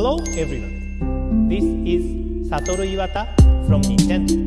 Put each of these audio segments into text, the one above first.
Hello everyone, this is Satoru Iwata from Nintendo.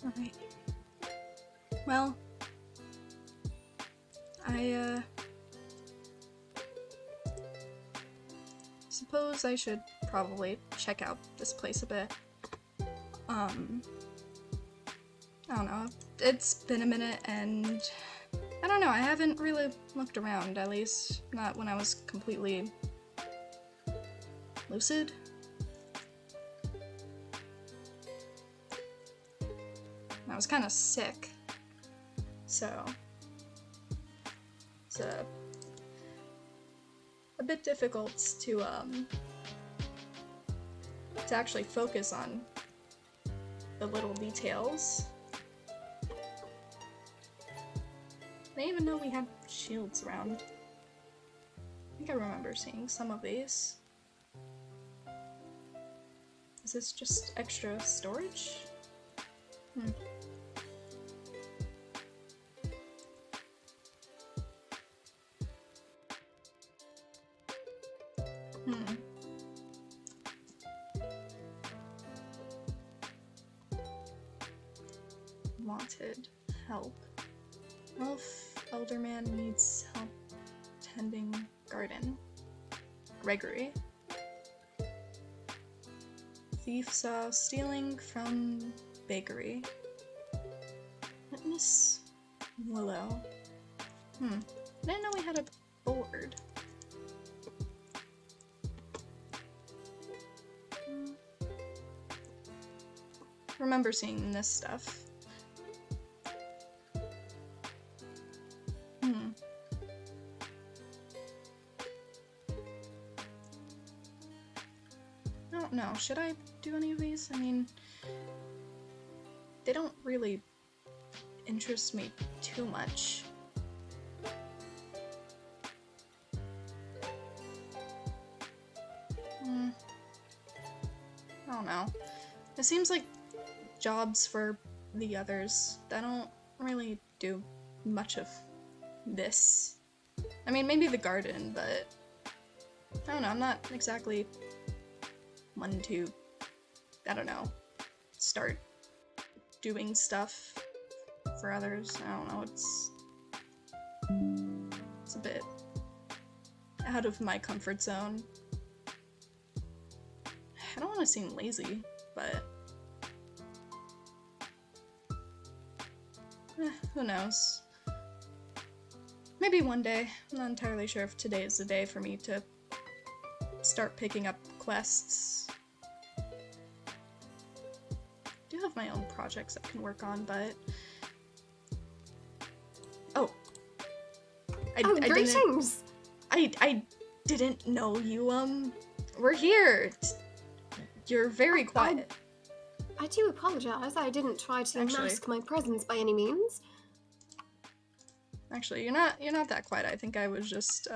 Alright. Well, I suppose I should probably check out this place a bit. I don't know, it's been a minute and I don't know, I haven't really looked around, at least not when I was completely lucid. I was kind of sick, so it's a bit difficult to actually focus on the little details. I didn't even know we had shields around. I think I remember seeing some of these. Is this just extra storage? wanted help. Elf elderman needs help tending garden. Gregory. Thief saw stealing from bakery. Witness Willow. I didn't know we had a board. Remember seeing this stuff. I don't know, should I do any of these? I mean, they don't really interest me too much. I don't know. It seems like jobs for the others that don't really do much of this. I mean, maybe the garden, but I don't know, I'm not exactly one to, I don't know, start doing stuff for others. I don't know, it's a bit out of my comfort zone. I don't want to seem lazy, but who knows? Maybe one day. I'm not entirely sure if today is the day for me to start picking up quests. I do have my own projects I can work on, but greetings! I didn't know you were here. You're very quiet. I do apologize. I didn't try to Actually- mask my presence by any means. Actually, you're not that quiet. I think I was just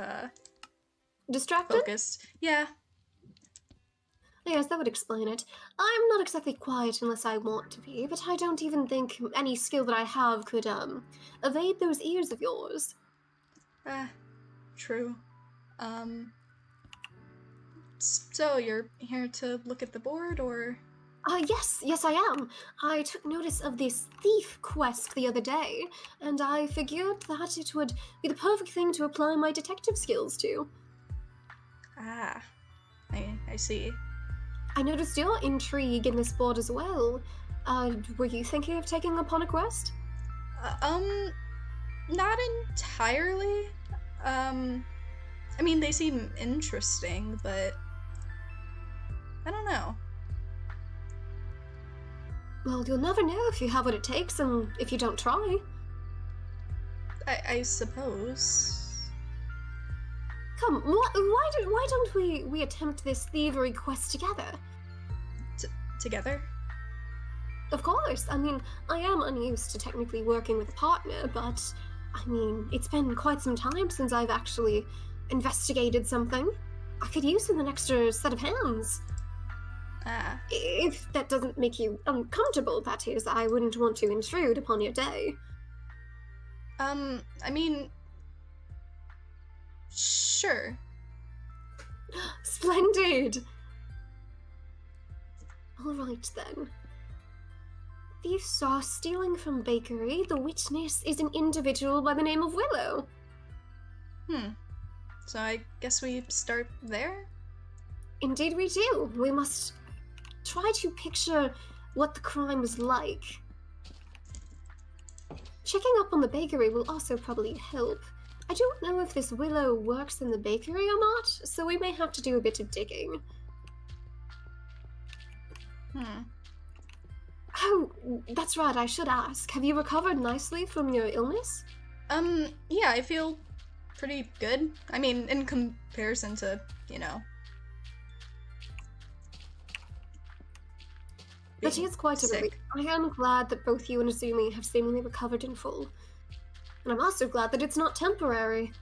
Distracted? focused. Yeah. Yes, that would explain it. I'm not exactly quiet unless I want to be, but I don't even think any skill that I have could, evade those ears of yours. True. So you're here to look at the board, or? Yes, I am. I took notice of this thief quest the other day, and I figured that it would be the perfect thing to apply my detective skills to. Ah, I see. I noticed your intrigue in this board as well. Were you thinking of taking upon a quest? Not entirely. I mean, they seem interesting, but I don't know. Well, you'll never know if you have what it takes and if you don't try. I suppose. Come, why don't we attempt this thievery quest together? Together? Of course. I mean, I am unused to technically working with a partner, but I mean, it's been quite some time since I've actually investigated something. I could use an extra set of hands. Ah. If that doesn't make you uncomfortable, that is, I wouldn't want to intrude upon your day. I mean, sure. Splendid! Alright then. Thief saw stealing from bakery. The witness is an individual by the name of Willow. So I guess we start there? Indeed we do. We must try to picture what the crime was like. Checking up on the bakery will also probably help. I don't know if this Willow works in the bakery or not, so we may have to do a bit of digging. Oh, that's right, I should ask. Have you recovered nicely from your illness? Yeah, I feel pretty good. I mean, in comparison to, you know, That is quite a relief. I am glad that both you and Azumi have seemingly recovered in full. And I'm also glad that it's not temporary.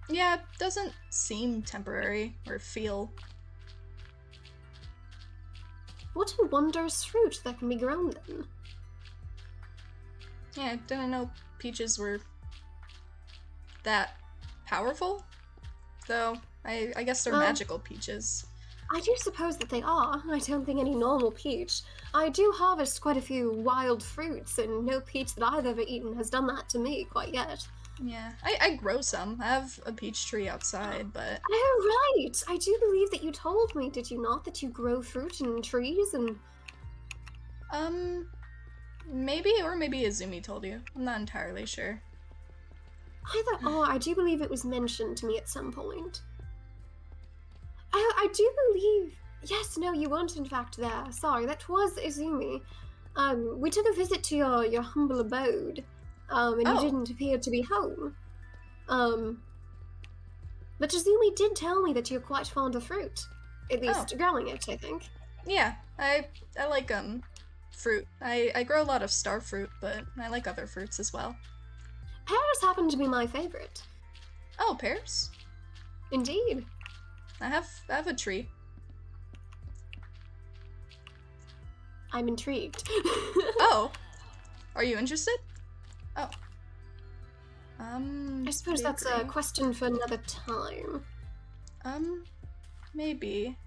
Yeah, it doesn't seem temporary or feel. What a wondrous fruit that can be grown then. Yeah, I didn't know peaches were that powerful. Though, I guess they're magical peaches. I do suppose that they are. I don't think any normal peach. I do harvest quite a few wild fruits, and no peach that I've ever eaten has done that to me quite yet. Yeah, I grow some. I have a peach tree outside, but... Oh, right! I do believe that you told me, did you not, that you grow fruit and trees and... Maybe, or maybe Izumi told you. I'm not entirely sure. I do believe it was mentioned to me at some point. I do believe... Yes, no, you weren't in fact there. Sorry, that was Izumi. We took a visit to your humble abode, and you didn't appear to be home. But Izumi did tell me that you're quite fond of fruit. At least growing it, I think. Yeah, I like, fruit. I grow a lot of star fruit, but I like other fruits as well. Pears happen to be my favorite. Oh, pears? Indeed. I have a tree. I'm intrigued. Oh! Are you interested? Oh. I suppose that's a question for another time. Maybe.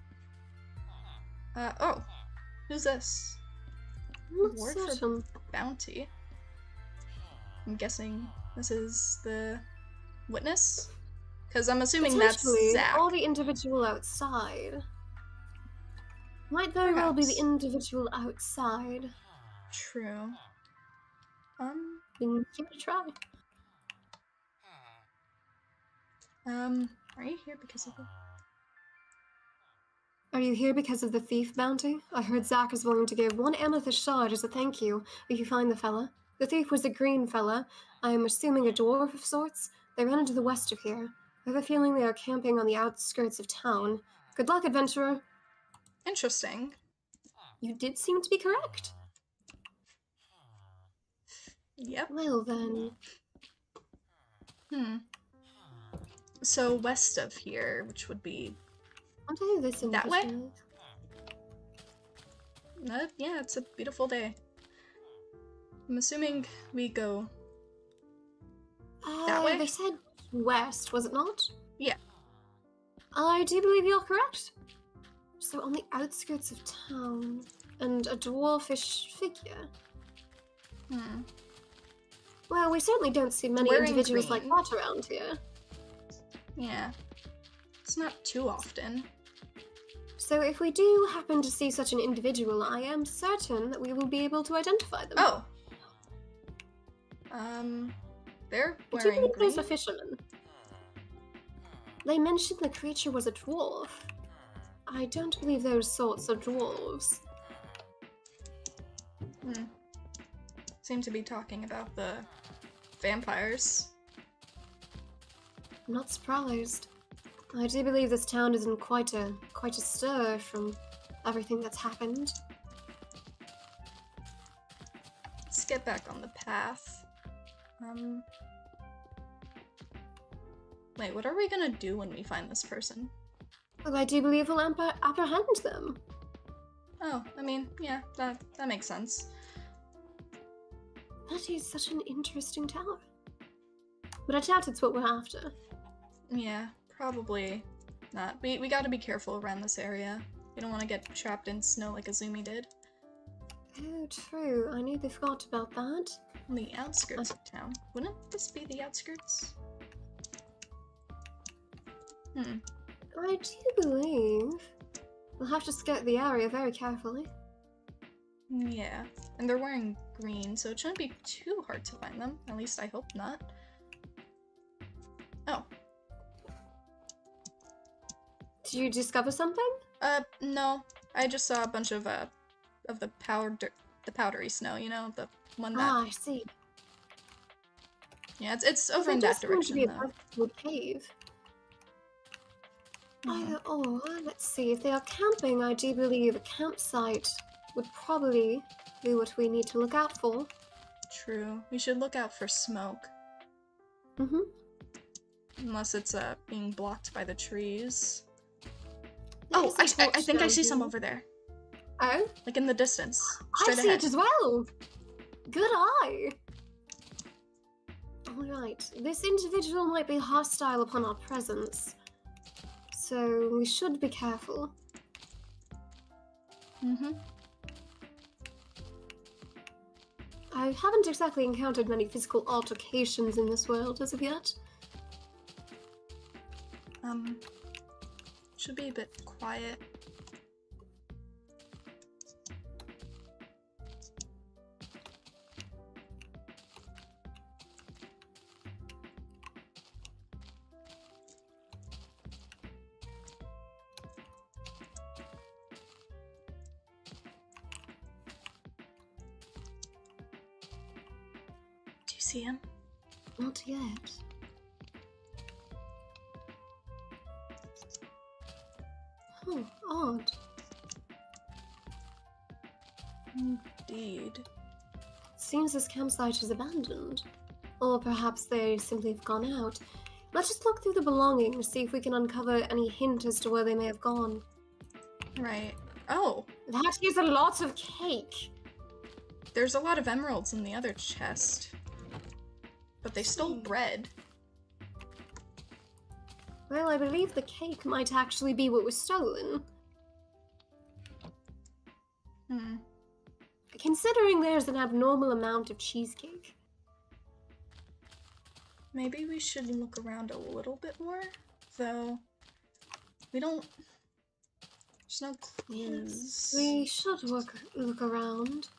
Oh. Who's this? Reward for bounty. I'm guessing this is the witness? Because I'm assuming that's Zach. Or the individual outside. Might very well be the individual outside. True. Then give it a try. Are you here because of the... Are you here because of the thief bounty? I heard Zach is willing to give 1 amethyst shard as a thank you if you find the fella. The thief was a green fella. I am assuming a dwarf of sorts. They ran into the west of here. I have a feeling they are camping on the outskirts of town. Good luck, adventurer. Interesting. You did seem to be correct. Yep. Well then. So west of here, which would be... I'll tell you this in that way? Yeah, it's a beautiful day. I'm assuming we go that way? They said west, was it not? Yeah. I do believe you're correct. So on the outskirts of town, and a dwarfish figure. Well, we certainly don't see many individuals like that around here. Yeah. It's not too often. So if we do happen to see such an individual, I am certain that we will be able to identify them. Oh! They're wearing green? Do you believe there's a fisherman? They mentioned the creature was a dwarf. I don't believe those sorts are dwarves. Seem to be talking about the vampires. I'm not surprised. I do believe this town is in quite a stir from everything that's happened. Let's get back on the path. Wait, what are we gonna do when we find this person? Well, I do believe we'll apprehend them. Oh, I mean, yeah, that makes sense. That is such an interesting tower. But I doubt it's what we're after. Yeah, probably not. We gotta be careful around this area. We don't want to get trapped in snow like Izumi did. Oh, true. I nearly forgot about that. On the outskirts of town. Wouldn't this be the outskirts? I do believe we'll have to scout the area very carefully. Yeah, and they're wearing green, so it shouldn't be too hard to find them. At least I hope not. Oh. Did you discover something? No. I just saw a bunch of the powdery snow, you know, the one that... Ah, I see. Yeah, it's over in that direction, though. It does seem to be a cave. Either or, let's see. If they are camping, I do believe a campsite would probably be what we need to look out for. True. We should look out for smoke. Unless it's being blocked by the trees. Oh, I think I see some over there. Oh? Like in the distance. I see ahead. it as well! Good eye! Alright, this individual might be hostile upon our presence. So we should be careful. Mm-hmm. I haven't exactly encountered many physical altercations in this world as of yet. Should be a bit quiet. Do you see him? Not yet. Oh, odd. Indeed. Seems this campsite is abandoned. Or perhaps they simply have gone out. Let's just look through the belongings, see if we can uncover any hint as to where they may have gone. Right. Oh, That is a lot of cake! there's a lot of emeralds in the other chest. But they stole bread. Well, I believe the cake might actually be what was stolen. Considering there's an abnormal amount of cheesecake. Maybe we should look around a little bit more, though. We don't. There's no clues. We should look around.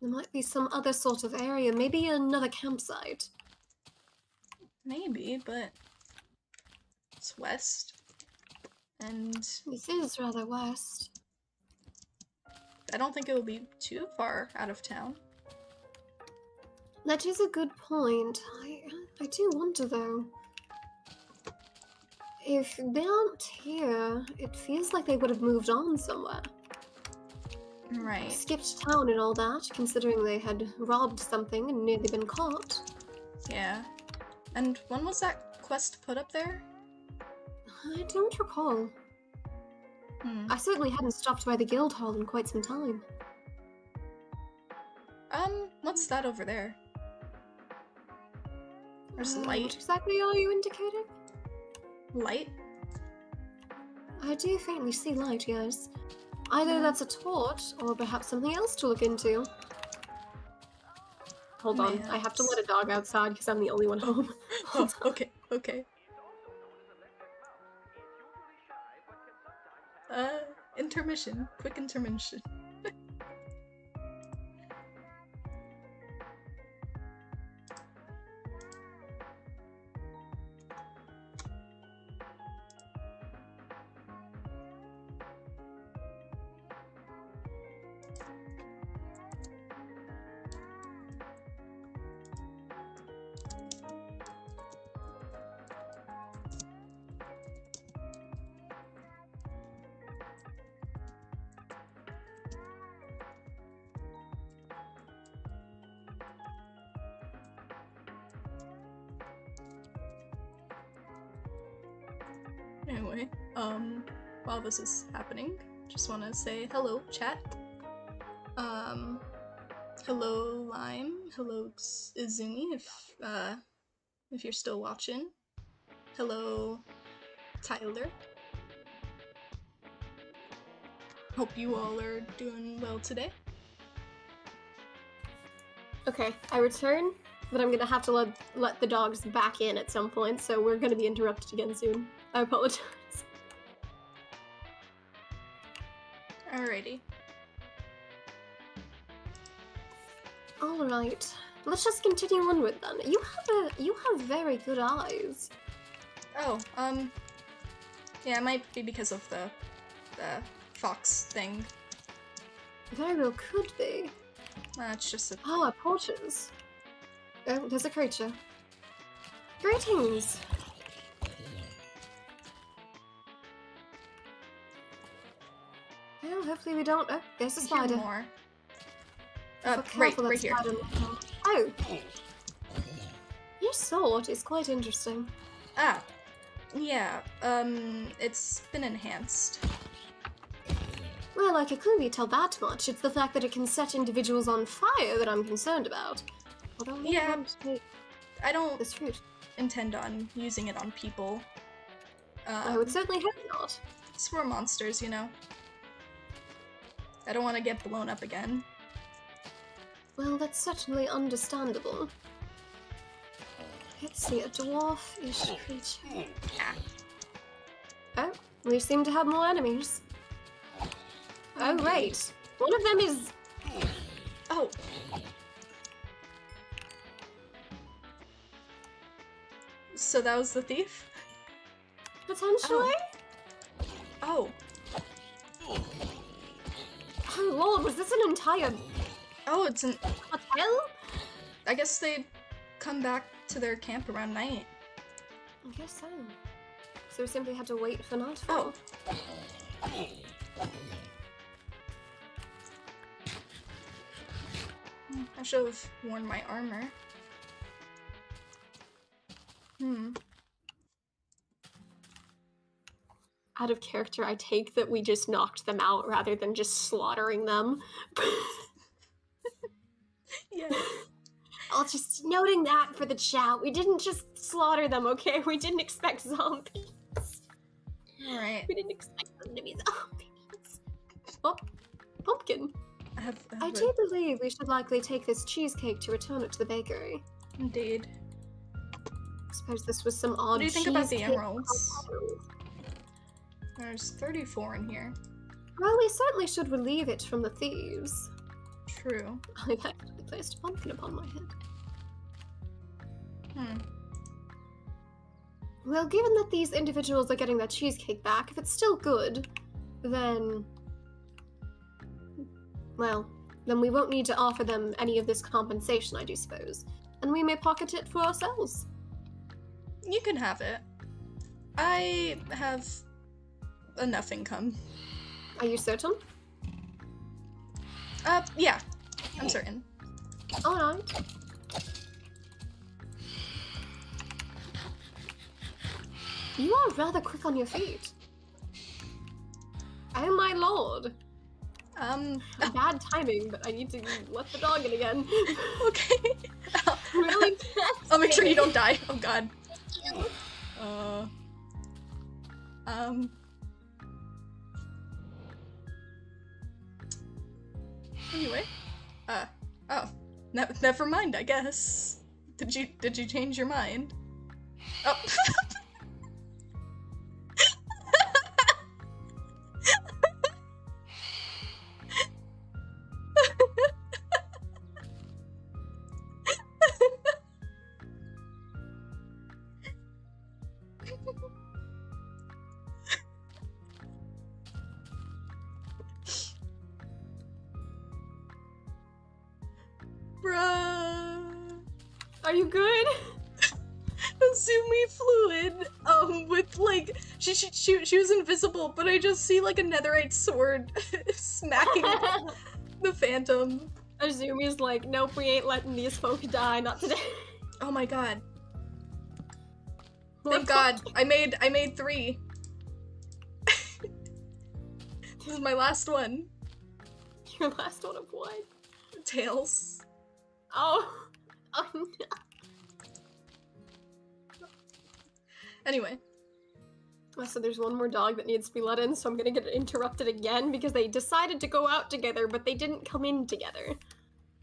There might be some other sort of area, maybe another campsite. Maybe, but it's west, and This is rather west. I don't think it will be too far out of town. That is a good point. I do wonder though. If they aren't here, it feels like they would have moved on somewhere. Right. Skipped town and all that, considering they had robbed something and nearly been caught. Yeah. And when was that quest put up there? I don't recall. I certainly hadn't stopped by the guild hall in quite some time. What's that over there? There's light. What exactly are you indicating? Light? I do faintly see light, yes. Either that's a torch, or perhaps something else to look into. Hold on, I have to let a dog outside because I'm the only one home. Oh, okay, okay. Intermission. Quick intermission. Anyway, while this is happening, just want to say hello, chat. Hello, Lime. Hello, Izumi, if you're still watching. Hello, Tyler. Hope you all are doing well today. Okay, I return, but I'm gonna have to let the dogs back in at some point, so we're gonna be interrupted again soon. I apologize. Alrighty. Alright, let's just continue onward then. You have very good eyes. Oh, yeah, it might be because of the fox thing. Very well could be. It's just a... Ah, porches. Oh, there's a creature. Greetings! Well, hopefully we don't... Oh, there's a spider. More. Right here. Oh! Your sword is quite interesting. Ah, yeah, it's been enhanced. Well, I could clearly tell that much. It's the fact that it can set individuals on fire that I'm concerned about. Although, Yeah, I don't this fruit. intend on using it on people. I would certainly hope not. It's for monsters, you know. I don't want to get blown up again. Well, that's certainly understandable. Let's see, a dwarf-ish creature. Oh, we seem to have more enemies. Oh, right. One of them is... Oh. So that was the thief? Potentially? Oh. Oh lord, was this an entire Oh, it's an... hotel? I guess they come back to their camp around night. I guess so. So we simply had to wait for nightfall. Oh. I should have worn my armor. Out of character, I take that we just knocked them out rather than just slaughtering them. Yeah. I'll just noting that for the chat. We didn't just slaughter them, okay? We didn't expect zombies. Alright. We didn't expect them to be zombies. Oh, pumpkin. I do believe we should likely take this cheesecake to return it to the bakery. Indeed. I suppose this was some odd What do you think about the cheesecake emeralds? There's 34 in here. Well, we certainly should relieve it from the thieves. True. I've actually placed a pumpkin upon my head. Well, given that these individuals are getting their cheesecake back, if it's still good, then... well, then we won't need to offer them any of this compensation, I do suppose. And we may pocket it for ourselves. You can have it. I have enough income. Are you certain? Yeah. I'm certain. Alright. You are rather quick on your feet. Oh my lord. Bad timing, but I need to let the dog in again. Okay. Really? I'll make sure you don't die. Oh god. Anyway. Oh. Never mind, I guess. Did you change your mind? Oh. Bruh. Are you good? Azumi fluid, with like, she was invisible, but I just see like a netherite sword smacking the phantom. Azumi's like, nope, we ain't letting these folk die, not today. Oh my god. Thank god, I made 3. This is my last one. Your last one of what? Tails. Oh. Oh no. Anyway. So there's one more dog that needs to be let in, so I'm gonna get interrupted again because they decided to go out together, but they didn't come in together.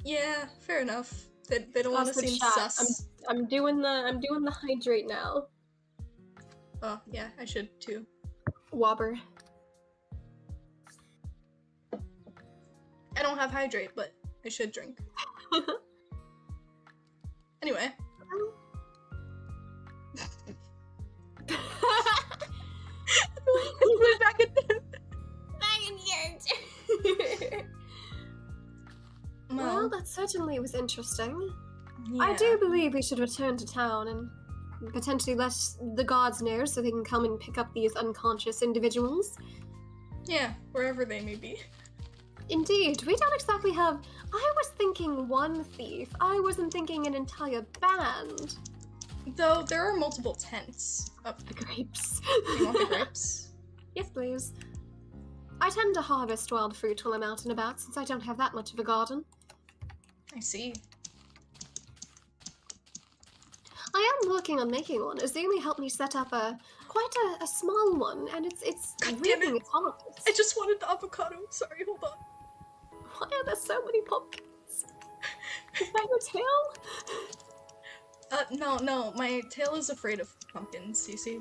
Yeah, fair enough. They don't want to Plus the seem chat. sus. I'm doing the hydrate now. Oh, yeah, I should too. Wobber. I don't have hydrate, but I should drink. Anyway. We're back in here. Well, that certainly was interesting. Yeah. I do believe we should return to town and potentially let the guards know so they can come and pick up these unconscious individuals. Yeah, wherever they may be. Indeed, we don't exactly have... I was thinking one thief. I wasn't thinking an entire band. Though there are multiple tents. Oh, The grapes. you want the grapes? Yes, please. I tend to harvest wild fruit while I'm out and about, since I don't have that much of a garden. I see. I am working on making one. Azumi helped me set up quite a small one, and it's God damn reaping it. its harvest. I just wanted the avocado. Sorry, hold on. Why are there so many pumpkins? Is that your tail? No, my tail is afraid of pumpkins, you see.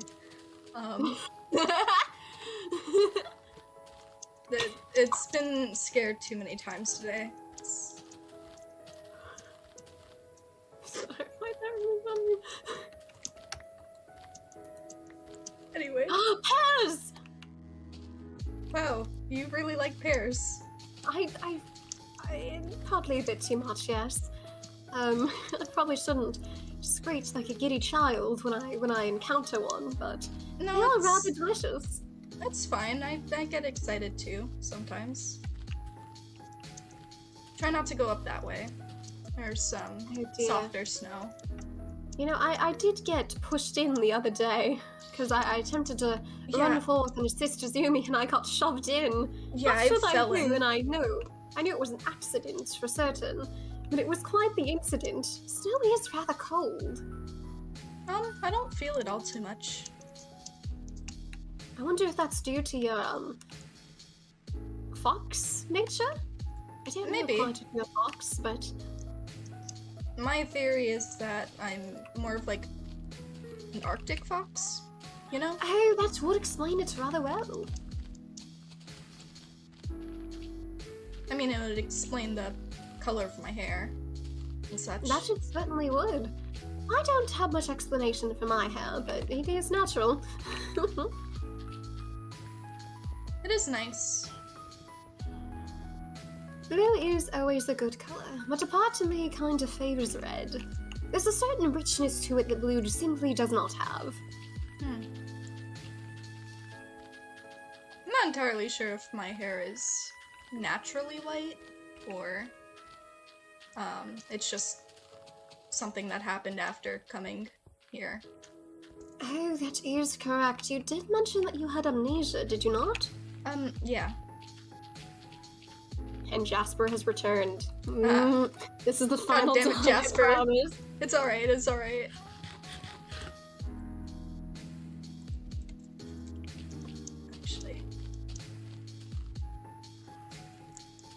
It's been scared too many times today. Sorry, why is that really funny? Anyway. Pears! Wow, you really like pears. I probably a bit too much, yes. I probably shouldn't screech like a giddy child when I encounter one, but No, they are it's, rather delicious. That's fine. I get excited too, sometimes. Try not to go up that way. There's some softer snow. You know, I did get pushed in the other day, because I attempted to run forth and assist Izumi, and I got shoved in. Yeah, Not sure I fell in. and I knew it was an accident for certain, but it was quite the incident. Still is rather cold. I don't feel it all too much. I wonder if that's due to your, fox nature? I don't Maybe. know quite if you're a fox, but... My theory is that I'm more of like an Arctic fox, you know? Oh, that would explain it rather well. I mean, it would explain the color of my hair and such. That it certainly would. I don't have much explanation for my hair, but it is natural. It is nice. Blue is always a good color, but a part of me kind of favors red. There's a certain richness to it that blue simply does not have. I'm not entirely sure if my hair is naturally white or it's just something that happened after coming here. Oh, that is correct. You did mention that you had amnesia, did you not? Yeah. And Jasper has returned. This is the final damn it, time, Jasper. I promise. It's alright, it's alright. Actually.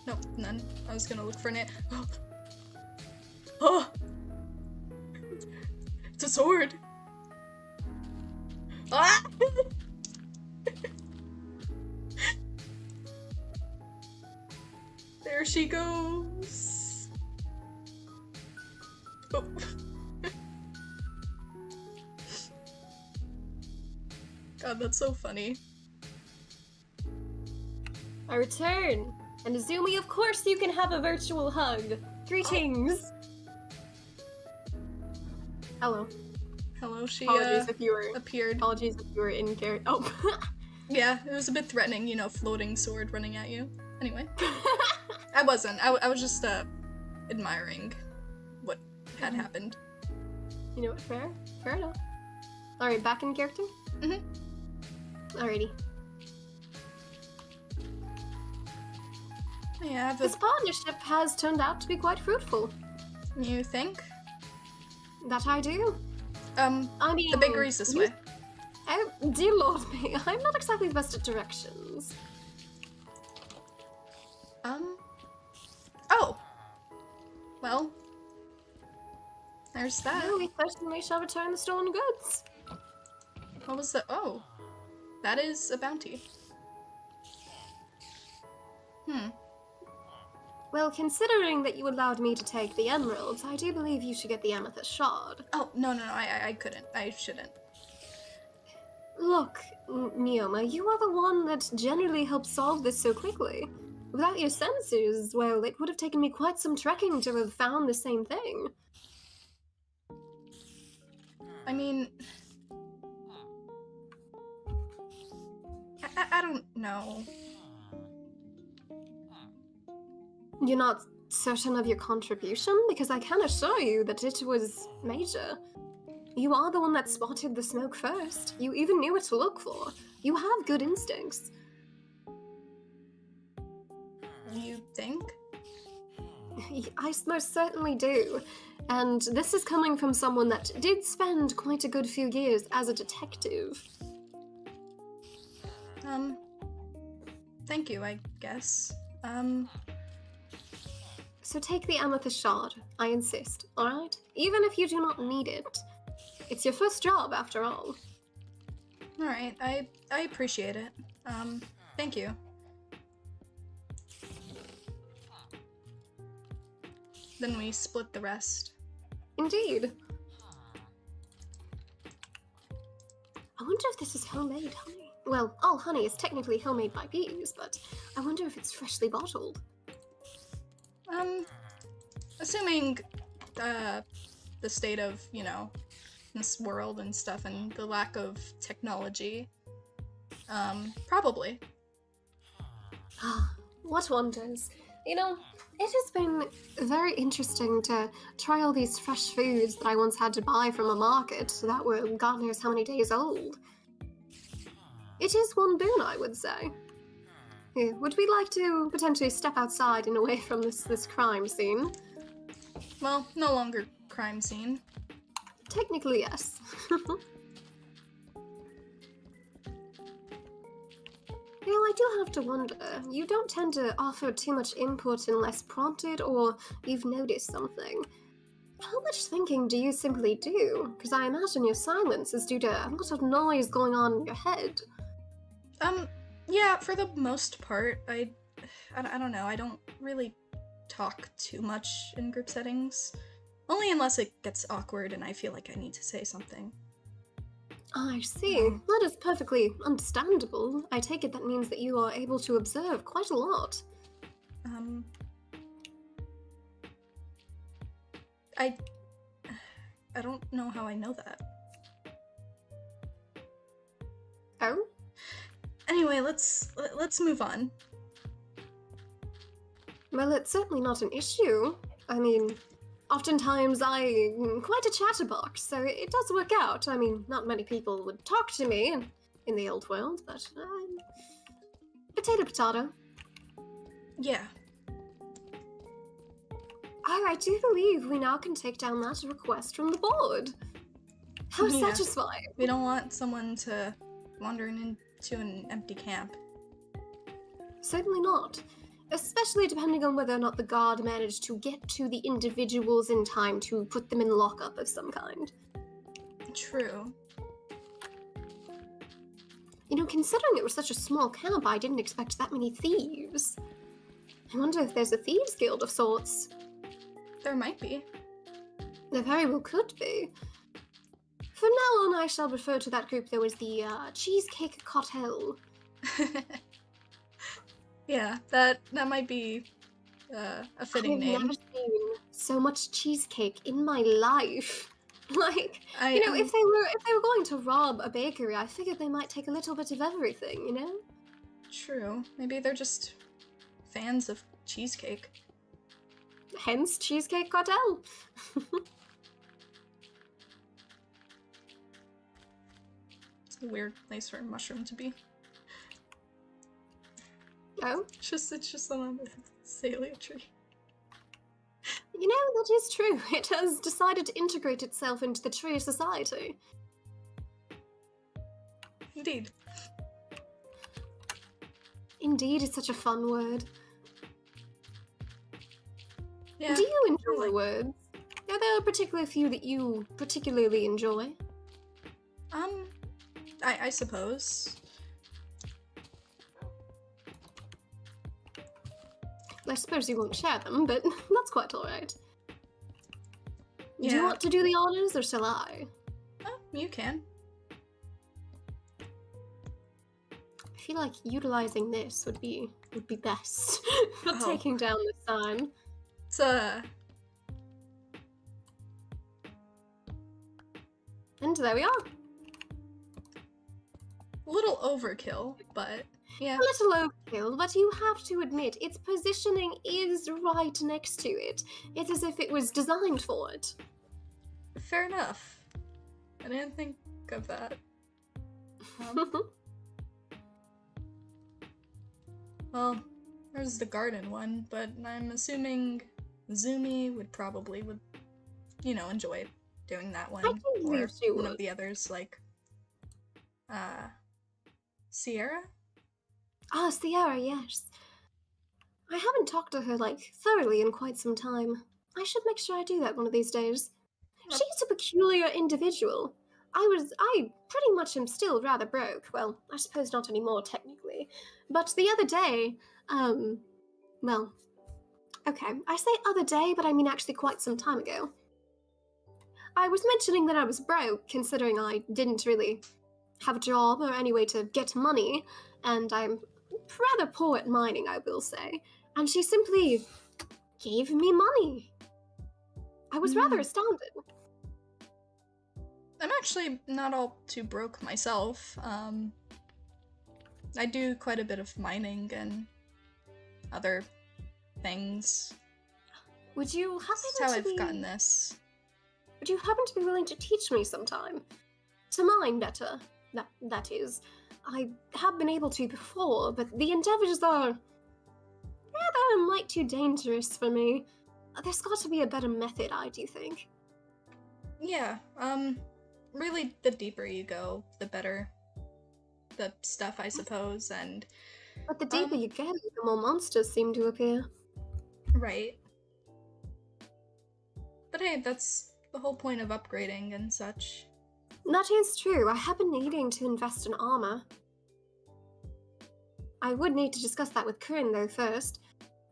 Nope, none. I was gonna look for it. Oh! It's a sword! Ah! There she goes! Oh. God, that's so funny. I return! And Izumi, of course you can have a virtual hug! Greetings! Hello. Hello, she Apologies if you were appeared. Apologies if you were in character. Oh. Yeah, it was a bit threatening, you know, floating sword running at you. Anyway. I wasn't. I was just, admiring what had happened. You know what? Fair enough. Alright, back in character? Alrighty. Yeah, This partnership has turned out to be quite fruitful. you think? That I do. I mean... The bakery's this way. Oh, dear lord me, I'm not exactly the best at directions. Oh! Well, there's that. No, we certainly shall return the stolen goods. What was the- oh. That is a bounty. Well, considering that you allowed me to take the emeralds, I do believe you should get the amethyst shard. Oh, no, I couldn't. I shouldn't. Look, Neoma, you are the one that generally helps solve this so quickly. Without your sensors, well, it would have taken me quite some trekking to have found the same thing. I mean... I don't know. You're not certain of your contribution? Because I can assure you that it was major. You are the one that spotted the smoke first. You even knew what to look for. You have good instincts. You think? I most certainly do. And this is coming from someone that did spend quite a good few years as a detective. Thank you, I guess. So take the amethyst shard. I insist, alright? Even if you do not need it. It's your first job, after all. Alright, I appreciate it. Thank you. Then we split the rest. Indeed. I wonder if this is homemade honey. Well, all honey is technically homemade by bees, but I wonder if it's freshly bottled. Assuming, the state of, you know, this world and stuff and the lack of technology, probably. What wonders. You know, it has been very interesting to try all these fresh foods that I once had to buy from a market that were God knows how many days old. It is one boon, I would say. Here, would we like to potentially step outside and away from this crime scene? Well, no longer crime scene. Technically, yes. You know, I do have to wonder, you don't tend to offer too much input unless prompted or you've noticed something. How much thinking do you simply do? Because I imagine your silence is due to a lot of noise going on in your head. Yeah, for the most part, I don't know, I don't really talk too much in group settings. Only unless it gets awkward and I feel like I need to say something. I see. That is perfectly understandable. I take it that means that you are able to observe quite a lot. I don't know how I know that. Oh? Anyway, let's move on. Well, it's certainly not an issue. I mean, oftentimes I'm quite a chatterbox, so it does work out. I mean, not many people would talk to me in the old world, but potato potato. Yeah. Oh, I do believe we now can take down that request from the board. How Yeah. satisfying. We don't want someone to wander into an empty camp. Certainly not. Especially depending on whether or not the guard managed to get to the individuals in time to put them in lockup of some kind. True. You know, considering it was such a small camp, I didn't expect that many thieves. I wonder if there's a thieves guild of sorts. There might be. There very well could be. From now on, I shall refer to that group though as the Cheesecake Cartel. Yeah, that might be a fitting I've name. never seen so much cheesecake in my life. Like, I- you know, if they were going to rob a bakery, I figured they might take a little bit of everything, you know? True. Maybe they're just fans of cheesecake. Hence, Cheesecake Cartel. It's a weird place for a mushroom to be. Oh? It's just on a salient tree. You know, that is true. It has decided to integrate itself into the tree society. Indeed. Indeed, it's such a fun word. Yeah. Do you enjoy words? Are there a particular few that you particularly enjoy? I suppose. I suppose you won't share them, but that's quite alright. Do you Yeah. want to do the honors, or shall I? Oh, you can. I feel like utilizing this would be best for Oh. taking down this sign. It's And there we are. a little overkill, but yeah. A little overkill, but you have to admit, its positioning is right next to it. It's as if it was designed for it. Fair enough. I didn't think of that. Well, there's the garden one, but I'm assuming Zumi would enjoy doing that one. I think Or these two one would. of the others, like, Sierra? Ah, Sierra, yes. I haven't talked to her, like, thoroughly in quite some time. I should make sure I do that one of these days. She's a peculiar individual. I pretty much am still rather broke. Well, I suppose not anymore, technically. But the other day, well, okay, I say other day, but I mean actually quite some time ago. I was mentioning that I was broke, considering I didn't really have a job or any way to get money, and I'm rather poor at mining, I will say. And she simply gave me money. I was rather astounded. I'm actually not all too broke myself. I do quite a bit of mining and other things. Would you That's happen how to I've gotten this. Would you happen to be willing to teach me sometime? To mine better, that is. I have been able to before, but the endeavors are rather a mite too dangerous for me. There's got to be a better method, I do think. Yeah, really the deeper you go, the better the stuff, I suppose, and... But the deeper you go, the more monsters seem to appear. Right. But hey, that's the whole point of upgrading and such. That is true. I have been needing to invest in armor. I would need to discuss that with Corinne, though, first.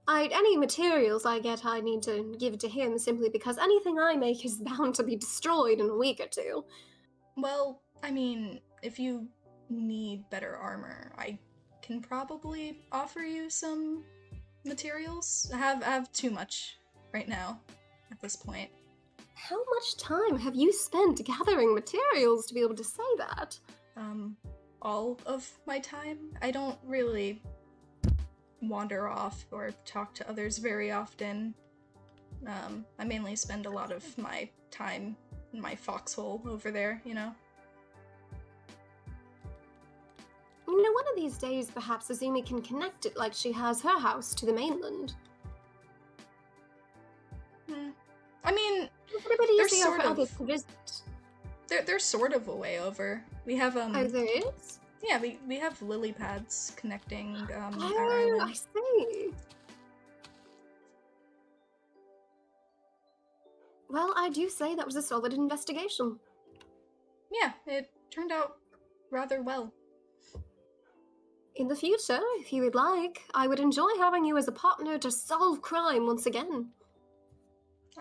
Any materials I get, I need to give to him simply because anything I make is bound to be destroyed in a week or two. Well, I mean, if you need better armor, I can probably offer you some materials. I have too much right now at this point. How much time have you spent gathering materials to be able to say that? All of my time. I don't really wander off or talk to others very often. I mainly spend a lot of my time in my foxhole over there, you know? You know, one of these days, perhaps Azumi can connect it like she has her house to the mainland. I mean, It's easier for others to visit. There's sort of a way over. We have, Oh, there is? Yeah, we have lily pads connecting, our Oh, island. I see. Well, I do say that was a solid investigation. Yeah, it turned out rather well. In the future, if you would like, I would enjoy having you as a partner to solve crime once again.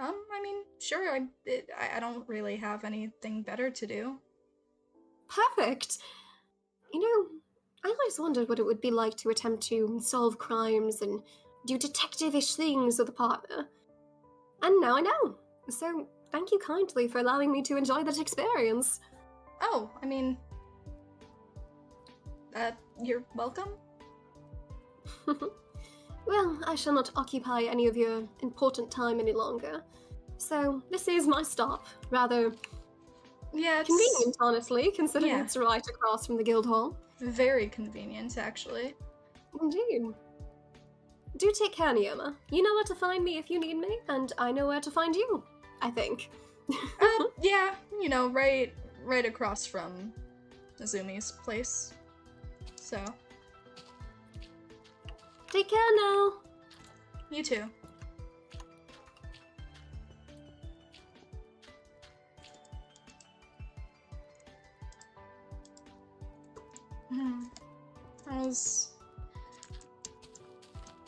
I mean, sure, I don't really have anything better to do. Perfect! You know, I always wondered what it would be like to attempt to solve crimes and do detective-ish things with a partner. And now I know. So, thank you kindly for allowing me to enjoy that experience. Oh, I mean... you're welcome? Well, I shall not occupy any of your important time any longer. So, this is my stop. Rather Yeah, it's convenient, honestly, considering Yeah. it's right across from the guild hall. very convenient, actually. Indeed. Do take care, Neoma. You know where to find me if you need me, and I know where to find you, I think. Yeah, you know, right across from Azumi's place. So, Take care now. you too.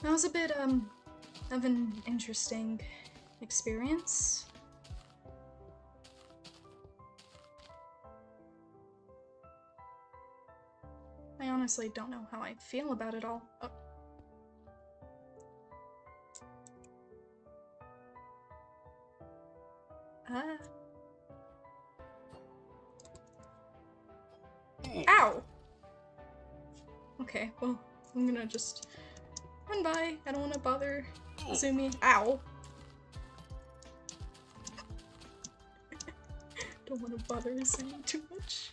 That was a bit, of an interesting experience. I honestly don't know how I feel about it all. Oh. Ow! Okay, well, I'm gonna just run by. I don't want to bother Azumi. Ow! Don't want to bother Azumi too much.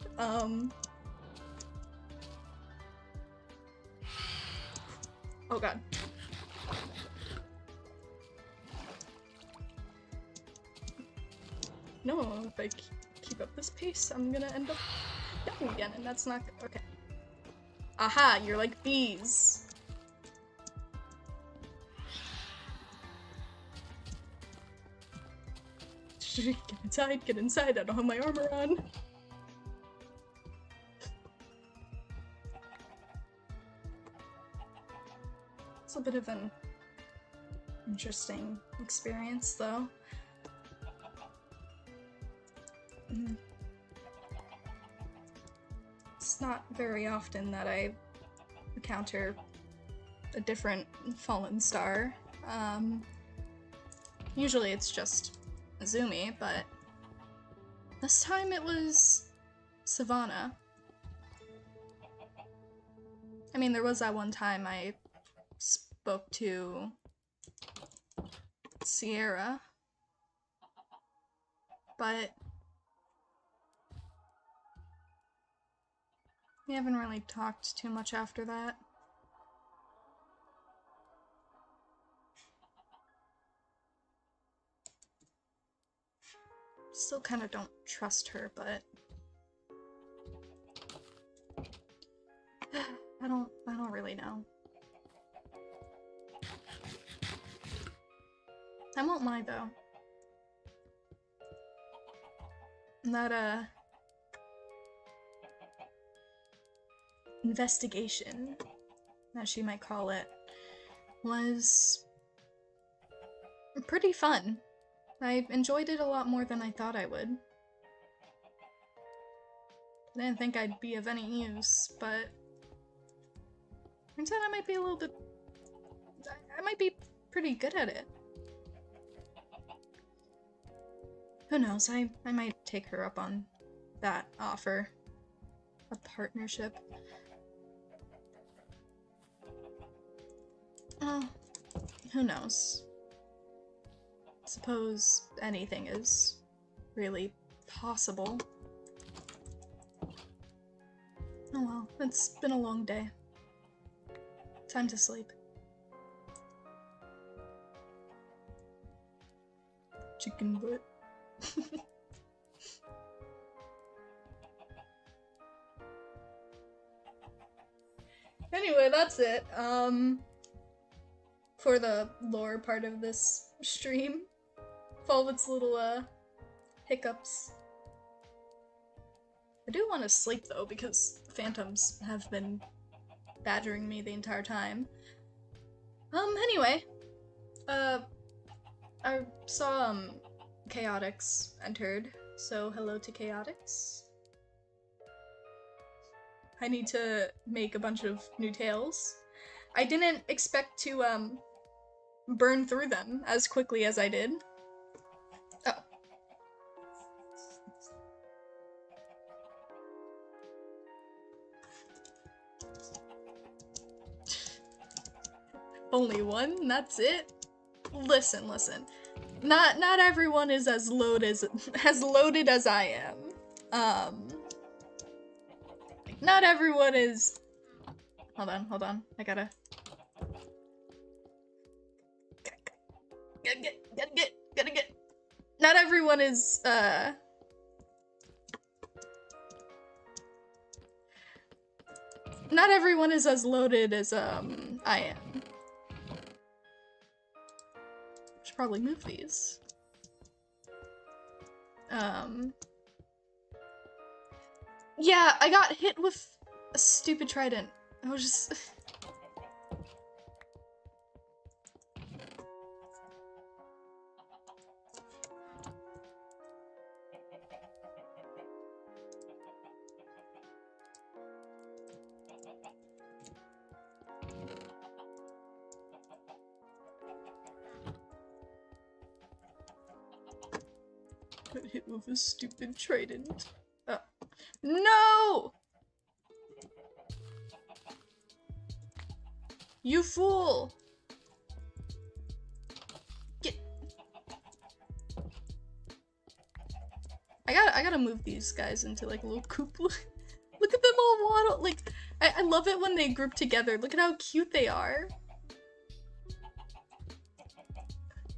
Oh god. No, if I keep up this pace, I'm gonna end up dying again, and that's not good. Okay. Aha, you're like bees. Get inside, I don't have my armor on. It's a bit of an interesting experience, though. It's not very often that I encounter a different fallen star. Usually it's just Azumi, but this time it was Savannah. I mean, there was that one time I spoke to Sierra, but we haven't really talked too much after that. Still kind of don't trust her, but I don't really know. I won't lie though. That investigation, as she might call it, was pretty fun. I enjoyed it a lot more than I thought I would. I didn't think I'd be of any use, but turns out I might be a little bit... I might be pretty good at it. Who knows, I might take her up on that offer. A partnership. Oh, who knows? Suppose anything is really possible. Oh well, it's been a long day. Time to sleep. Chicken butt. Anyway, that's it. For the lore part of this stream. With all of its little, hiccups. I do want to sleep, though, because phantoms have been badgering me the entire time. Anyway. I saw, Chaotix entered, so hello to Chaotix. I need to make a bunch of new tails. I didn't expect to, burn through them as quickly as I did. Oh. Only one? That's it? Listen. Not everyone is as loaded as I am. Not everyone is... Hold on. I gotta get. Not everyone is, not everyone is as loaded as, I am. Should probably move these. Yeah, I got hit with a stupid trident. I was just... got hit with a stupid trident. Oh. No! You fool! Get... I gotta move these guys into like a little coop. Look at them all waddle. Like, I love it when they group together. Look at how cute they are.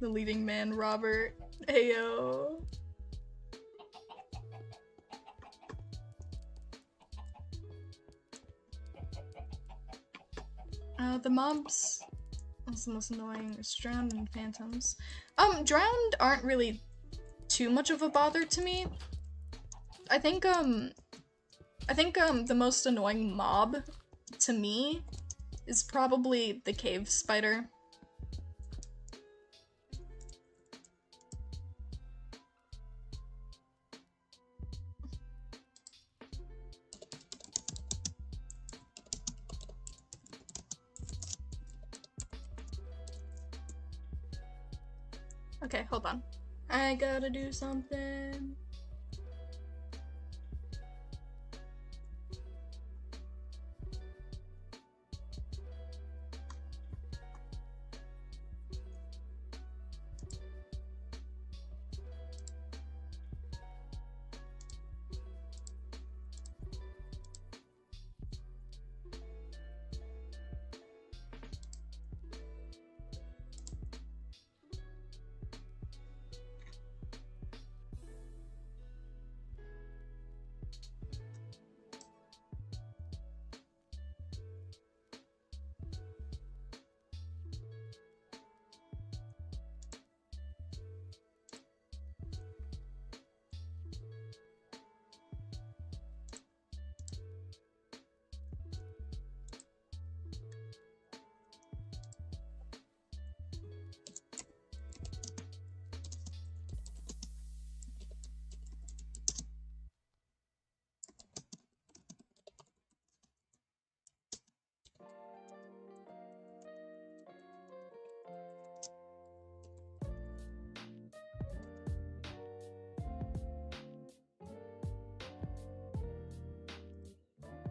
The leading man, Robert. Ayo. The mobs. That's the most annoying. It's drowned and phantoms. Drowned aren't really too much of a bother to me. I think the most annoying mob to me is probably the cave spider. Okay, hold on. I gotta do something.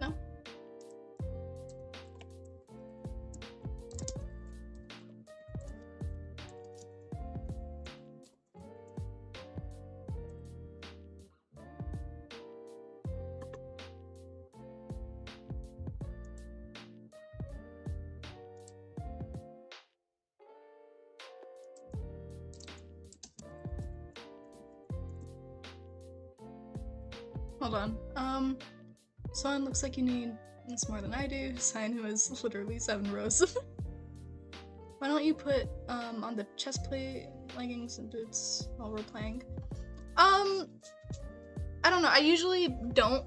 No? Hold on. Son, looks like you need this more than I do. Sign who has literally 7 rows. Why don't you put, on the chest plate, leggings, and boots while we're playing? I don't know. I usually don't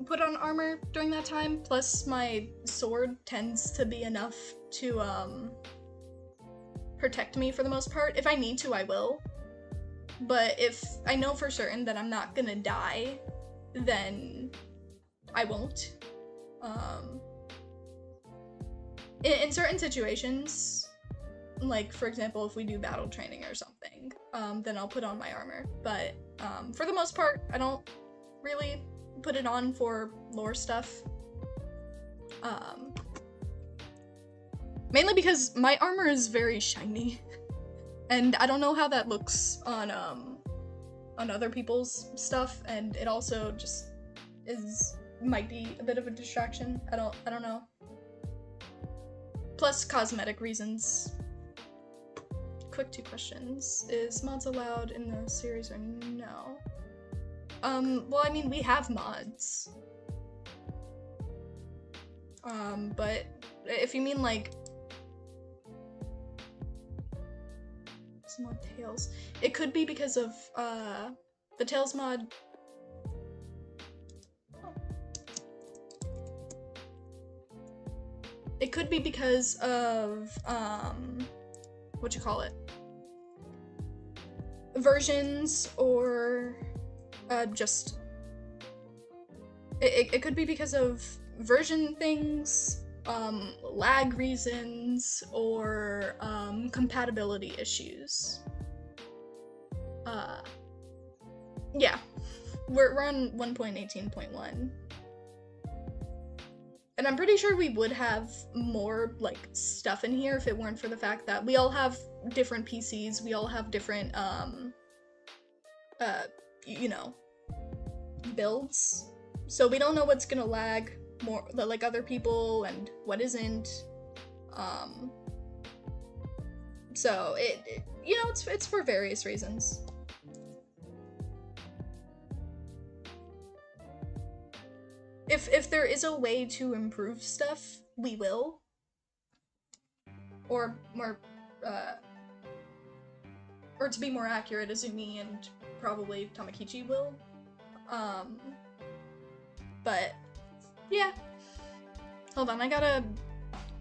put on armor during that time. Plus, my sword tends to be enough to, protect me for the most part. If I need to, I will. But if I know for certain that I'm not gonna die, then I won't. In certain situations, like for example, if we do battle training or something, then I'll put on my armor. But for the most part, I don't really put it on for lore stuff. Mainly because my armor is very shiny, and I don't know how that looks on other people's stuff, and it also just might be a bit of a distraction. I don't know. Plus cosmetic reasons. Quick 2 questions. Is mods allowed in the series or no? Well, I mean, we have mods. But if you mean like some more Tails, it could be because of the Tails mod. It could be because of what you call it, versions, or just it could be because of version things, lag reasons, or compatibility issues. Yeah, we're on 1.18.1. And I'm pretty sure we would have more, like, stuff in here if it weren't for the fact that we all have different PCs, we all have different, you know, builds. So we don't know what's gonna lag more, like, other people, and what isn't. So it you know, it's for various reasons. If there is a way to improve stuff, we will. Or more, or to be more accurate, Azumi and probably Tamakichi will. But yeah. Hold on, I gotta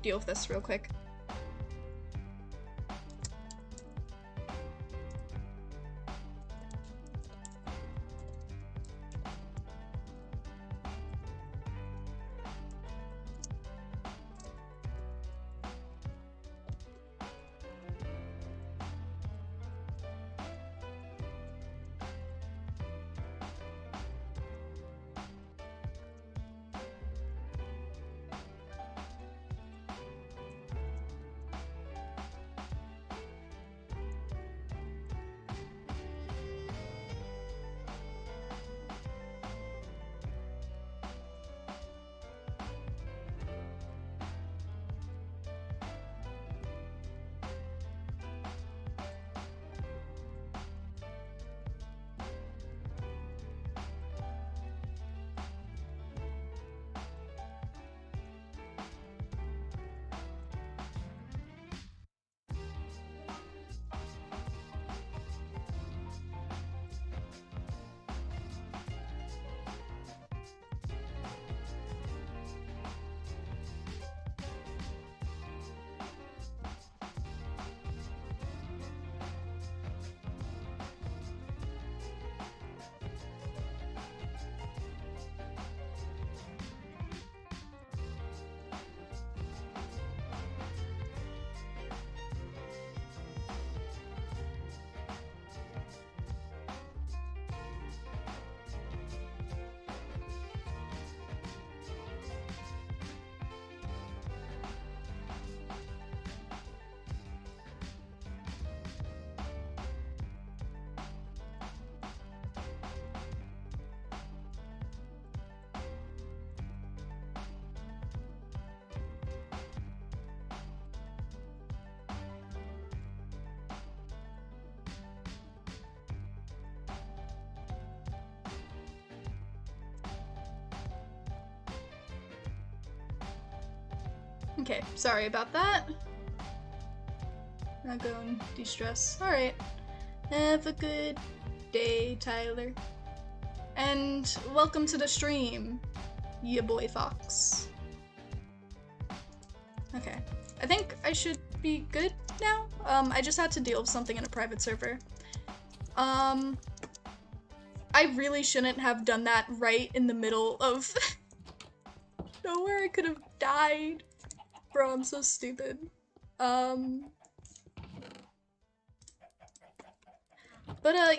deal with this real quick. Okay, sorry about that. Not going de-stress. Alright. Have a good day, Tyler. And welcome to the stream, ya boy Fox. Okay. I think I should be good now. I just had to deal with something in a private server. I really shouldn't have done that right in the middle of nowhere. I could have died. Bro, I'm so stupid.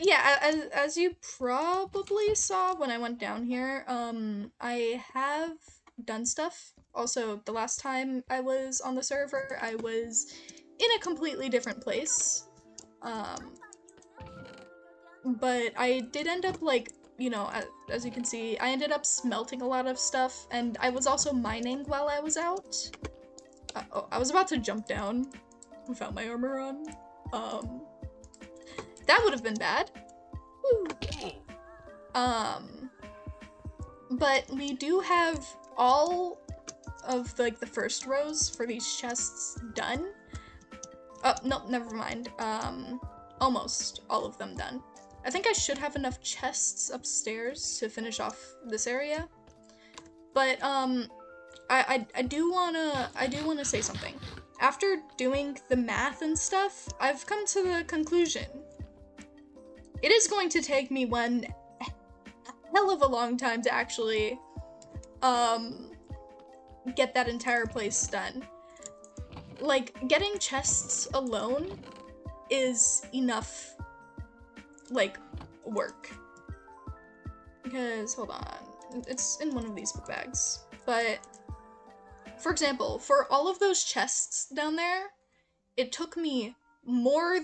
Yeah, as you probably saw when I went down here, I have done stuff. Also, the last time I was on the server, I was in a completely different place. But I did end up, like, you know, as you can see, I ended up smelting a lot of stuff, and I was also mining while I was out. Oh, I was about to jump down without my armor on. That would have been bad. Woo. But we do have all of, like, the first rows for these chests done. Oh, no, never mind. Almost all of them done. I think I should have enough chests upstairs to finish off this area. But, I do wanna say something. After doing the math and stuff, I've come to the conclusion. It is going to take me one hell of a long time to actually, get that entire place done. Like, getting chests alone is enough, like, work. Because, hold on, it's in one of these book bags. But, for example, for all of those chests down there, it took me more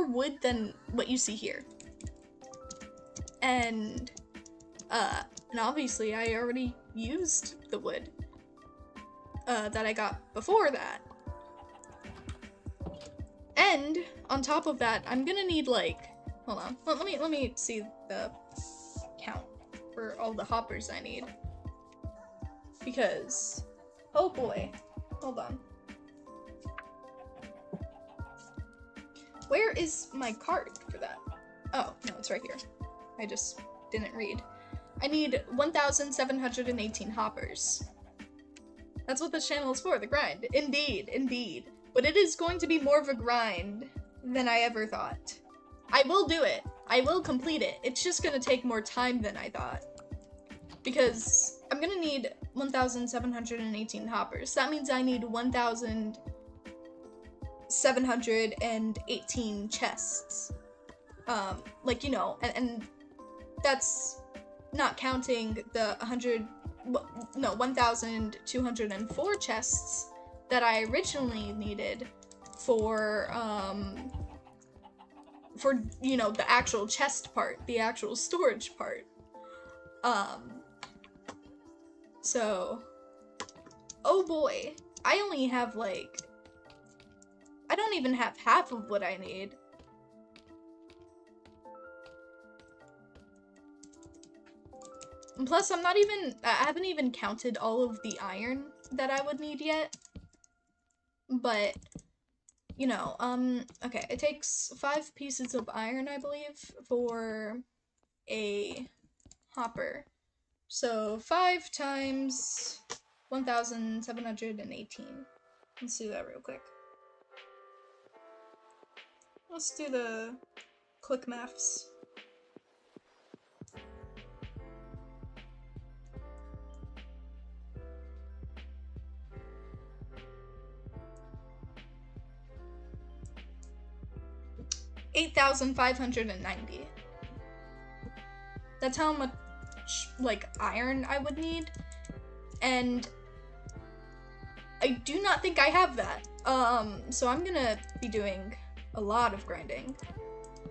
wood than what you see here. And obviously I already used the wood that I got before that. And on top of that, I'm gonna need, like, hold on, let me see the count for all the hoppers I need. Because, oh boy, hold on. Where is my card for that? Oh, no, it's right here. I just didn't read. I need 1,718 hoppers. That's what this channel is for, the grind. Indeed, indeed. But it is going to be more of a grind than I ever thought. I will do it. I will complete it. It's just gonna take more time than I thought. Because I'm gonna need 1,718 hoppers. That means I need 1,718 chests. Like, you know, and that's not counting the 1,204 chests that I originally needed for, you know, the actual chest part, the actual storage part. So, oh boy, I only have like, I don't even have half of what I need. And plus, I haven't even counted all of the iron that I would need yet. But, you know, okay, it takes 5 pieces of iron, I believe, for a hopper. So 5 times 1,718. Let's do that real quick. Let's do the quick maths. $8,590. That's how much, like, iron I would need. And I do not think I have that. So I'm gonna be doing a lot of grinding.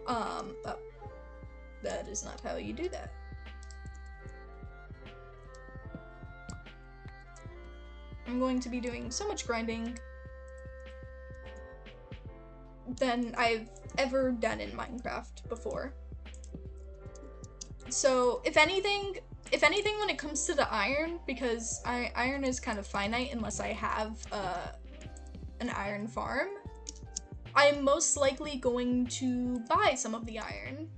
Oh, that is not how you do that. I'm going to be doing so much grinding than I've ever done in Minecraft before. So if anything when it comes to the iron, because iron is kind of finite unless I have an iron farm, I'm most likely going to buy some of the iron.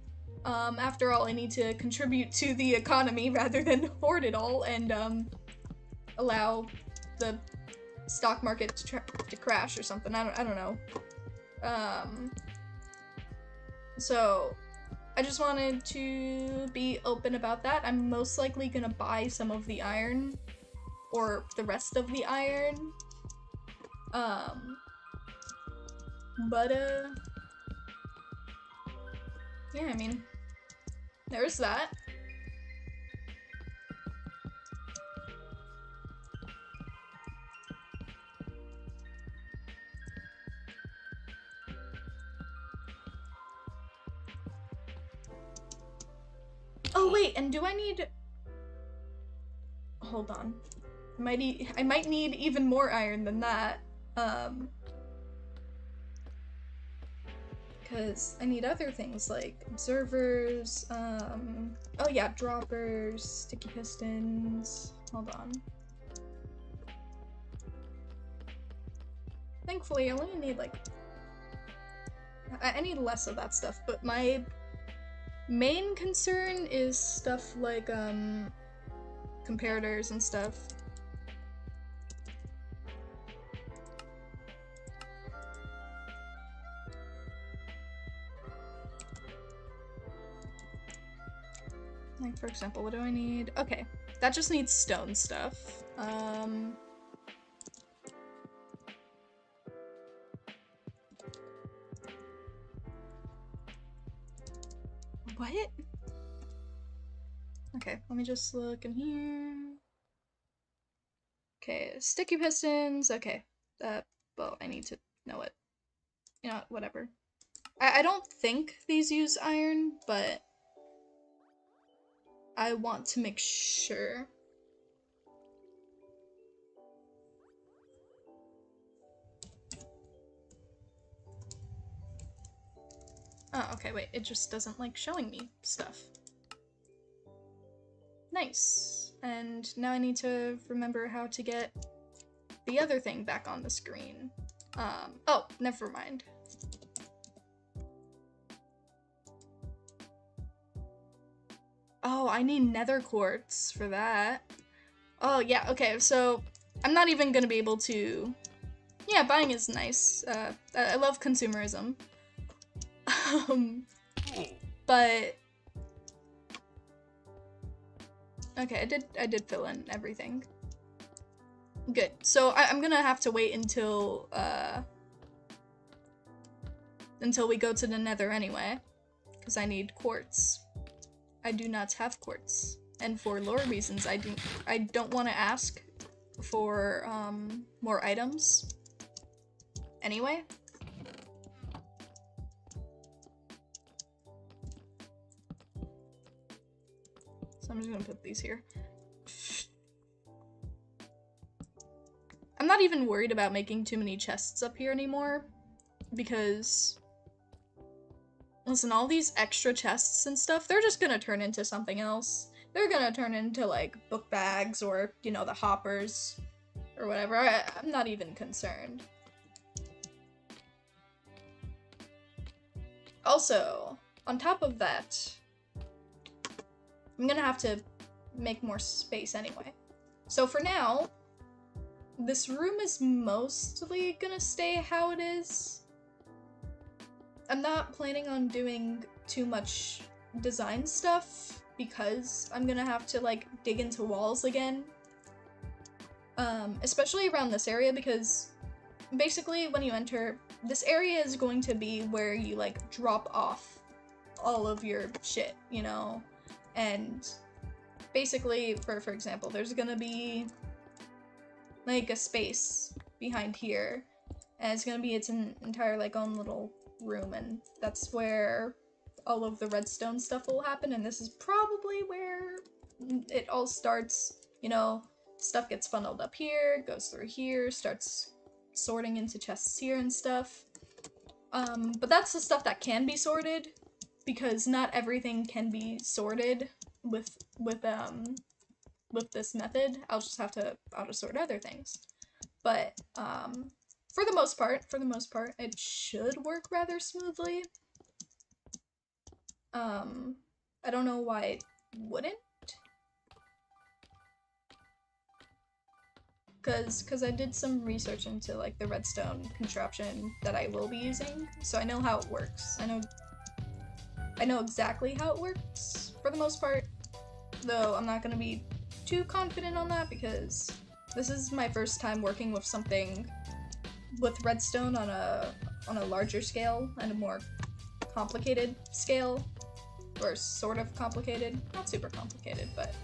After all, I need to contribute to the economy rather than hoard it all and allow the stock market to crash or something. I don't know. So I just wanted to be open about that. I'm most likely gonna buy some of the iron, or the rest of the iron. Yeah, I mean, there's that. Oh wait, and do I need... Hold on. I might need even more iron than that. Because I need other things like observers, oh yeah, droppers, sticky pistons. Hold on. Thankfully, I only need like... I need less of that stuff, but my main concern is stuff like, comparators and stuff. Like, for example, what do I need? Okay, that just needs stone stuff. What? Okay, let me just look in here. Okay, sticky pistons, okay. Well, I need to know it. You know what, whatever. I don't think these use iron, but I want to make sure. Oh, okay, wait, it just doesn't like showing me stuff. Nice. And now I need to remember how to get the other thing back on the screen. Oh, never mind. Oh, I need nether quartz for that. Oh, yeah, okay, so I'm not even gonna be able to... Yeah, buying is nice. I love consumerism. But... Okay, I did fill in everything. Good. So I'm gonna have to wait until we go to the nether anyway. Because I need quartz. I do not have quartz. And for lore reasons, I don't want to ask for more items. Anyway. So I'm just gonna put these here. I'm not even worried about making too many chests up here anymore. Because... Listen, all these extra chests and stuff, they're just gonna turn into something else. They're gonna turn into, like, book bags or, you know, the hoppers or whatever. I'm not even concerned. Also, on top of that, I'm gonna have to make more space anyway. So for now, this room is mostly gonna stay how it is. I'm not planning on doing too much design stuff because I'm gonna have to like dig into walls again. Especially around this area because basically when you enter, this area is going to be where you like drop off all of your shit, you know? And basically, for example, there's gonna be like a space behind here and it's gonna be its entire like own little room, and that's where all of the redstone stuff will happen, and this is probably where it all starts, you know, stuff gets funneled up here, goes through here, starts sorting into chests here and stuff. But that's the stuff that can be sorted, because not everything can be sorted with this method. I'll just sort other things. But, for the most part, it should work rather smoothly. I don't know why it wouldn't. Cause I did some research into like the redstone contraption that I will be using, so I know how it works. I know exactly how it works for the most part, though I'm not gonna be too confident on that because this is my first time working with something with redstone on a larger scale and a more complicated scale, or sort of complicated, not super complicated, but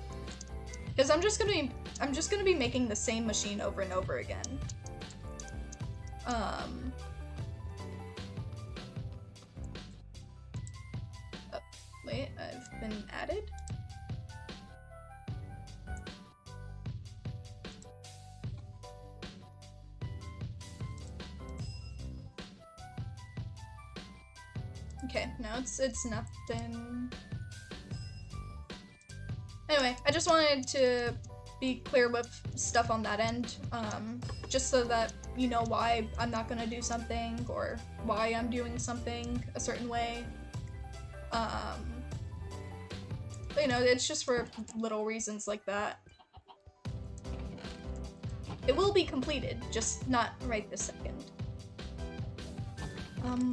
because I'm just gonna be making the same machine over and over again. Oh, wait, I've been added? Okay, no, it's nothing. Anyway, I just wanted to be clear with stuff on that end, just so that you know why I'm not gonna do something, or why I'm doing something a certain way. But, you know, it's just for little reasons like that. It will be completed, just not right this second.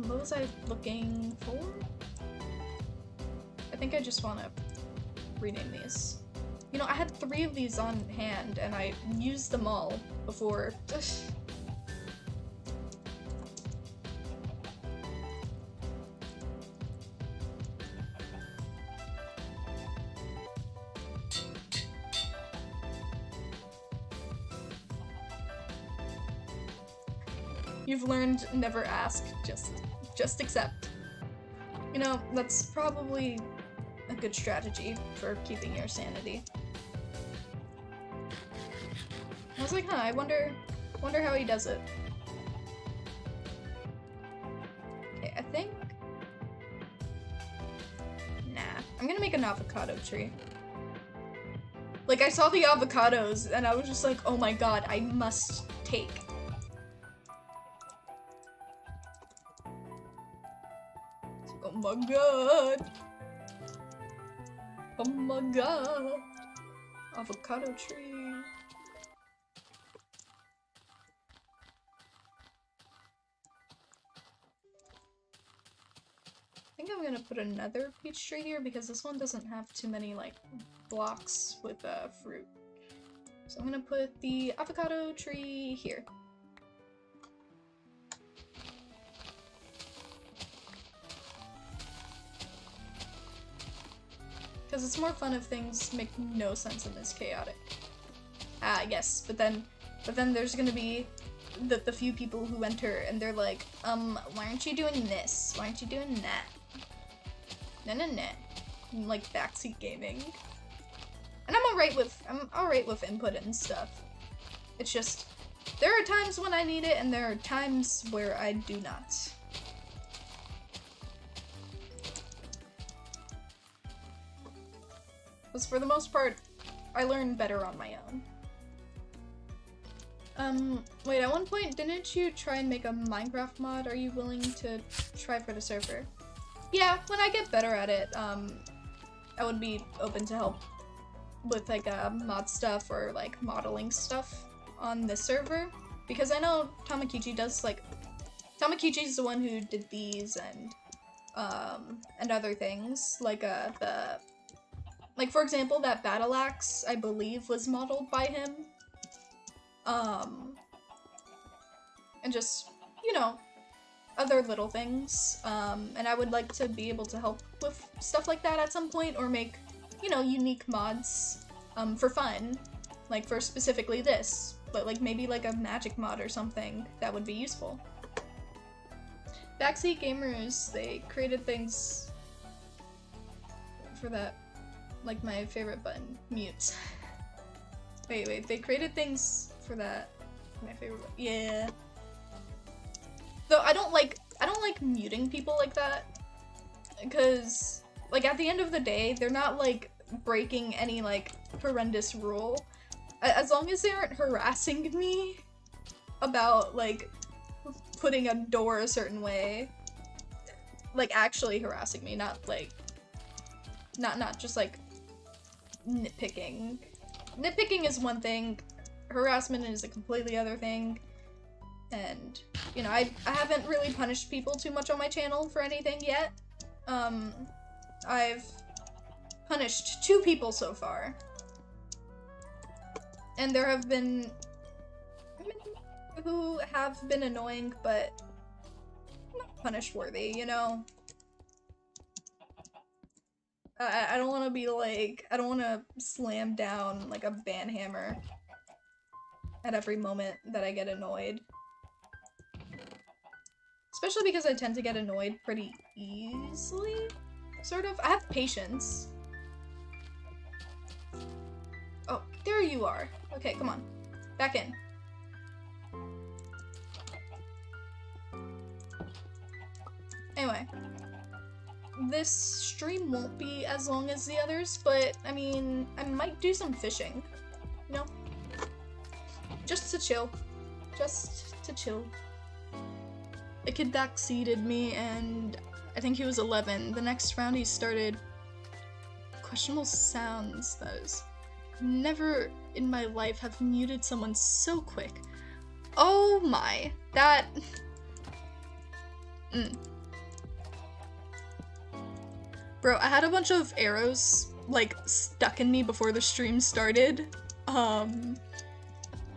What was I looking for? I think I just want to rename these. You know, I had 3 of these on hand, and I used them all before. You've learned never ask, just accept. You know, that's probably a good strategy for keeping your sanity. I was like, huh, I wonder how he does it. Okay, I think... Nah, I'm gonna make an avocado tree. Like, I saw the avocados, and I was just like, oh my god, I must take. Oh my god. Oh my god. Avocado tree. I think I'm gonna put another peach tree here because this one doesn't have too many like blocks with fruit. So I'm gonna put the avocado tree here. Because it's more fun if things make no sense in this chaotic. Yes, but then there's gonna be the few people who enter and they're like, why aren't you doing this? Why aren't you doing that? Nah. Like backseat gaming. And I'm alright with input and stuff. It's just, there are times when I need it and there are times where I do not. Because for the most part, I learn better on my own. Wait, at one point, didn't you try and make a Minecraft mod? Are you willing to try for the server? Yeah, when I get better at it, I would be open to help with like mod stuff or like modeling stuff on the server. Because I know Tamakichi does like, Tamakichi's the one who did these and other things. Like like for example, that battle axe, I believe, was modeled by him. And just, you know, other little things. And I would like to be able to help with stuff like that at some point, or make, you know, unique mods, for fun. Like for specifically this, but like maybe like a magic mod or something that would be useful. Backseat Gamers, they created things for that, like my favorite button, mute. Wait, they created things for that, my favorite button, yeah. Though I don't like muting people like that, because like at the end of the day, they're not like breaking any like horrendous rule. As long as they aren't harassing me about like putting a door a certain way, like actually harassing me, not like not just like nitpicking. Nitpicking is one thing, harassment is a completely other thing. And, you know, I haven't really punished people too much on my channel for anything yet. I've punished 2 people so far. And there have been who have been annoying, but not punish-worthy, you know? I don't want to be like, I don't want to slam down like a ban hammer at every moment that I get annoyed. Especially because I tend to get annoyed pretty easily, sort of. I have patience. Oh, there you are. Okay, come on. Back in. Anyway. This stream won't be as long as the others, but, I mean, I might do some fishing. You know? Just to chill. Just to chill. A kid backseated me, and I think he was 11. The next round he started questionable sounds. That is, never in my life have muted someone so quick. Oh my, that. Bro, I had a bunch of arrows like stuck in me before the stream started, and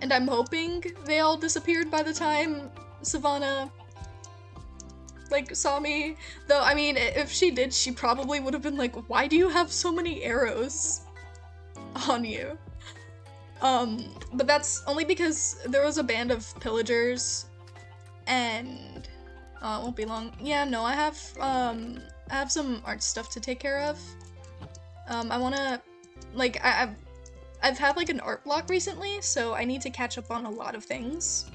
I'm hoping they all disappeared by the time Savannah like saw me. Though, I mean, if she did, she probably would have been like, why do you have so many arrows on you? But that's only because there was a band of pillagers, and it won't be long. Yeah, no, I have some art stuff to take care of. I wanna, like, I've had like an art block recently, so I need to catch up on a lot of things.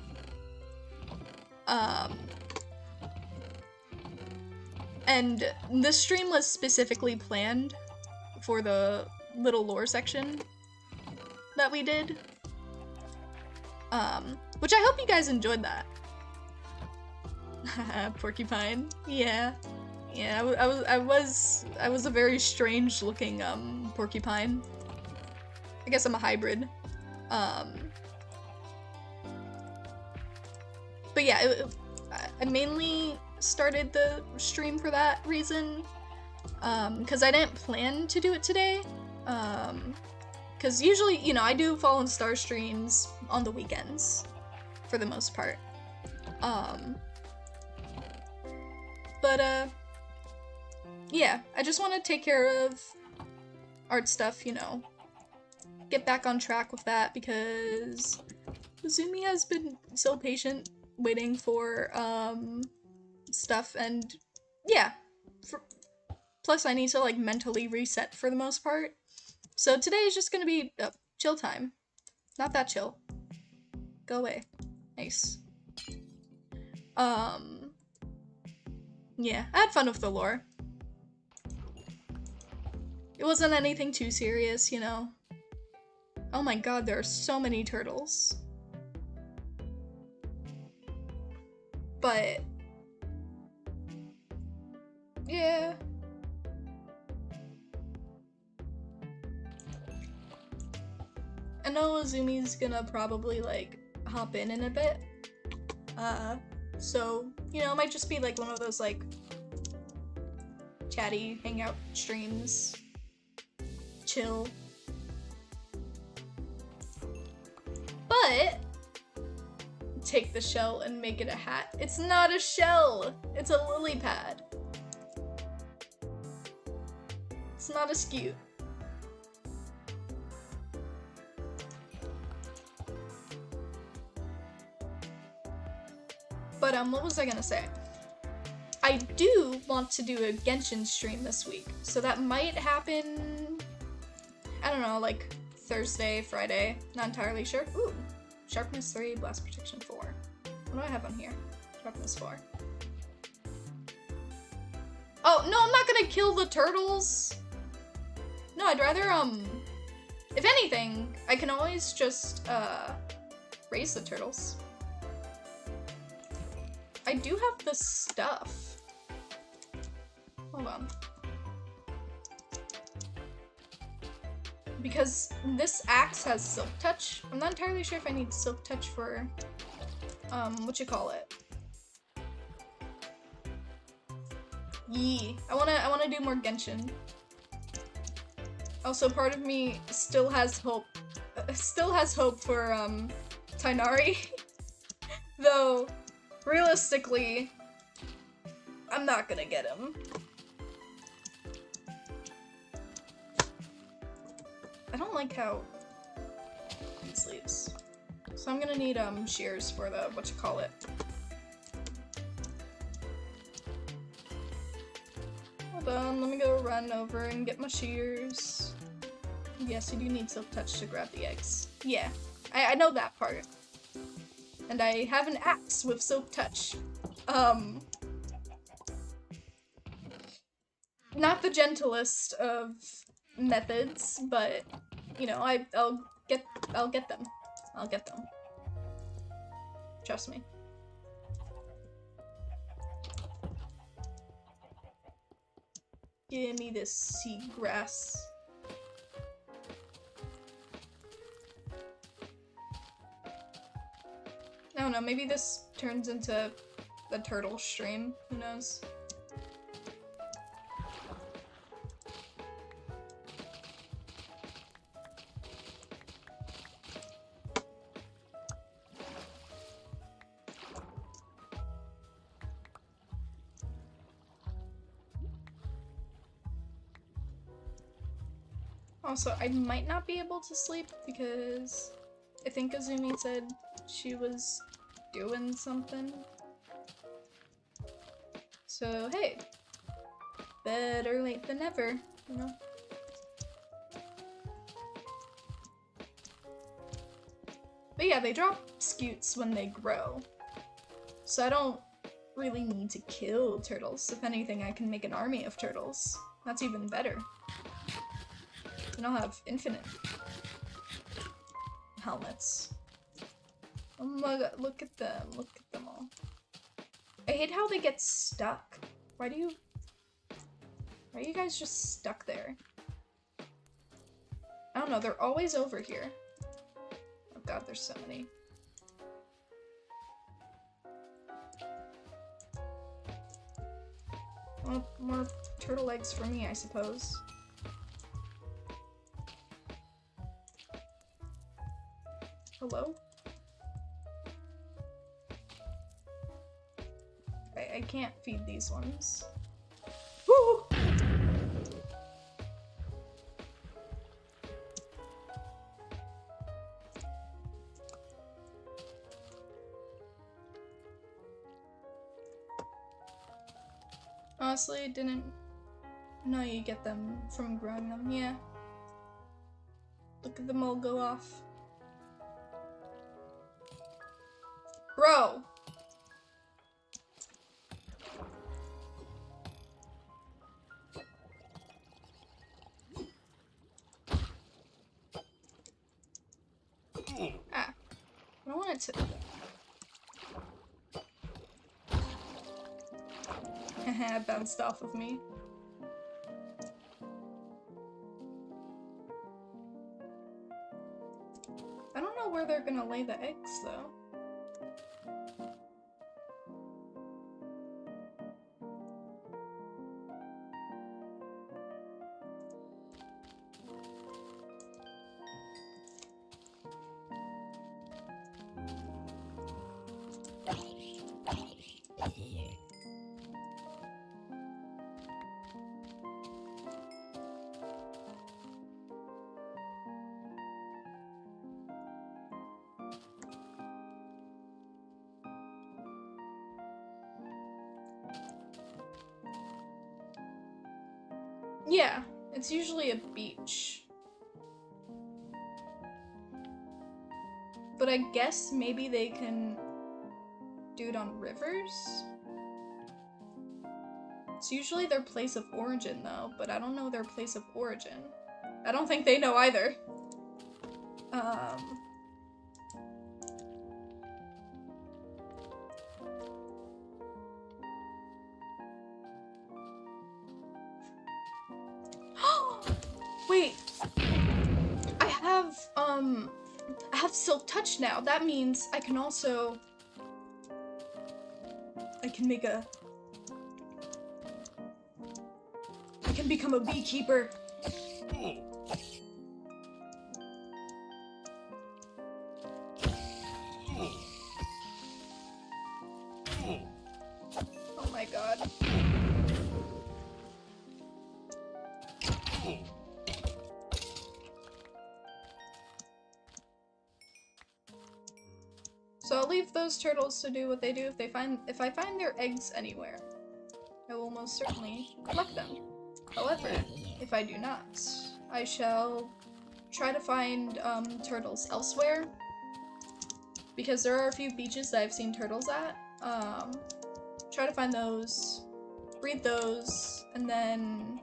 And this stream was specifically planned for the little lore section that we did. Which I hope you guys enjoyed that. Porcupine, yeah. Yeah, I was a very strange looking porcupine. I guess I'm a hybrid. But yeah, I mainly started the stream for that reason, because I didn't plan to do it today, because usually, you know, I do Fallen Star streams on the weekends, for the most part, but yeah, I just want to take care of art stuff, you know, get back on track with that, because Zumi has been so patient waiting for stuff, and yeah, plus I need to like mentally reset for the most part, so today is just gonna be chill time. Not that chill, go away. Nice. Yeah, I had fun with the lore. It wasn't anything too serious, you know. Oh my god, there are so many turtles. But yeah. I know Azumi's gonna probably like hop in a bit. So, you know, it might just be like one of those like chatty hangout streams. Chill. But take the shell and make it a hat. It's not a shell! It's a lily pad. It's not as cute. But what was I gonna say? I do want to do a Genshin stream this week, so that might happen, I don't know, like Thursday, Friday, not entirely sure. Ooh, sharpness 3, blast protection 4. What do I have on here? Sharpness 4. Oh, no, I'm not gonna kill the turtles! No, I'd rather, if anything, I can always just, raise the turtles. I do have the stuff. Hold on. Because this axe has Silk Touch. I'm not entirely sure if I need Silk Touch for, what you call it? Yee. I wanna do more Genshin. Also, part of me still has hope for, Tainari. Though, realistically, I'm not gonna get him. I don't like how these leaves. So I'm gonna need shears for the whatchamacallit. Hold on, let me go run over and get my shears. Yes, you do need Silk Touch to grab the eggs. Yeah, I know that part. And I have an axe with Silk Touch. Not the gentlest of methods, but you know, I'll get them. I'll get them. Trust me. Give me this seagrass. I don't know, maybe this turns into the turtle stream, who knows? Also, I might not be able to sleep because I think Azumi said she was doing something. So, hey, better late than never, you know? But yeah, they drop scutes when they grow. So I don't really need to kill turtles. If anything, I can make an army of turtles. That's even better. And I'll have infinite helmets. Oh my god, look at them all. I hate how they get stuck. Why do you Why are you guys just stuck there? I don't know, they're always over here. Oh god, there's so many. Well, more turtle eggs for me, I suppose. Hello? I can't feed these ones. Woo! Honestly, I didn't know you get them from growing them. Yeah. Look at them all go off. Bro! Ah. I don't want it to... Haha, it bounced off of me. I don't know where they're gonna lay the eggs, though. Yeah, it's usually a beach. But I guess maybe they can do it on rivers? It's usually their place of origin though, but I don't know their place of origin. I don't think they know either. Wait, I have Silk Touch now. That means I can also, I can become a beekeeper. Oh my god. So I'll leave those turtles to do what they do. If I find their eggs anywhere, I will most certainly collect them. However, if I do not, I shall try to find turtles elsewhere, because there are a few beaches that I've seen turtles at. Try to find those, breed those, and then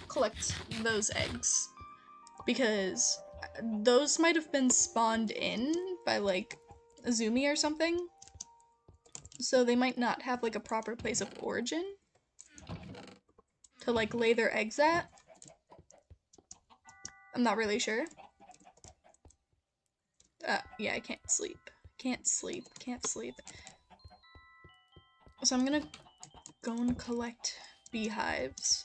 collect those eggs, because those might have been spawned in by like Azumi or something, so they might not have like a proper place of origin to like lay their eggs at. I'm not really sure. Yeah, I can't sleep. Can't sleep. So I'm gonna go and collect beehives.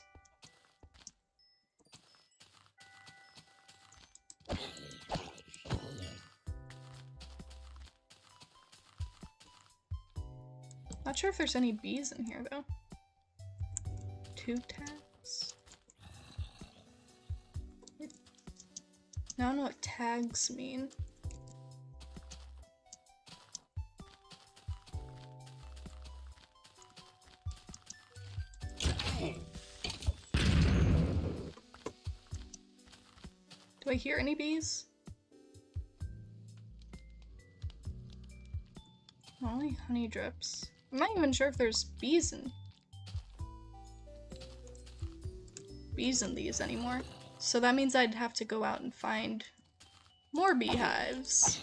Not sure if there's any bees in here though. 2 tags? Now I don't know what tags mean. Do I hear any bees? Only honey drips. I'm not even sure if there's bees in these anymore. So that means I'd have to go out and find more beehives.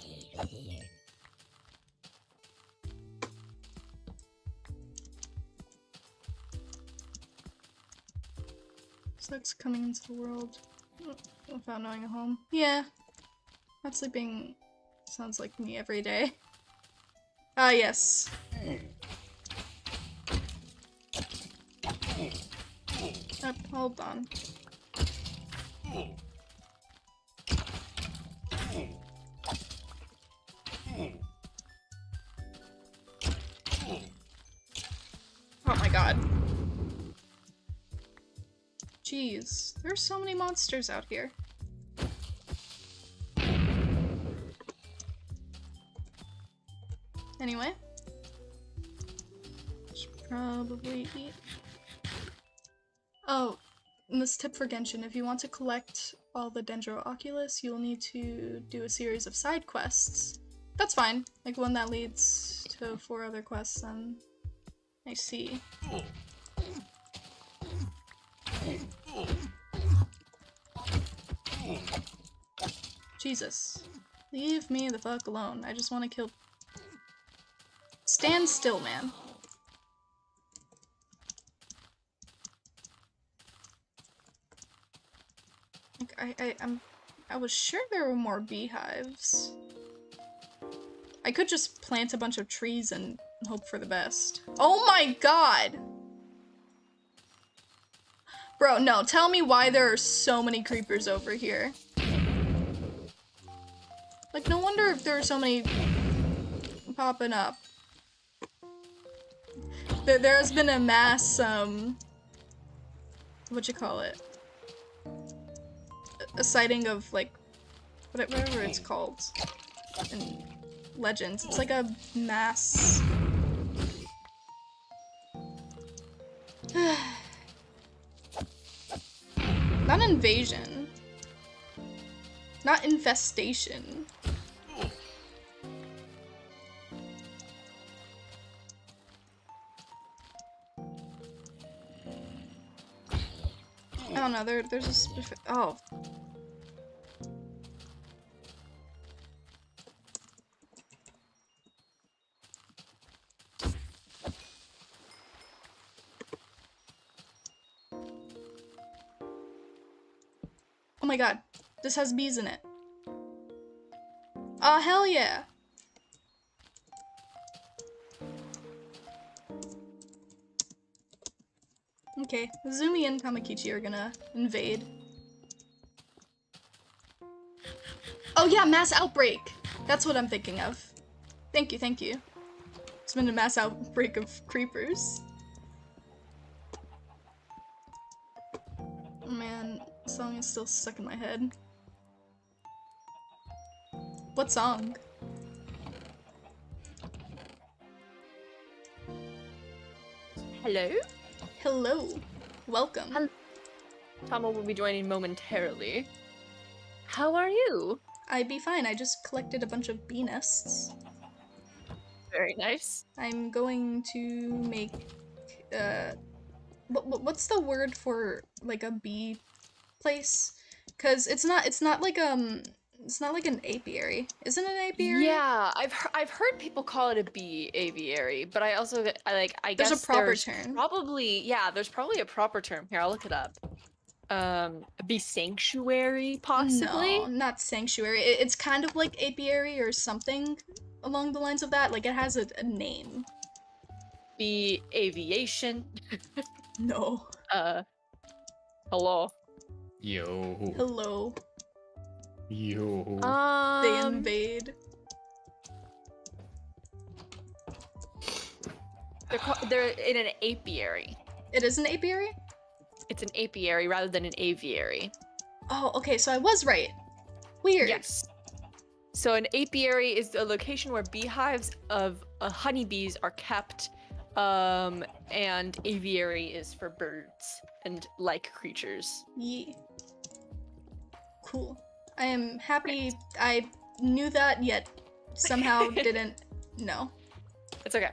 Sucks coming into the world without knowing a home. Yeah. Not sleeping sounds like me every day. Ah, yes. Hold on. Oh my god. Jeez, there's so many monsters out here. Anyway. Should probably eat. Oh, and this tip for Genshin, if you want to collect all the Dendrooculus, you'll need to do a series of side quests. That's fine. Like one that leads to 4 other quests, then I see. Jesus. Leave me the fuck alone. I just want to kill... Stand still, man. Like, I was sure there were more beehives. I could just plant a bunch of trees and hope for the best. Oh my god! Bro, no, tell me why there are so many creepers over here. Like, no wonder if there are so many popping up. There has been a mass, what you call it? A sighting of, like, whatever it's called in Legends. It's like a mass... Not invasion. Not infestation. I don't know, there's a specific- oh. Oh my god, this has bees in it. Oh, hell yeah! Okay, Zumi and Kamakichi are gonna invade. Oh yeah, mass outbreak! That's what I'm thinking of. Thank you, thank you. It's been a mass outbreak of creepers. Oh man, the song is still stuck in my head. What song? Hello? Hello. Welcome. Hello. Tama will be joining momentarily. How are you? I'd be fine. I just collected a bunch of bee nests. Very nice. I'm going to make, what's the word for, like, a bee place? Cause it's not like, it's not like an apiary. Isn't it an apiary? Yeah, I've heard people call it a bee aviary, but I also I There's guess a proper there's term. there's probably a proper term. Here, I'll look it up. A bee sanctuary, possibly? No, not sanctuary. It's kind of like apiary or something along the lines of that. Like, it has a name. Bee aviation. No. Hello. Yo. Hello. Yo. They invade. They're in an apiary. It is an apiary? It's an apiary rather than an aviary. Oh, okay, so I was right. Weird. Yes. So an apiary is a location where beehives of honeybees are kept, and aviary is for birds and like creatures. Yeah. Cool. I am happy I knew that, yet somehow didn't know. It's okay.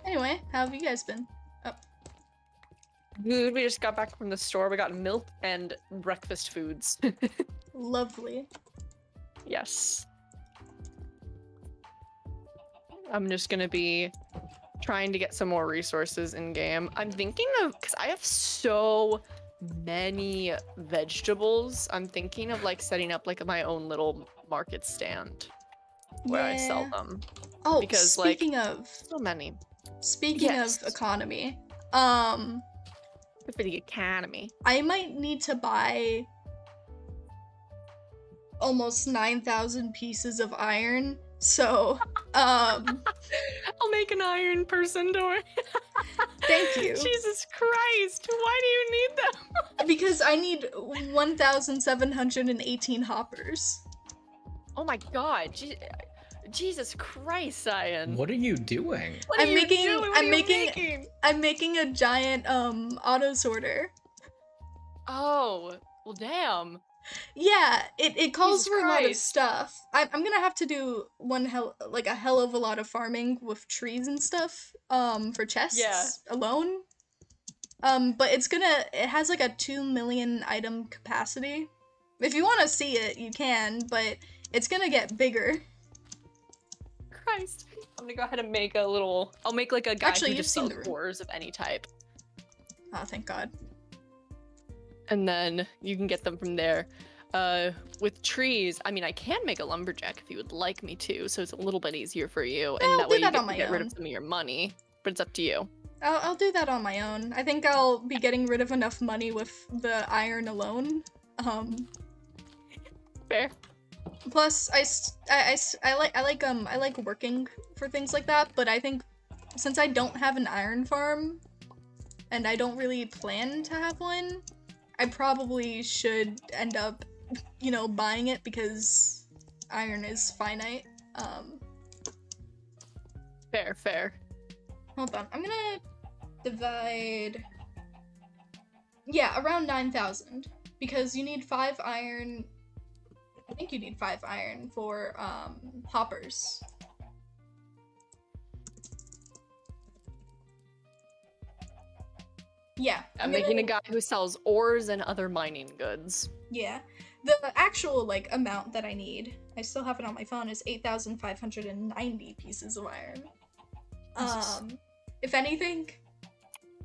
Anyway, how have you guys been? Oh. Good, we just got back from the store. We got milk and breakfast foods. Lovely. Yes. I'm just gonna be trying to get some more resources in game. I'm thinking of, because I have so many vegetables, I'm thinking of like setting up like my own little market stand where I sell them. Oh, Because speaking like of so many. of economy, Good for the economy. I might need to buy almost 9,000 pieces of iron. So, I'll make an iron person door. Thank you. Jesus Christ, why do you need them? Because I need 1,718 hoppers. Oh my god, Jesus Christ, Cyan. What are you doing? What are I'm you making- doing? What I'm are you making- making? I'm making a giant auto sorter. Oh, well damn. Yeah, it calls Jesus for a lot of Christ. stuff. I'm gonna have to do a hell of a lot of farming with trees and stuff for chests alone. But it has like a 2 million item capacity. If you want to see it, you can, but it's gonna get bigger. Christ. I'm gonna go ahead and make I'll make like a guy Actually, who you've just seen sells the room. ores of any type. Oh, thank God. And then you can get them from there. With trees, I mean, I can make a lumberjack if you would like me to, so it's a little bit easier for you, and I'll that do way you that get on to my get rid own. of some of your money. But it's up to you. I'll do that on my own. I think I'll be getting rid of enough money with the iron alone. Fair. Plus, I like working for things like that, but I think since I don't have an iron farm, and I don't really plan to have one, I probably should end up, buying it because iron is finite. Fair. Hold on, I'm gonna divide. Yeah, around 9,000, because you need 5 iron. I think you need 5 iron for hoppers. Yeah, I'm making a guy who sells ores and other mining goods. Yeah, the actual amount that I need, I still have it on my phone, is 8,590 pieces of iron. Jesus. If anything,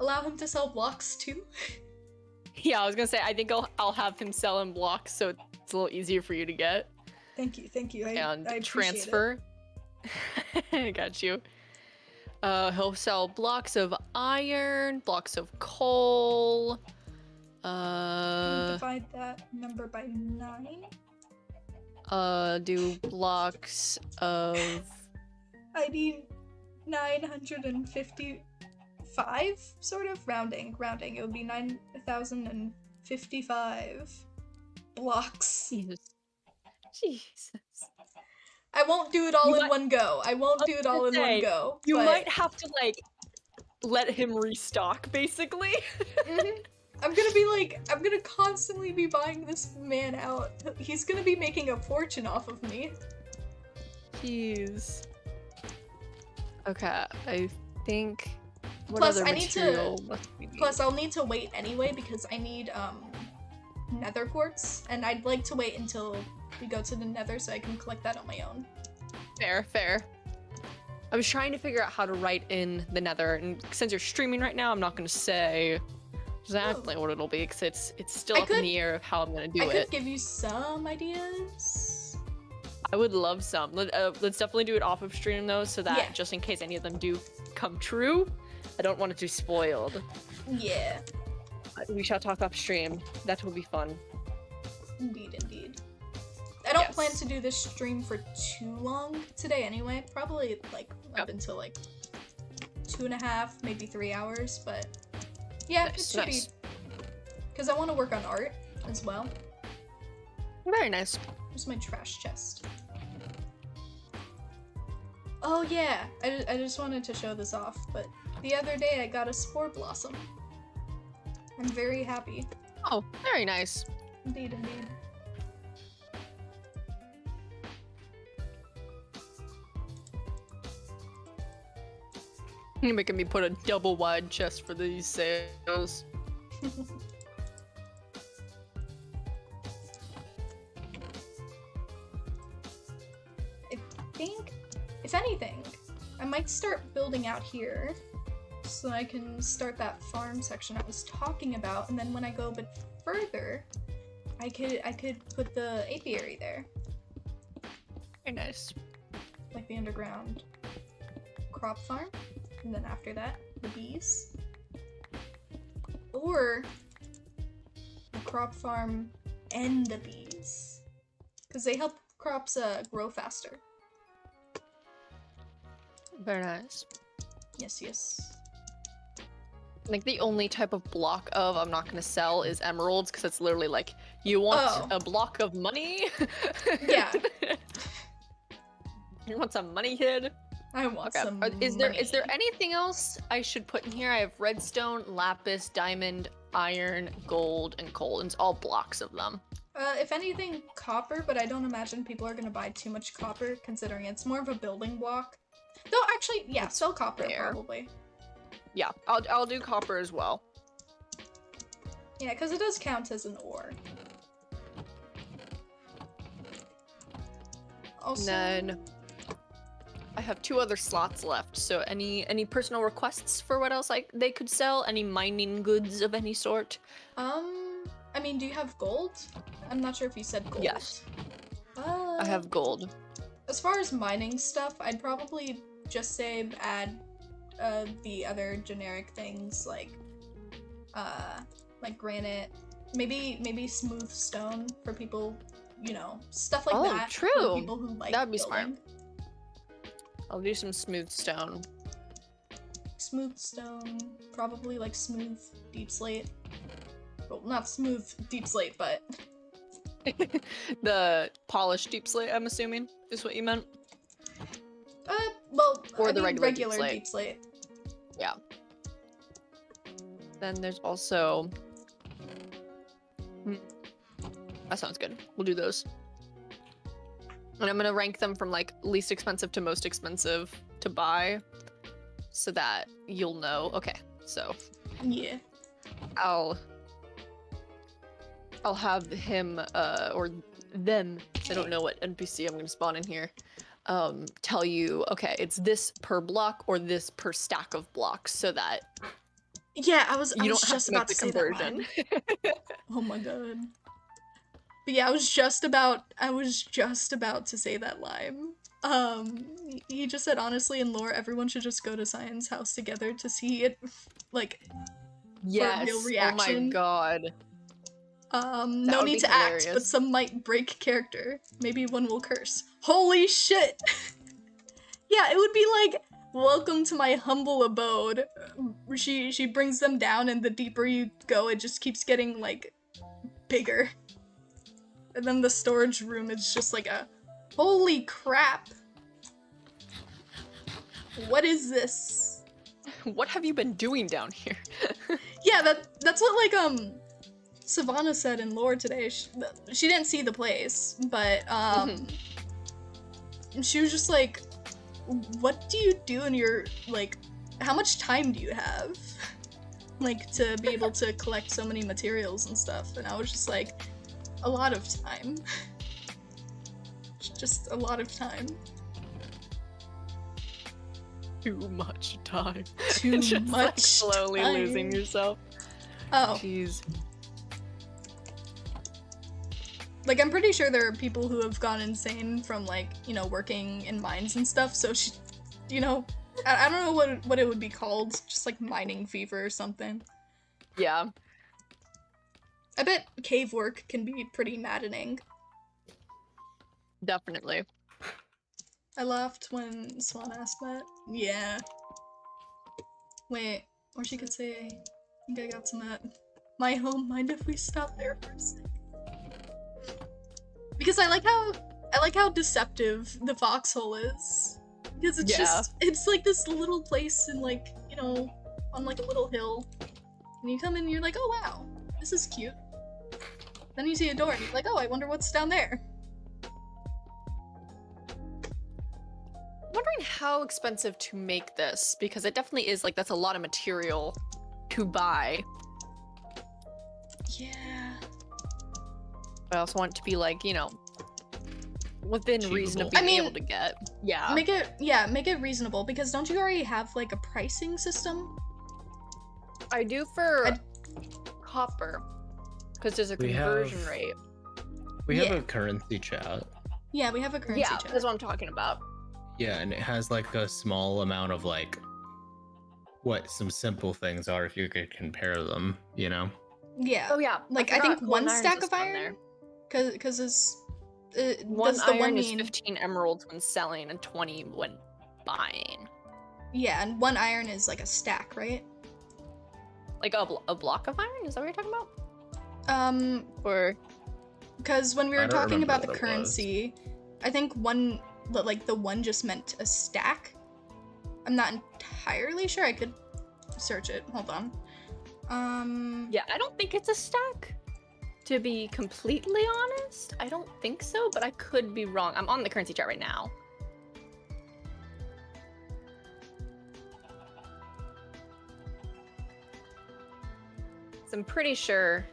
allow him to sell blocks too. Yeah, I was gonna say, I think I'll have him sell in blocks so it's a little easier for you to get. Thank you. And I appreciate transfer. I got you. He'll sell blocks of iron, blocks of coal. Divide that number by 9. Do blocks of. I need 955, sort of rounding. It would be 9,055 blocks. Jesus. I won't do it all You in might- one go. You but- might have to let him restock, basically. Mhm. I'm gonna constantly be buying this man out. He's gonna be making a fortune off of me. Jeez. Okay, I think. What Plus, other I need to- material must we need? Plus, I'll need to wait anyway because I need nether quartz, and I'd like to wait until we go to the nether so I can collect that on my own. Fair. I was trying to figure out how to write in the nether, and since you're streaming right now, I'm not going to say exactly what it'll be because it's still I up in could- the air of how I'm going to do I it. could give you some ideas. I would love some. Let's definitely do it off of stream though, so that Yeah. just in case any of them do come true, I don't want it to be spoiled. Yeah, We shall talk off stream. That will be fun. indeed. I don't Yes. plan to do this stream for too long today anyway. Probably up until 2.5, maybe 3 hours, but yeah, it should Nice. be. Because I want to work on art as well. Very nice. Here's my trash chest. Oh yeah, I just wanted to show this off, but the other day I got a spore blossom. I'm very happy. Oh, very nice. Indeed. You're making me put a double wide chest for these sales. I think, if anything, I might might start building out here, so I can start that farm section I was talking about, and then when I go a bit further, I could put the apiary there. Very nice. Like the underground crop farm, and then after that, the bees. Or the crop farm and the bees, because they help crops grow faster. Very nice. Yes, yes. Like the only type of block of I'm not gonna sell is emeralds, because it's literally like you want a block of money. Yeah. You want some money, kid? I want some Is money. there anything else I should put in here? I have redstone, lapis, diamond, iron, gold, and coal. And it's all blocks of them. If anything, copper, but I don't imagine people are gonna buy too much copper, considering it's more of a building block. Though, actually, yeah, sell copper, fair. probably. Yeah, I'll do copper as well. Yeah, because it does count as an ore. Also... And then I have 2 other slots left. So any personal requests for what else they could sell? Any mining goods of any sort? I mean, do you have gold? I'm not sure if you said gold. Yes. I have gold. As far as mining stuff, I'd probably just say add the other generic things like granite, maybe smooth stone for people, you know, stuff like that. True. For people who like That'd be building. smart. I'll do some smooth stone. Smooth stone, probably like smooth deep slate. Well, not smooth deep slate, but The polished deep slate, I'm assuming, is what you meant? well, Or I the mean regular deep deep slate. Yeah. Then there's also... That sounds good. We'll do those. And I'm gonna rank them from like least expensive to most expensive to buy, so that you'll know. Okay, so Yeah. I'll have him or them, I don't know what NPC I'm gonna spawn in here, tell you, okay, it's this per block or this per stack of blocks, so that Yeah, I was you don't just have to make about the to say that conversion. line. Oh my god. But yeah, I was just about to say that line. He just said, honestly, in lore, everyone should just go to Science House together to see it, like, Yes. real Oh my reaction. god. No would need be to act, but hilarious. some might break character. Maybe one will curse. Holy shit! Yeah, it would be like, welcome to my humble abode. She brings them down, and the deeper you go, it just keeps getting, like, bigger. And then the storage room is just like a, holy crap! What is this? What have you been doing down here? Yeah, that's what, like, Savannah said in lore today. She didn't see the place, but, she was just like, what do you do in your, like, how much time do you have? Like, to be able to collect so many materials and stuff, and I was just like, a lot of time. Just a lot of time. Too much time. Too Just, much like, slowly time. losing yourself. Oh, Jeez. like, I'm pretty sure there are people who have gone insane from, like, you know, working in mines and stuff, so she, you know, I don't know what it would be called, just like mining fever or something. Yeah. I bet cave work can be pretty maddening. Definitely. I laughed when Swan asked that. Yeah. Wait, or she could say, I think I got some at my home. Mind if we stop there for a sec? Because I like how deceptive the foxhole is. Because it's it's like this little place in, like, you know, on like a little hill. And you come in and you're like, oh wow, this is cute. Then you see a door and you're like, oh, I wonder what's down there. I'm wondering how expensive to make this, because it definitely is, like, that's a lot of material to buy. Yeah. But I also want it to be, like, you know, within reason of being I mean, able to get. Yeah. Make it reasonable, because don't you already have like a pricing system? I do for copper, because there's a conversion rate. We have a currency chat. Yeah, we have a currency Yeah, chat. that's what I'm talking about. Yeah, and it has like a small amount of like what some simple things are if you could compare them, you know? Yeah. Oh yeah. Like I think one stack of iron iron, there. because it's One does the iron one is mean 15 emeralds when selling and 20 when buying. Yeah, and one iron is like a stack, right? Like a block of iron? Is that what you're talking about? Or because when we I were don't talking remember about the what it currency, I think one, like the one just meant a stack. I'm not entirely sure. I could search it. Hold on. yeah, I don't think it's a stack. To be completely honest, I don't think so, but I could be wrong. I'm on the currency chart right now. So I'm pretty sure.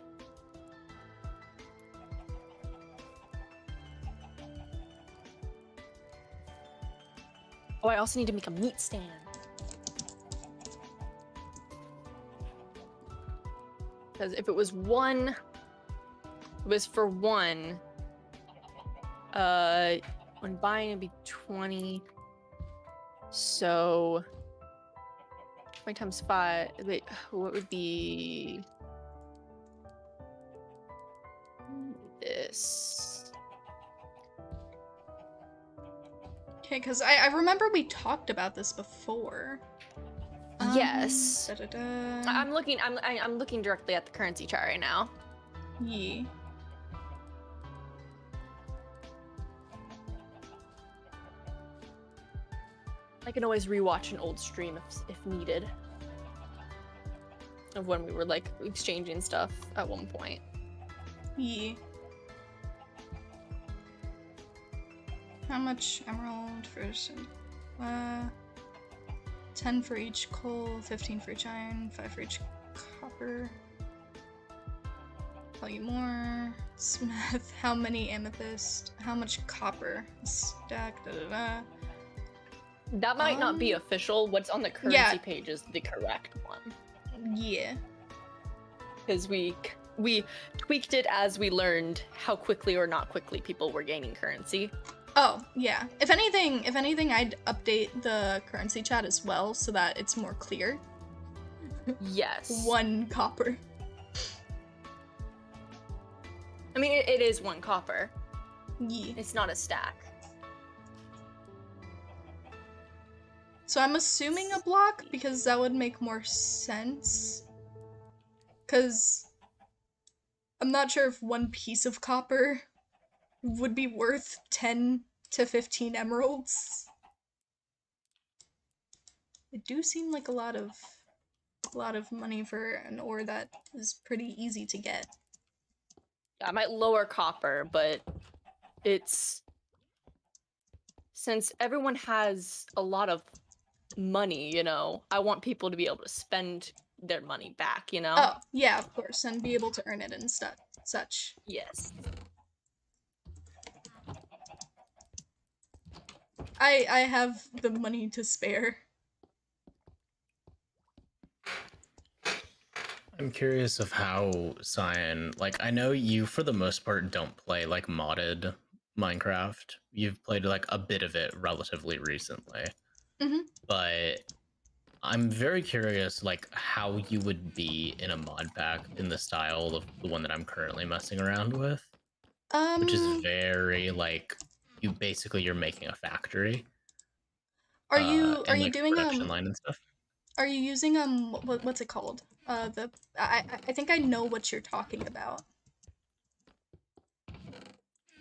Oh, I also need to make a meat stand. Because if it was one, it was for one. When buying it'd be 20. So 20 times 5. Wait, what would be this? Okay, because I remember we talked about this before. Yes. Da-da-da. I'm looking directly at the currency chart right now. Yeah. I can always rewatch an old stream if needed. Of when we were like exchanging stuff at one point. Yeah. How much emerald first? 10 for each coal, 15 for each iron, 5 for each copper. Tell you more. Smith, how many amethyst? How much copper? Stack, da-da-da. That might not be official. What's on the currency page is the correct one. Yeah. Because we tweaked it as we learned how quickly or not quickly people were gaining currency. Oh, yeah. If anything, I'd update the currency chat as well so that it's more clear. Yes. 1 copper. I mean, it is 1 copper. Yeah. It's not a stack. So I'm assuming a block because that would make more sense. Because I'm not sure if 1 piece of copper would be worth 10 to 15 emeralds. It do seem like a lot of money for an ore that is pretty easy to get. Yeah, I might lower copper, but it's since everyone has a lot of money, you know, I want people to be able to spend their money back, you know? Oh, yeah, of course, and be able to earn it and such. Yes. I have the money to spare. I'm curious of how Cyan, like, I know you for the most part don't play like modded Minecraft. You've played like a bit of it relatively recently. But I'm very curious like how you would be in a mod pack in the style of the one that I'm currently messing around with. Which is very like you're making a factory. Are you like, doing production line and stuff? Are you using what's it called? I think I know what you're talking about.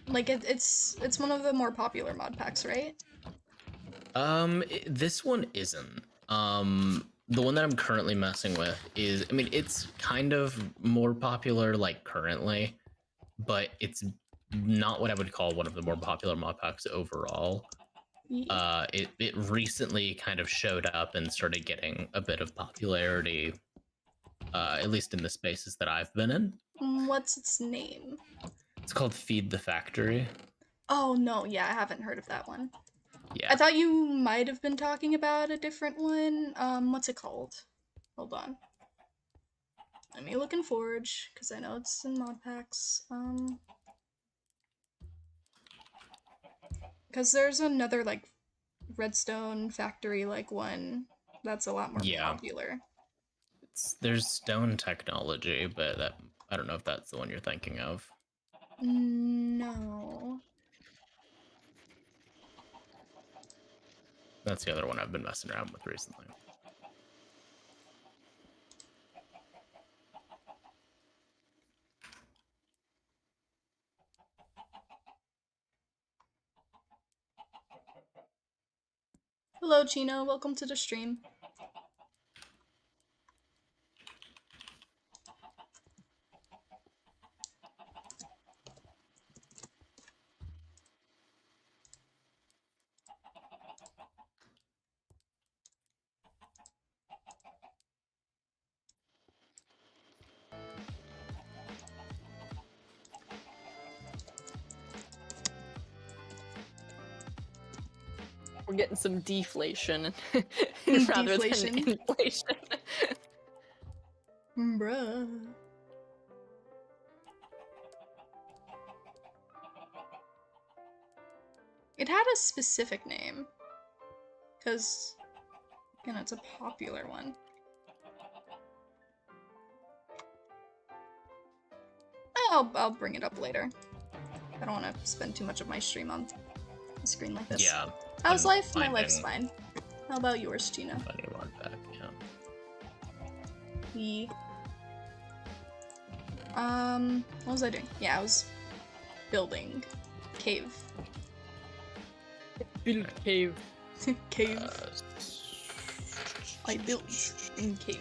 Like it's one of the more popular mod packs, right? This one isn't. The one that I'm currently messing with is, I mean, it's kind of more popular like currently, but it's not what I would call one of the more popular mod packs overall. Yeah. It recently kind of showed up and started getting a bit of popularity, at least in the spaces that I've been in. What's its name? It's called Feed the Factory. Oh, no, yeah, I haven't heard of that one. Yeah. I thought you might have been talking about a different one. What's it called? Hold on. Let me look in Forge, because I know it's in mod packs. Because there's another, like, redstone factory, like, one that's a lot more popular. There's stone technology, but I don't know if that's the one you're thinking of. No. That's the other one I've been messing around with recently. Hello, Chino. Welcome to the stream. We're getting some deflation rather than inflation. Bruh. It had a specific name. Because, again, it's a popular one. I'll bring it up later. I don't want to spend too much of my stream on a screen like this. Yeah. How's life? My life's fine. How about yours, Gina? Funny one back, yeah. What was I doing? Yeah, I was building cave. Build cave. Cave. I built in cave.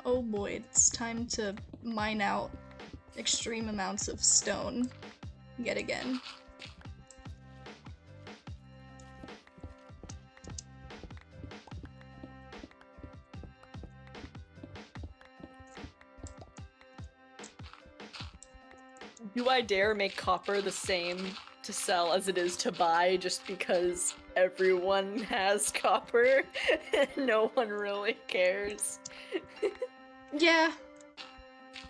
Oh boy, it's time to mine out extreme amounts of stone yet again. Do I dare make copper the same to sell as it is to buy just because everyone has copper and no one really cares? Yeah.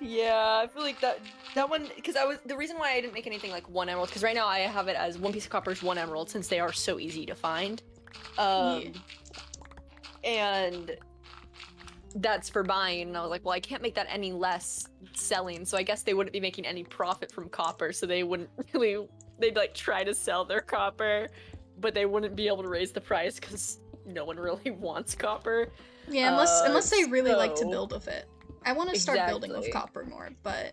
Yeah, I feel like that one, because the reason why I didn't make anything like 1 emerald, because right now I have it as 1 piece of copper is 1 emerald since they are so easy to find. And that's for buying, and I was like, well, I can't make that any less selling, so I guess they wouldn't be making any profit from copper, so they wouldn't really, they'd like try to sell their copper, but they wouldn't be able to raise the price because no one really wants copper. Yeah, unless they really like to build with it. I want to start building with copper more, but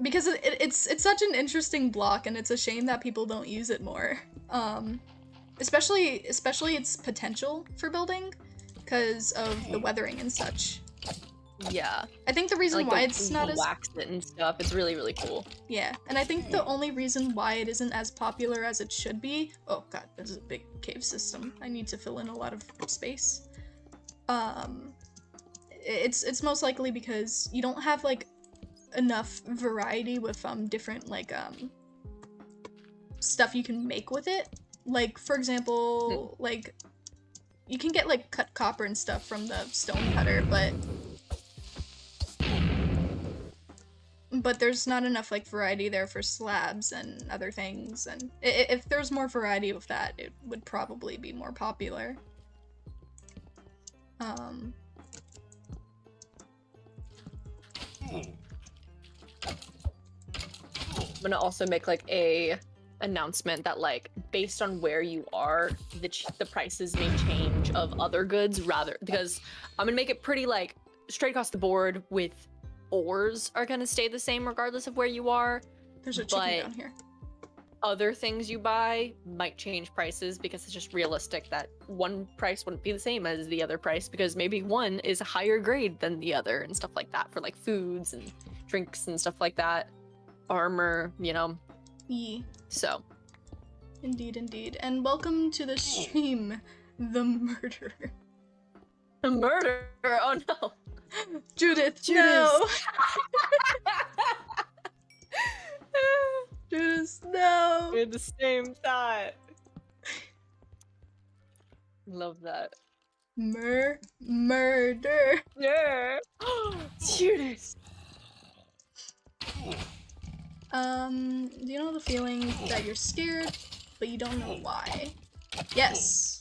because it's such an interesting block, and it's a shame that people don't use it more. Especially its potential for building, because of the weathering and such. Yeah. I think the reason why it's not as wax it and stuff, it's really, really cool. Yeah, and I think the only reason why it isn't as popular as it should be. Oh god, this is a big cave system. I need to fill in a lot of space. It's most likely because you don't have like enough variety with different like stuff you can make with it. Like for example, like you can get like cut copper and stuff from the stone cutter, but there's not enough like variety there for slabs and other things, and if there's more variety with that, it would probably be more popular. I'm gonna also make like a announcement that like based on where you are, the prices may change of other goods rather, because I'm gonna make it pretty like straight across the board with ores are gonna stay the same regardless of where you are. There's a chicken down here. Other things you buy might change prices because it's just realistic that one price wouldn't be the same as the other price because maybe one is a higher grade than the other and stuff like that for like foods and drinks and stuff like that. Armor, you know. Yeah. So Indeed, indeed. And welcome to the stream, The Murderer. The murderer? Oh no. Judith, Judas. no! Judas, no! We had the same thought. Love that. Murder. Yeah. Judas. Do you know the feeling that you're scared, but you don't know why? Yes.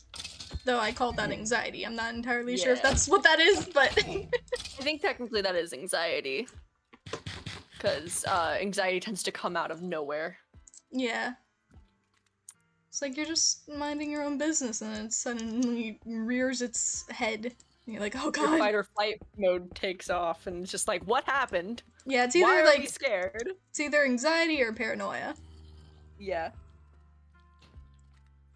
Though I called that anxiety. I'm not entirely sure if Yeah. that's what that is, but... I think technically that is anxiety. Because anxiety tends to come out of nowhere. yeah. It's like you're just minding your own business and it suddenly rears its head. And you're like, oh Your god. fight or flight mode takes off and it's just like, what happened? Yeah, it's Why either are we like, scared? it's either anxiety or paranoia. Yeah.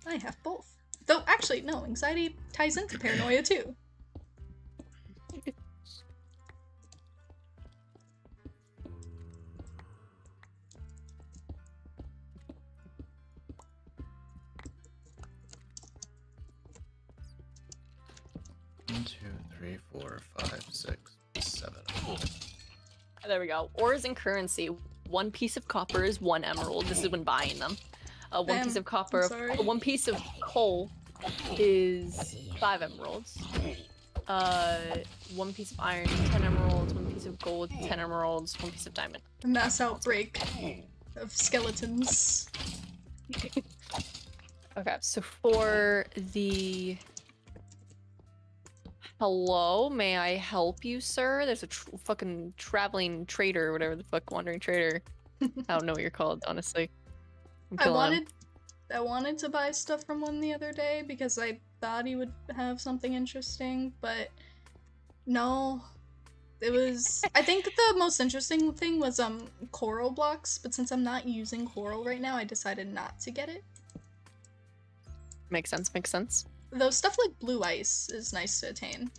I have both. Though, actually, no, anxiety ties into paranoia too. One, 2, 3, 4, 5, 6, 7. There we go. Ores and currency. 1 piece of copper is 1 emerald. This is when buying them. 1 piece of copper. I'm sorry. 1 piece of coal is 5 emeralds. 1 piece of iron, 10 emeralds. 1 piece of gold, 10 emeralds. 1 piece of diamond. A mass outbreak of skeletons. Okay, so for the... Hello, may I help you, sir? There's a fucking traveling trader, whatever the fuck, wandering trader. I don't know what you're called, honestly. I wanted to buy stuff from one the other day because I thought he would have something interesting, but no. It was... I think the most interesting thing was coral blocks, but since I'm not using coral right now, I decided not to get it. Makes sense, makes sense. Though stuff like blue ice is nice to attain.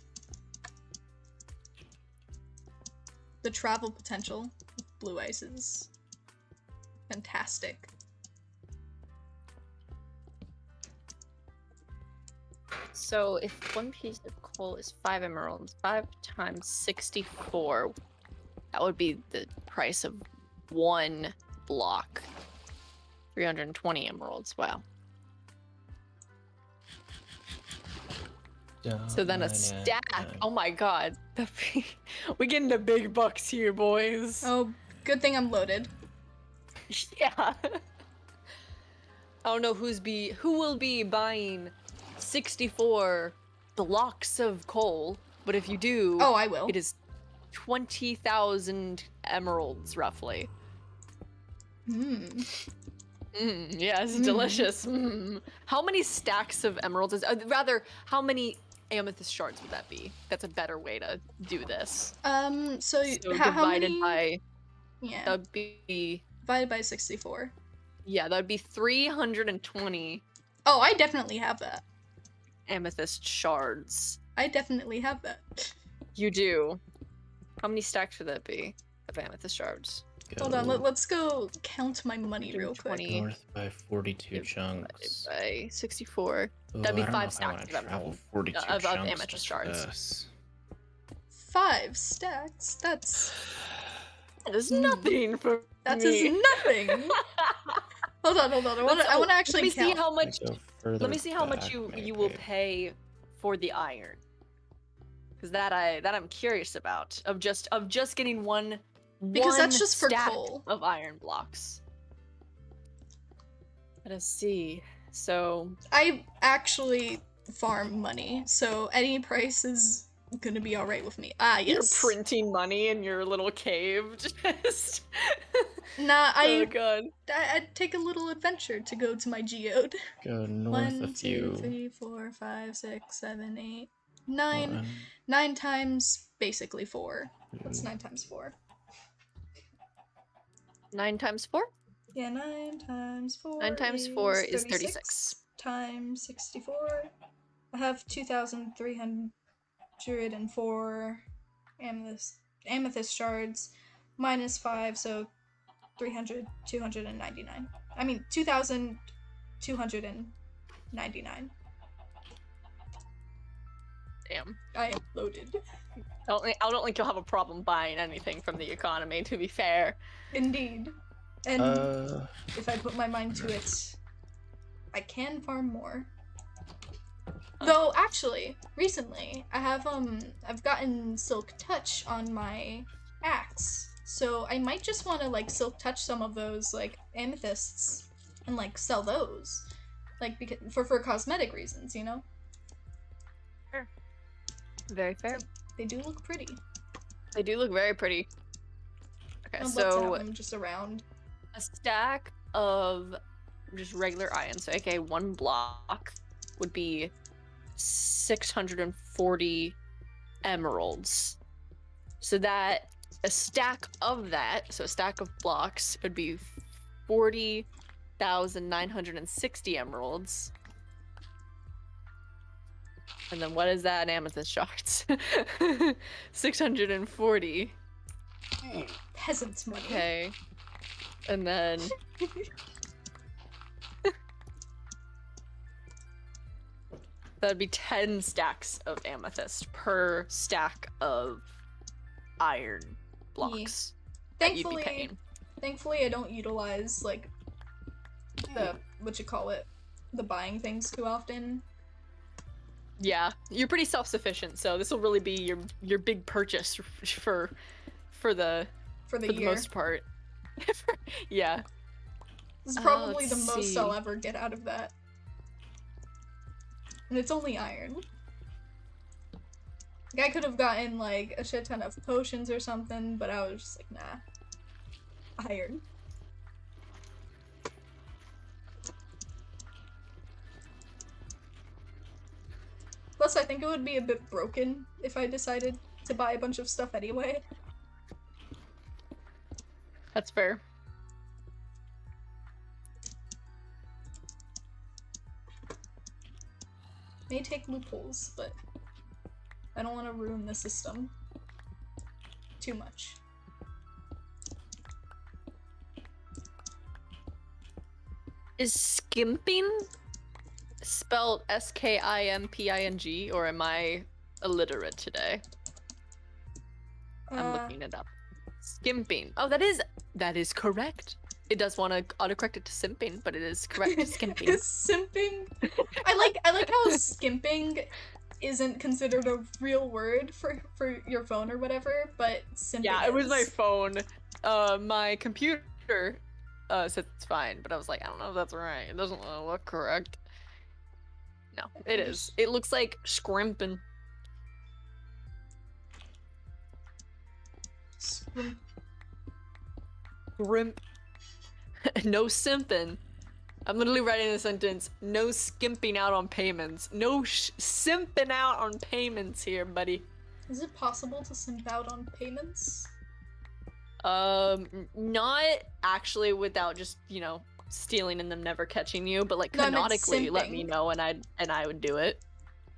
The travel potential of blue ice is fantastic. So if 1 piece of coal is 5 emeralds, 5 times 64, that would be the price of 1 block. 320 emeralds, wow. So then a stack, oh my god. We get into big bucks here, boys. Oh, good thing I'm loaded. Yeah. I don't know who will be buying 64 blocks of coal, but if you do, Oh, I will. it is 20,000 emeralds, roughly. Yeah, it's delicious. How many stacks of emeralds is, rather, how many amethyst shards would that be? That's a better way to do this. So how divided many... by, Yeah, that would be, divided by 64. yeah, that would be 320 Oh, I definitely have that. amethyst shards. I definitely have that. You do. How many stacks would that be of amethyst shards? Hold on, let's go count my money real quick. 120 North by 42 chunks. by 64. Ooh, That'd be I don't know 5 if I wanna stacks of travel emerald. 42 of chunks amethyst just shards. for this. 5 stacks? That's That is nothing for that me. is nothing! Hold on, I wanna actually let me count. see how much Go further let me see how much back, you will maybe. pay for the iron. Because that I'm curious about. Of just getting one Because that's just for stack coal. of iron blocks. Let us see. So I actually farm money, so any price is gonna be alright with me. Ah, yes. you're printing money in your little cave. Just Nah, oh god. I'd take a little adventure to go to my geode. Go north a 1, 2, few. 3, 4, 5, 6, 7, 8, 9. One, 9 times basically 4. What's 9 times 4? 9 times 4? Yeah, 9 times 4. 9 times 4 is 36. Times 64. I have 2,304 amethyst shards. Minus 5, so 299. I mean, 2,000 299. Damn. I am loaded. I don't think you'll have a problem buying anything from the economy, to be fair. Indeed. And if I put my mind to it, I can farm more. Though, actually, recently, I have, I've gotten Silk Touch on my axe. So I might just want to, like, Silk Touch some of those, like, amethysts and, like, sell those. Like, because, for cosmetic reasons, you know? Fair. Very fair. They do look pretty. They do look very pretty. Okay, I'd love to have so them just around. a stack of just regular iron, so aka 1 block, would be 640 emeralds. So that a stack of that, so a stack of blocks, would be 40,960 emeralds. And then what is that in amethyst shards? 640. Peasants' money. Okay. And then that'd be 10 stacks of amethyst per stack of iron blocks that you'd be paying. Thankfully, I don't utilize, like, the, the buying things too often. Yeah, you're pretty self-sufficient, so this will really be your big purchase for the most part. Yeah. This is probably let's the most see. I'll ever get out of that. And it's only iron. Like, I could have gotten, like, a shit ton of potions or something, but I was just like, nah. Iron. Plus, I think it would be a bit broken if I decided to buy a bunch of stuff anyway. That's fair. May take loopholes, but I don't want to ruin the system too much. Is skimping spelled S-K-I-M-P-I-N-G, or am I illiterate today? I'm looking it up. Skimping. Oh, that is correct. It does want to autocorrect it to simping, but it is correct. Skimping. Simping. I like how skimping isn't considered a real word for your phone or whatever, but simping Yeah, it was is. my phone. My computer said it's fine, but I was like, I don't know if that's right. It doesn't look correct. No, it is. It looks like scrimping. Scrimp. No simping. I'm literally writing a sentence. No skimping out on payments. No simping out on payments here, buddy. Is it possible to simp out on payments? Not actually without just, you know, stealing and them never catching you, but like No, I meant canonically let simping. me know and I would do it.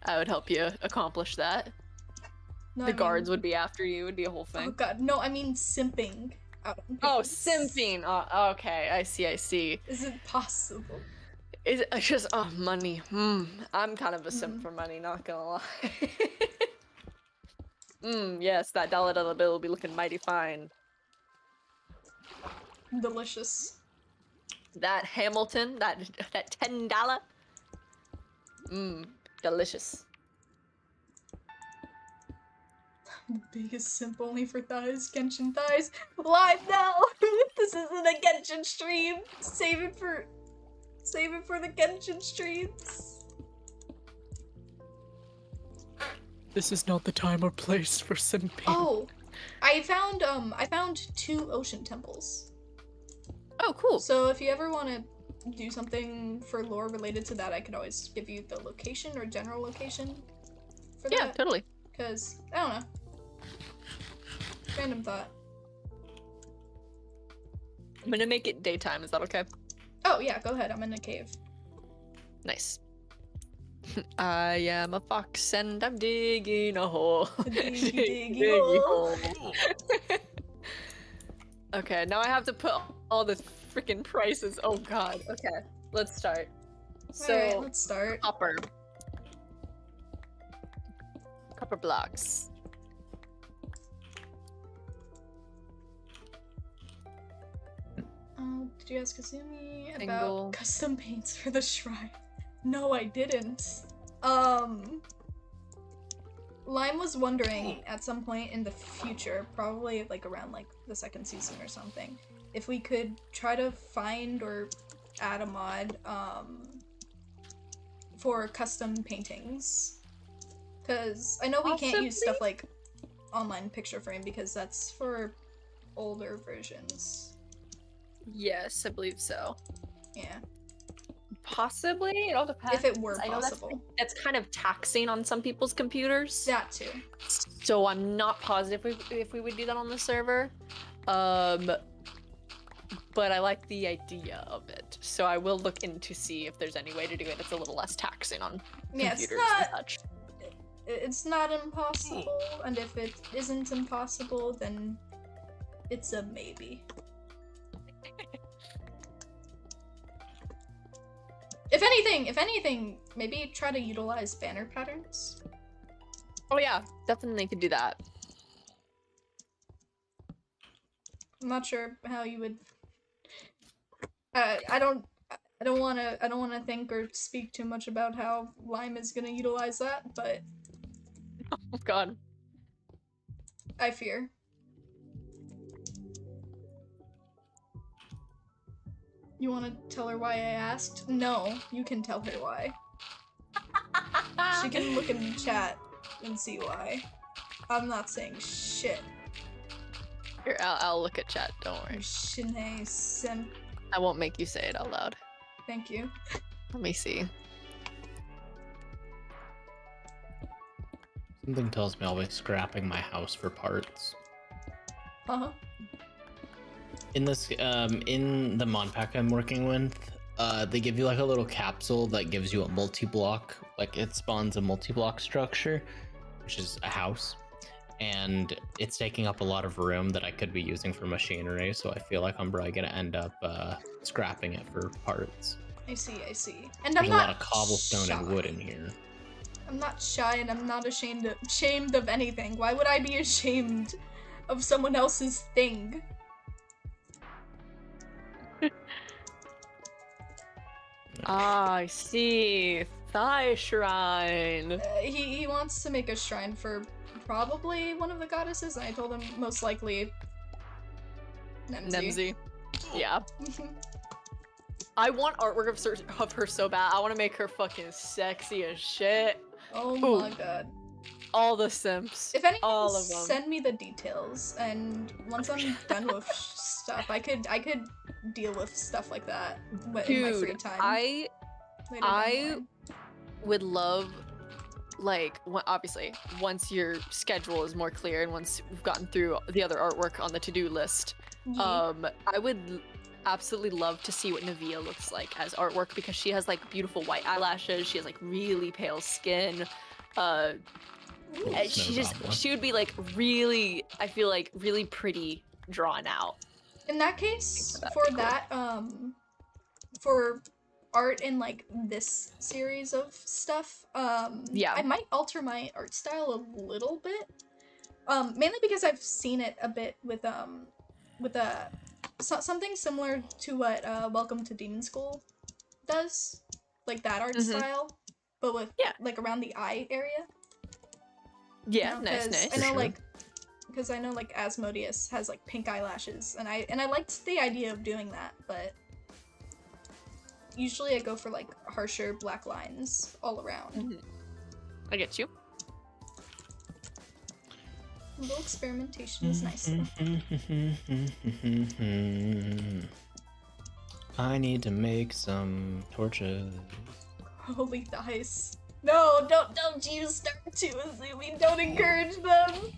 I would help you accomplish that. No, The guards would be after you, it would be a whole Oh thing. god, no, I mean simping out on Oh, payments. simping! Oh, okay, I see. Is it possible? It's just, money. I'm kind of a simp for money, not gonna lie. Yes, that dollar bill will be looking mighty fine. Delicious. That Hamilton, that $10. Delicious. The biggest simp only for thighs, Genshin thighs. Live now! This isn't a Genshin stream! Save it for the Genshin streams. This is not the time or place for simping. Oh! I found 2 ocean temples. Oh, cool. So if you ever want to do something for lore related to that, I could always give you the location or general location for Yeah, that. totally. Because, I don't know. Random thought. I'm gonna make it daytime, is that okay? Oh yeah, go ahead, I'm in a cave. Nice. I am a fox and I'm digging a hole. Diggy hole. Okay, now I have to put all the freaking prices. Oh god. Okay, let's start. So Alright, let's start. copper blocks. Did you ask Kazumi Single. about custom paints for the shrine? No, I didn't. Lime was wondering at some point in the future, probably like around like the second season or something, if we could try to find or add a mod for custom paintings. Because I know we can't use stuff like online picture frame because that's for older versions. Yes, I believe so. Yeah. Possibly. It all depends. If it were I know possible. that's kind of taxing on some people's computers. That too. So I'm not positive if we would do that on the server. But I like the idea of it. So I will look into see if there's any way to do it that's a little less taxing on computers and such. It's not impossible, and if it isn't impossible, then it's a maybe. If anything, maybe try to utilize banner patterns. Oh yeah, definitely could do that. I'm not sure how you would. I don't wanna think or speak too much about how Lime is gonna utilize that, but Oh god. I fear. You wanna tell her why I asked? No, you can tell her why. She can look in the chat and see why. I'm not saying shit. Here, I'll look at chat, don't worry. Shine simp. I won't make you say it out loud. Thank you. Let me see. Something tells me I'll be scrapping my house for parts. Uh-huh. In this, in the mod pack I'm working with, they give you like a little capsule that gives you a multi-block, like it spawns a multi-block structure, which is a house, and it's taking up a lot of room that I could be using for machinery, so I feel like I'm probably gonna end up scrapping it for parts. I see. And There's I'm a not lot of cobblestone shy. and wood in here. I'm not shy and I'm not ashamed of anything. Why would I be ashamed of someone else's thing? Ah, I see. Thigh shrine. He wants to make a shrine for probably one of the goddesses, and I told him most likely Nemzi. Yeah. I want artwork of her so bad. I want to make her fucking sexy as shit. Oh Ooh. my god. All the simps. If anything, all of them. send me the details, and once I'm done with stuff, I could deal with stuff like that in my free Dude, time. I later down the line. would love, like, obviously, once your schedule is more clear and once we've gotten through the other artwork on the to-do list, Yeah. I would absolutely love to see what Navia looks like as artwork, because she has like beautiful white eyelashes, she has like really pale skin, she would be like really, I feel like really pretty drawn out. In that case, That'd for be cool. that, for art in like this series of stuff, Yeah. I might alter my art style a little bit, mainly because I've seen it a bit with something similar to what Welcome to Demon School does, like that art style, but with like around the eye area. Yeah, You know, nice. I know, because I know like Asmodeus has like pink eyelashes, and I liked the idea of doing that, but usually I go for like harsher black lines all around. I get you. A little experimentation is nice though. I need to make some torches. Holy dice. No, don't you start to, Azumi. Don't encourage them.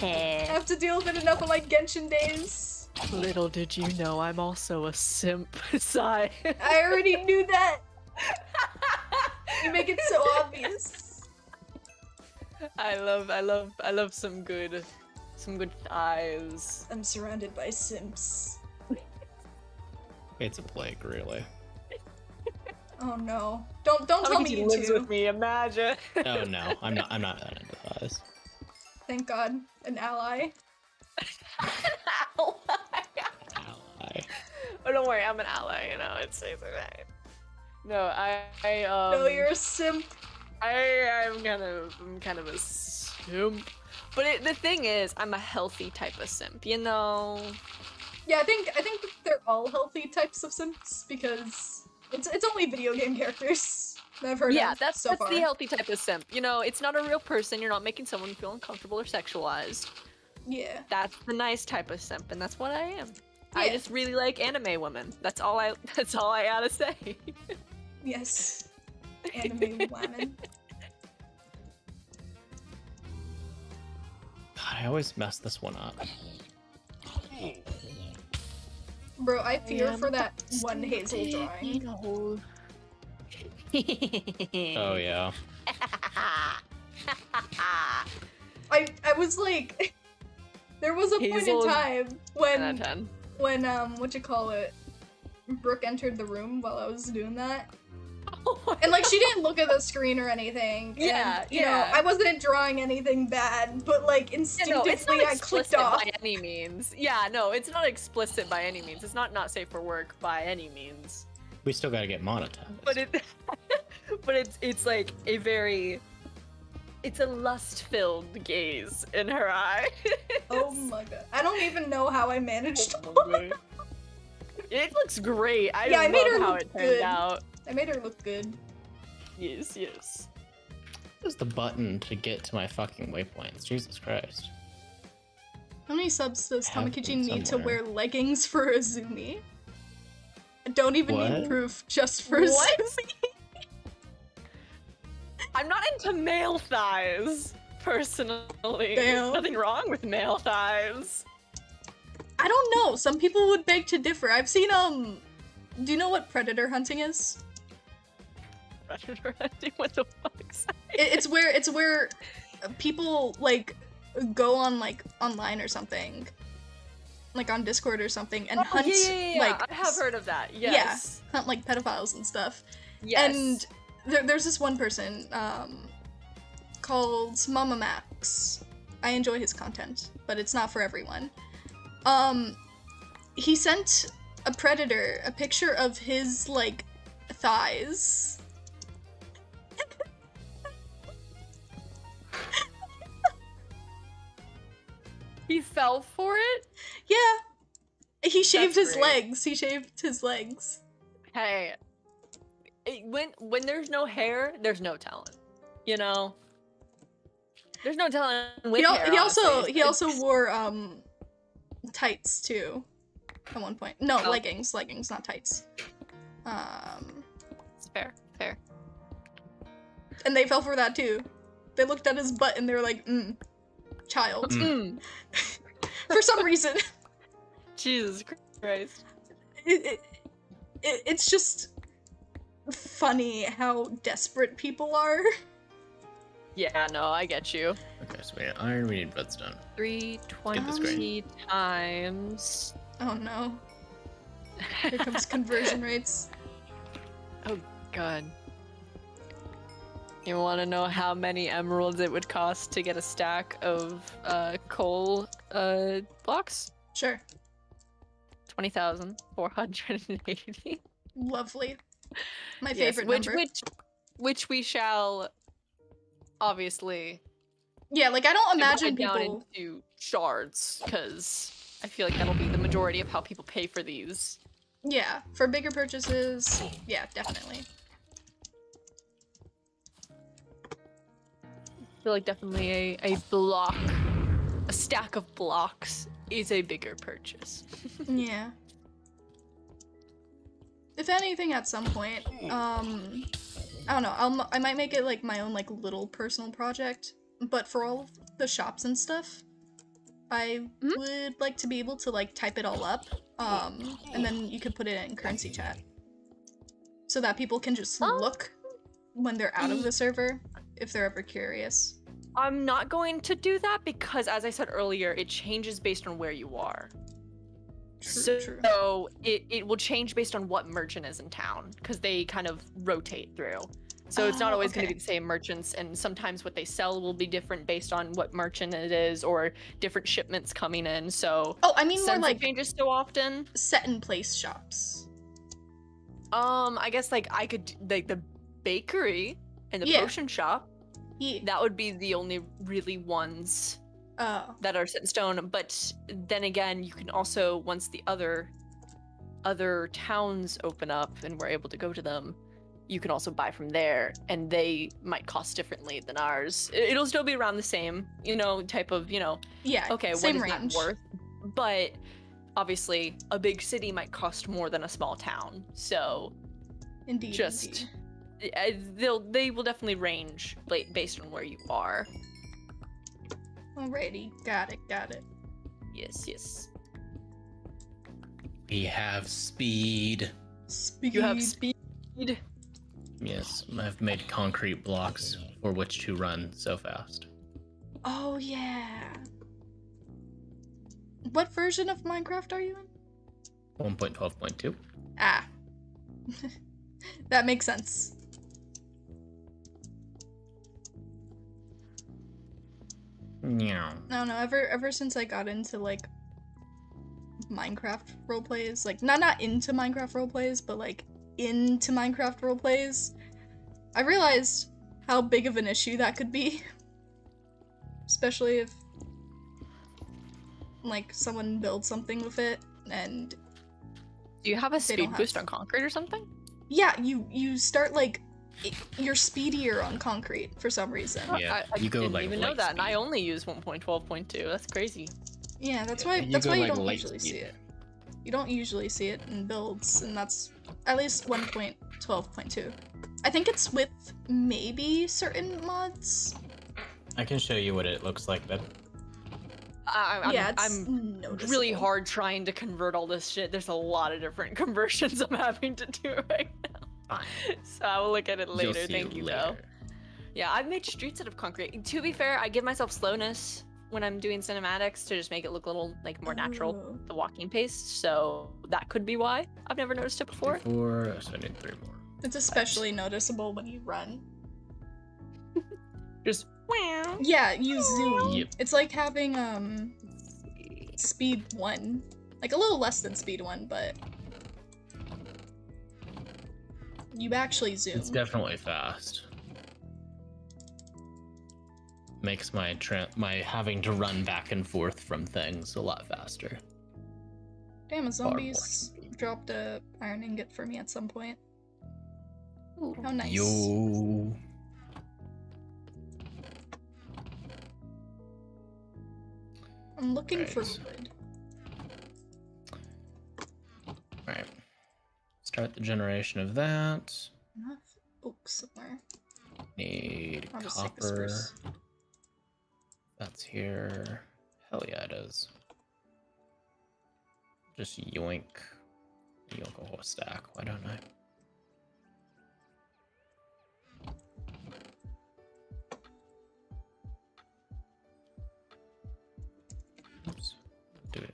I have to deal with it enough on my Genshin days. Little did you know I'm also a simp. Sigh. I already knew that. You make it so obvious. I love some good thighs. I'm surrounded by simps. It's a plague, really. Oh no. Don't tell me He you lives two. with me, imagine. Oh no, I'm not that into thighs. Thank God. An ally. Ally. Oh, don't worry, I'm an ally, you know, it's okay. No, No, you're a simp. I'm kind of a simp. But the thing is, I'm a healthy type of simp, you know? Yeah, I think they're all healthy types of simps because it's only video game characters that I've heard of that's so far. the healthy type of simp. You know, it's not a real person, you're not making someone feel uncomfortable or sexualized. Yeah. That's the nice type of simp, and that's what I am. Yeah. I just really like anime women. That's all I gotta say. Yes. Anime women. God, I always mess this one up. Bro, I fear for that one Hazel drawing. Oh yeah. I was like, there was a point in Hazel is time 10 out of 10. when Brooke entered the room while I was doing that. And like she didn't look at the screen or anything. Yeah, and, you know, I wasn't drawing anything bad, but like instinctively it's not I clicked explicit off. by any means. Yeah, no, it's not explicit by any means. It's not safe for work by any means. We still gotta get monetized. But it's like a very, it's a lust-filled gaze in her eye. Oh my god. I don't even know how I managed Oh it looks great. I made her love how look it turned good. out. I made her look good. Yes, yes. Where's the button to get to my fucking waypoints? Jesus Christ. How many subs does Have Tamakichi them need to somewhere. wear leggings for Azumi? I don't even need What? proof just for What? Azumi. I'm not into male thighs, personally. Damn. Nothing wrong with male thighs. I don't know. Some people would beg to differ. I've seen do you know what predator hunting is? Predator hunting? What the fuck's that? It's where people like go on like online or something, like on Discord or something, and hunt like I have heard of that. Yes. hunt like pedophiles and stuff. Yes. And there's this one person called Mama Max. I enjoy his content, but it's not for everyone. He sent a predator a picture of his like thighs. He fell for it? Yeah. He shaved That's his great. legs. He shaved his legs. Hey. When there's no hair, there's no talent. You know? There's no talent with hair. He also honestly. wore tights too at one point. No, Oh. leggings, not tights. It's fair. And they fell for that too. They looked at his butt and they were like, child. For some reason. Jesus Christ. It's just funny how desperate people are. Yeah, no, I get you. Okay, so we need iron, we need redstone. 320 times. Oh no. Here comes conversion rates. Oh god. You want to know how many emeralds it would cost to get a stack of coal blocks? Sure. 20,480. Lovely. My Yes, favorite number. which we shall obviously Yeah, like I don't imagine divide people. down into shards, because I feel like that'll be the majority of how people pay for these. Yeah, for bigger purchases, yeah, definitely. I feel like definitely a block, a stack of blocks is a bigger purchase. Yeah. If anything, at some point, I don't know. I might make it like my own like little personal project. But for all of the shops and stuff, I would like to be able to like type it all up, and then you could put it in currency chat, so that people can just look when they're out of the server if they're ever curious. I'm not going to do that because, as I said earlier, it changes based on where you are. So it will change based on what merchant is in town, because they kind of rotate through. So it's not always going to be the same merchants, and sometimes what they sell will be different based on what merchant it is, or different shipments coming in. So I mean more since like it changes so often. set in place shops. I guess like I could like the bakery and the potion shop. Yeah. That would be the only really ones that are set in stone. But then again, you can also, once the other towns open up and we're able to go to them, you can also buy from there, and they might cost differently than ours. It'll still be around the same, type of, Yeah. okay, same what is range. that worth? But obviously, a big city might cost more than a small town. So, Indeed. they will definitely range based on where you are. Alrighty, got it. Yes. We have speed. Speed. You have speed. Yes, I've made concrete blocks for which to run so fast. Oh yeah. What version of Minecraft are you in? 1.12.2. Ah. That makes sense. Yeah. No, ever since I got into like Minecraft roleplays, like not into Minecraft roleplays, but like into Minecraft roleplays, I realized how big of an issue that could be. Especially if like someone builds something with it and Do you have a They speed don't boost have- on concrete or something? yeah, you start like you're speedier on concrete for some reason. Yeah, I you go didn't like even know light that, and I speed. only use 1.12.2. That's crazy. Yeah, that's Yeah, why you that's go why you like don't light usually speed. see it. You don't usually see it in builds, and that's at least 1.12.2. I think it's with maybe certain mods. I can show you what it looks like then. It's I'm noticeable. really hard trying to convert all this shit. There's a lot of different conversions I'm having to do right now. Fine. So I will look at it You'll later. see Thank it you, later. though. Yeah, I've made streets out of concrete. To be fair, I give myself slowness when I'm doing cinematics to just make it look a little like more natural, Oh. the walking pace. So that could be why I've never noticed it before. 4, so I need 3 more. It's especially noticeable when you run. Just wow. Yeah, you zoom. Yep. It's like having speed 1. Like a little less than speed 1, but you actually zoom. It's definitely fast. Makes my having to run back and forth from things a lot faster. Damn, a Far more zombies speed. dropped a iron ingot for me at some point. Ooh. How nice. Yo. I'm looking for Right. wood. Alright. Start the generation of that. Enough oak somewhere. Need I'll just take the copper. spruce. That's here. Hell yeah, it is. Just yoink. Yoink a whole stack. Why don't I? Oops. Do it.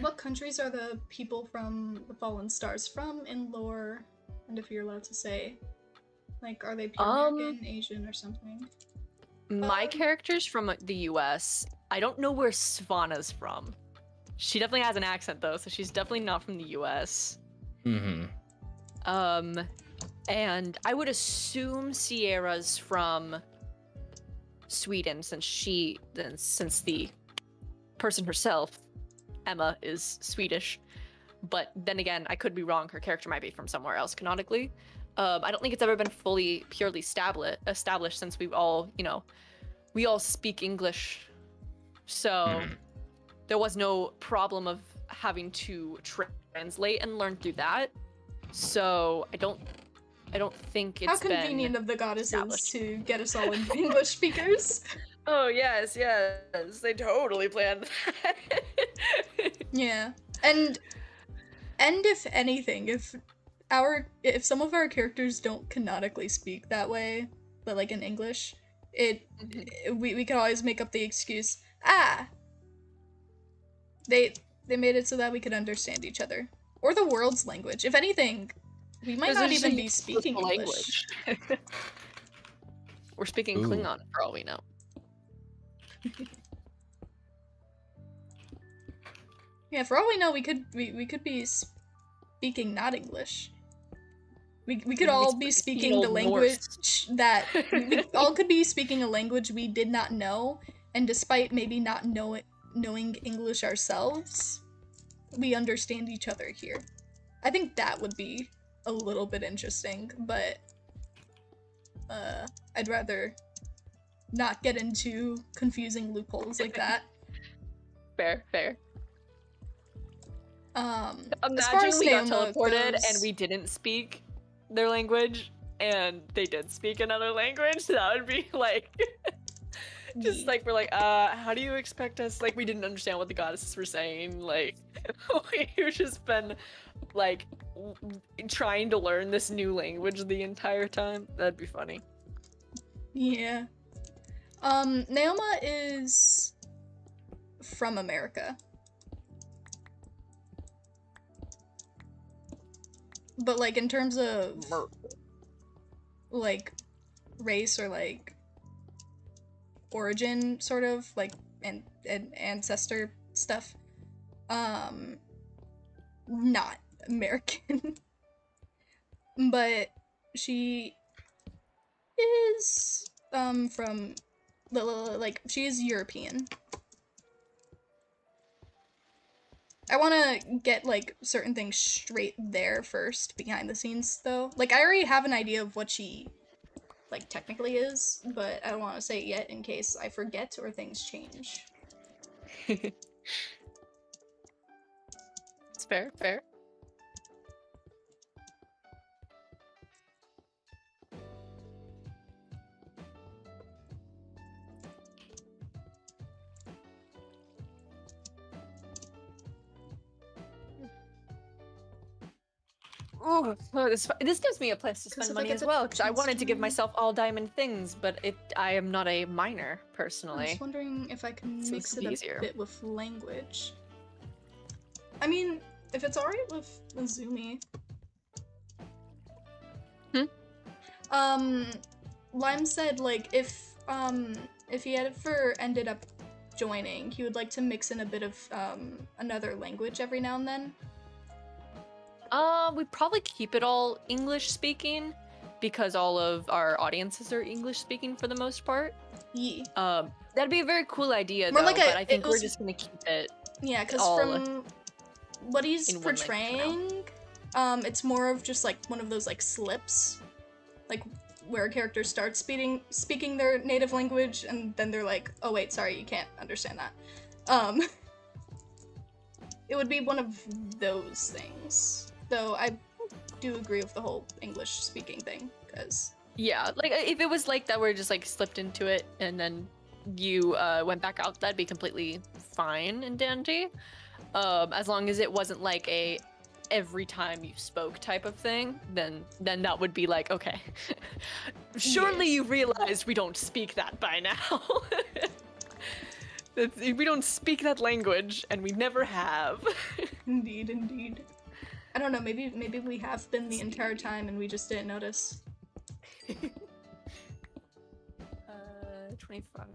What countries are the people from the Fallen Stars from in lore? And if you're allowed to say, like, are they pure American, Asian, or something? My character's from the US. I don't know where Svana's from. She definitely has an accent though, so she's definitely not from the US. Mm-hmm. And I would assume Sierra's from Sweden, since the person herself, Emma, is Swedish. But then again, I could be wrong. Her character might be from somewhere else canonically. I don't think it's ever been purely established since we all speak English. So there was no problem of having to translate and learn through that. So I don't think it's How convenient of the goddesses established. to get us all in English speakers. Oh yes, they totally planned that. Yeah, and if anything, if some of our characters don't canonically speak that way, but like in English, we can always make up the excuse. They They made it so that we could understand each other. Or the world's language. If anything, we might not even be speaking English. We're speaking Klingon for all we know. Yeah, for all we know, we could be speaking not English. We could all be speaking the language that we all could be speaking a language we did not know, and despite maybe not knowing English ourselves, we understand each other here. I think that would be a little bit interesting, but I'd rather not get into confusing loopholes like that. Fair. Imagine we got teleported and we didn't speak their language, and they did speak another language. That would be like, just like we're like, how do you expect us? Like, we didn't understand what the goddesses were saying. Like, we've just been like trying to learn this new language the entire time. That'd be funny. Yeah. Neoma is from America. But, like, in terms of, like, race or, like, origin, sort of, like, and ancestor stuff, not American. But she is, from, like, she is European. I want to get, like, certain things straight there first, behind the scenes, though. Like, I already have an idea of what she, like, technically is, but I don't want to say it yet in case I forget or things change. It's fair. Oh, this gives me a place to spend money as well, because I wanted to give myself all diamond things, but I am not a miner, personally. I'm just wondering if I can So mix it easier. a bit with language. I mean, if it's alright with Azumi. Lime said, like, if he ended up joining, he would like to mix in a bit of, another language every now and then. We'd probably keep it all English speaking, because all of our audiences are English speaking for the most part. Yeah. That'd be a very cool idea, More though, like but I think we're just gonna keep it. Yeah, because all from what he's in one language for portraying, it's more of just like one of those like slips, like where a character starts speaking their native language, and then they're like, oh wait, sorry, you can't understand that. It would be one of those things. Though I do agree with the whole English speaking thing, because Yeah, like if it was like that, where it just like slipped into it and then you went back out, that'd be completely fine and dandy. As long as it wasn't like a every time you spoke type of thing, then that would be like, okay. Surely you realized we don't speak that by now. We don't speak that language, and we never have. Indeed. I don't know, maybe we have been the entire time and we just didn't notice. 25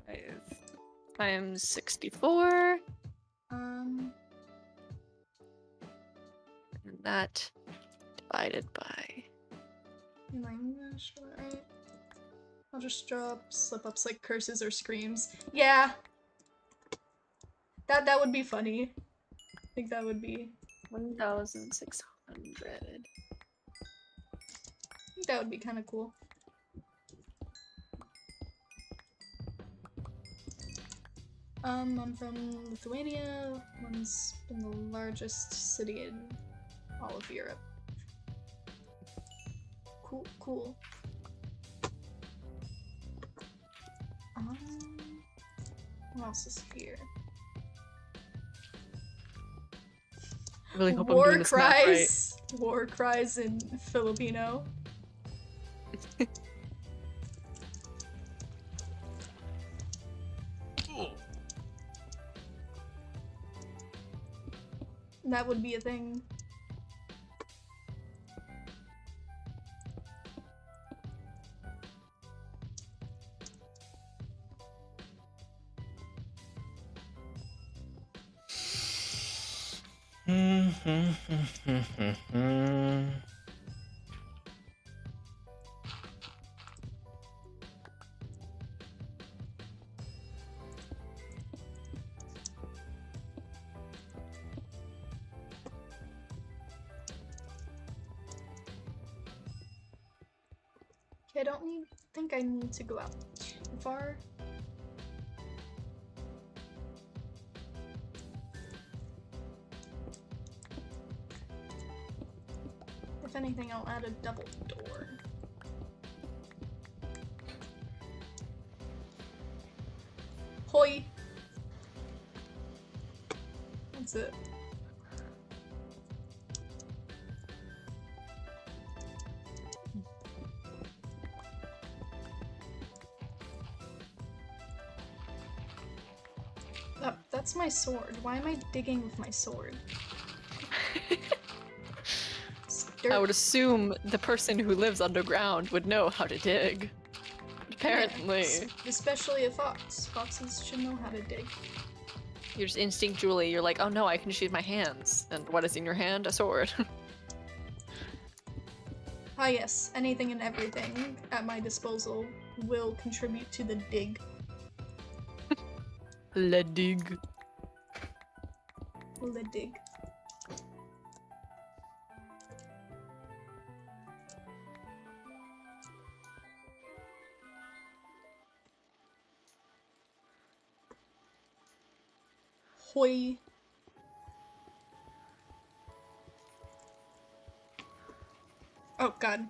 times 64. And that divided by... English, right? I'll just drop slip-ups like curses or screams. Yeah! That would be funny. I think that would be... 1,600. I think that would be kind of cool. I'm from Lithuania. One's been the largest city in all of Europe. Cool. What else is here? I really hope I'm doing this math right. War cries in Filipino. that would be a thing. I don't think I need to go out too far. If anything, I'll add a double door. Hoi! That's it. Oh, that's my sword. Why am I digging with my sword? I would assume the person who lives underground would know how to dig. Apparently. Yeah, especially a fox. Foxes should know how to dig. You're just instinctually, you're like, oh no, I can just use my hands. And what is in your hand? A sword. Ah yes, anything and everything at my disposal will contribute to the dig. Le dig. The dig. Hoi. Oh god.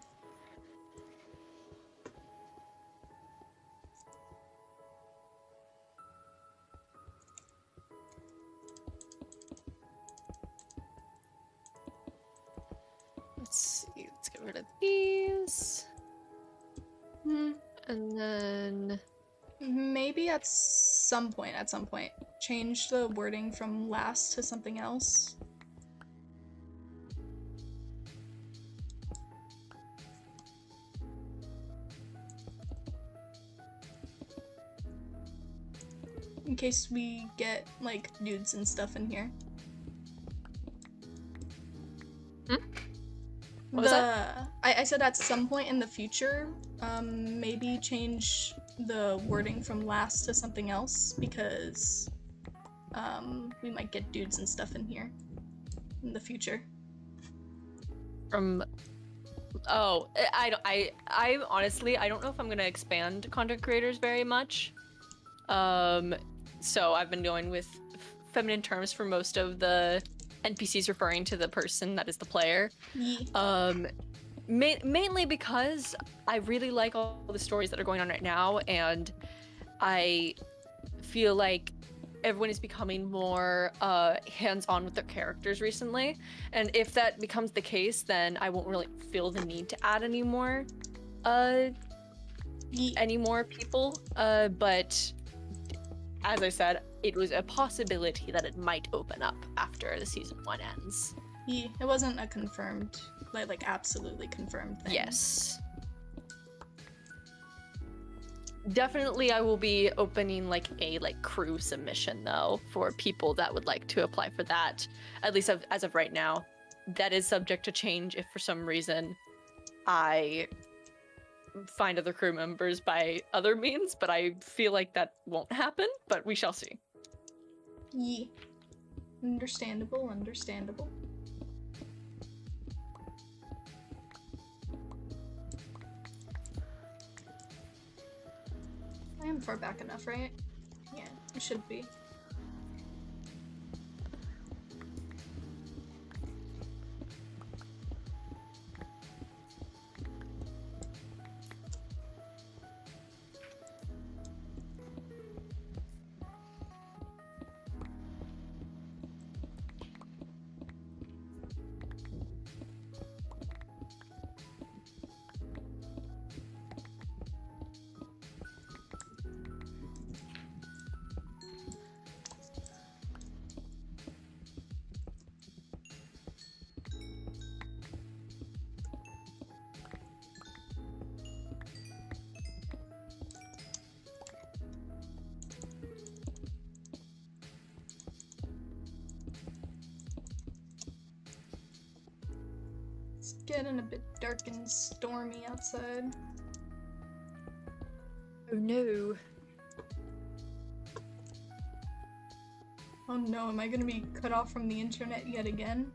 Let's see, let's get rid of these. And then... Maybe at some point, change the wording from last to something else. In case we get, like, nudes and stuff in here. What was that? I said at some point in the future, maybe change the wording from last to something else, because we might get dudes and stuff in here in the future. From... Oh, I honestly, I don't know if I'm gonna expand content creators very much. So I've been going with feminine terms for most of the NPCs referring to the person that is the player. Yeah. Mainly because I really like all the stories that are going on right now, and I feel like everyone is becoming more hands-on with their characters recently. And if that becomes the case, then I won't really feel the need to add any more people. But as I said, it was a possibility that it might open up after the season 1 ends. Yeah, it wasn't a confirmed, like absolutely confirmed thing. Yes. Definitely I will be opening like a crew submission though for people that would like to apply for that. At least as of right now. That is subject to change if for some reason I find other crew members by other means, but I feel like that won't happen, but we shall see. Yeah. Understandable, understandable. I am far back enough, right? Yeah, it should be. getting a bit dark and stormy outside. Oh no. Oh no, am I gonna be cut off from the internet yet again?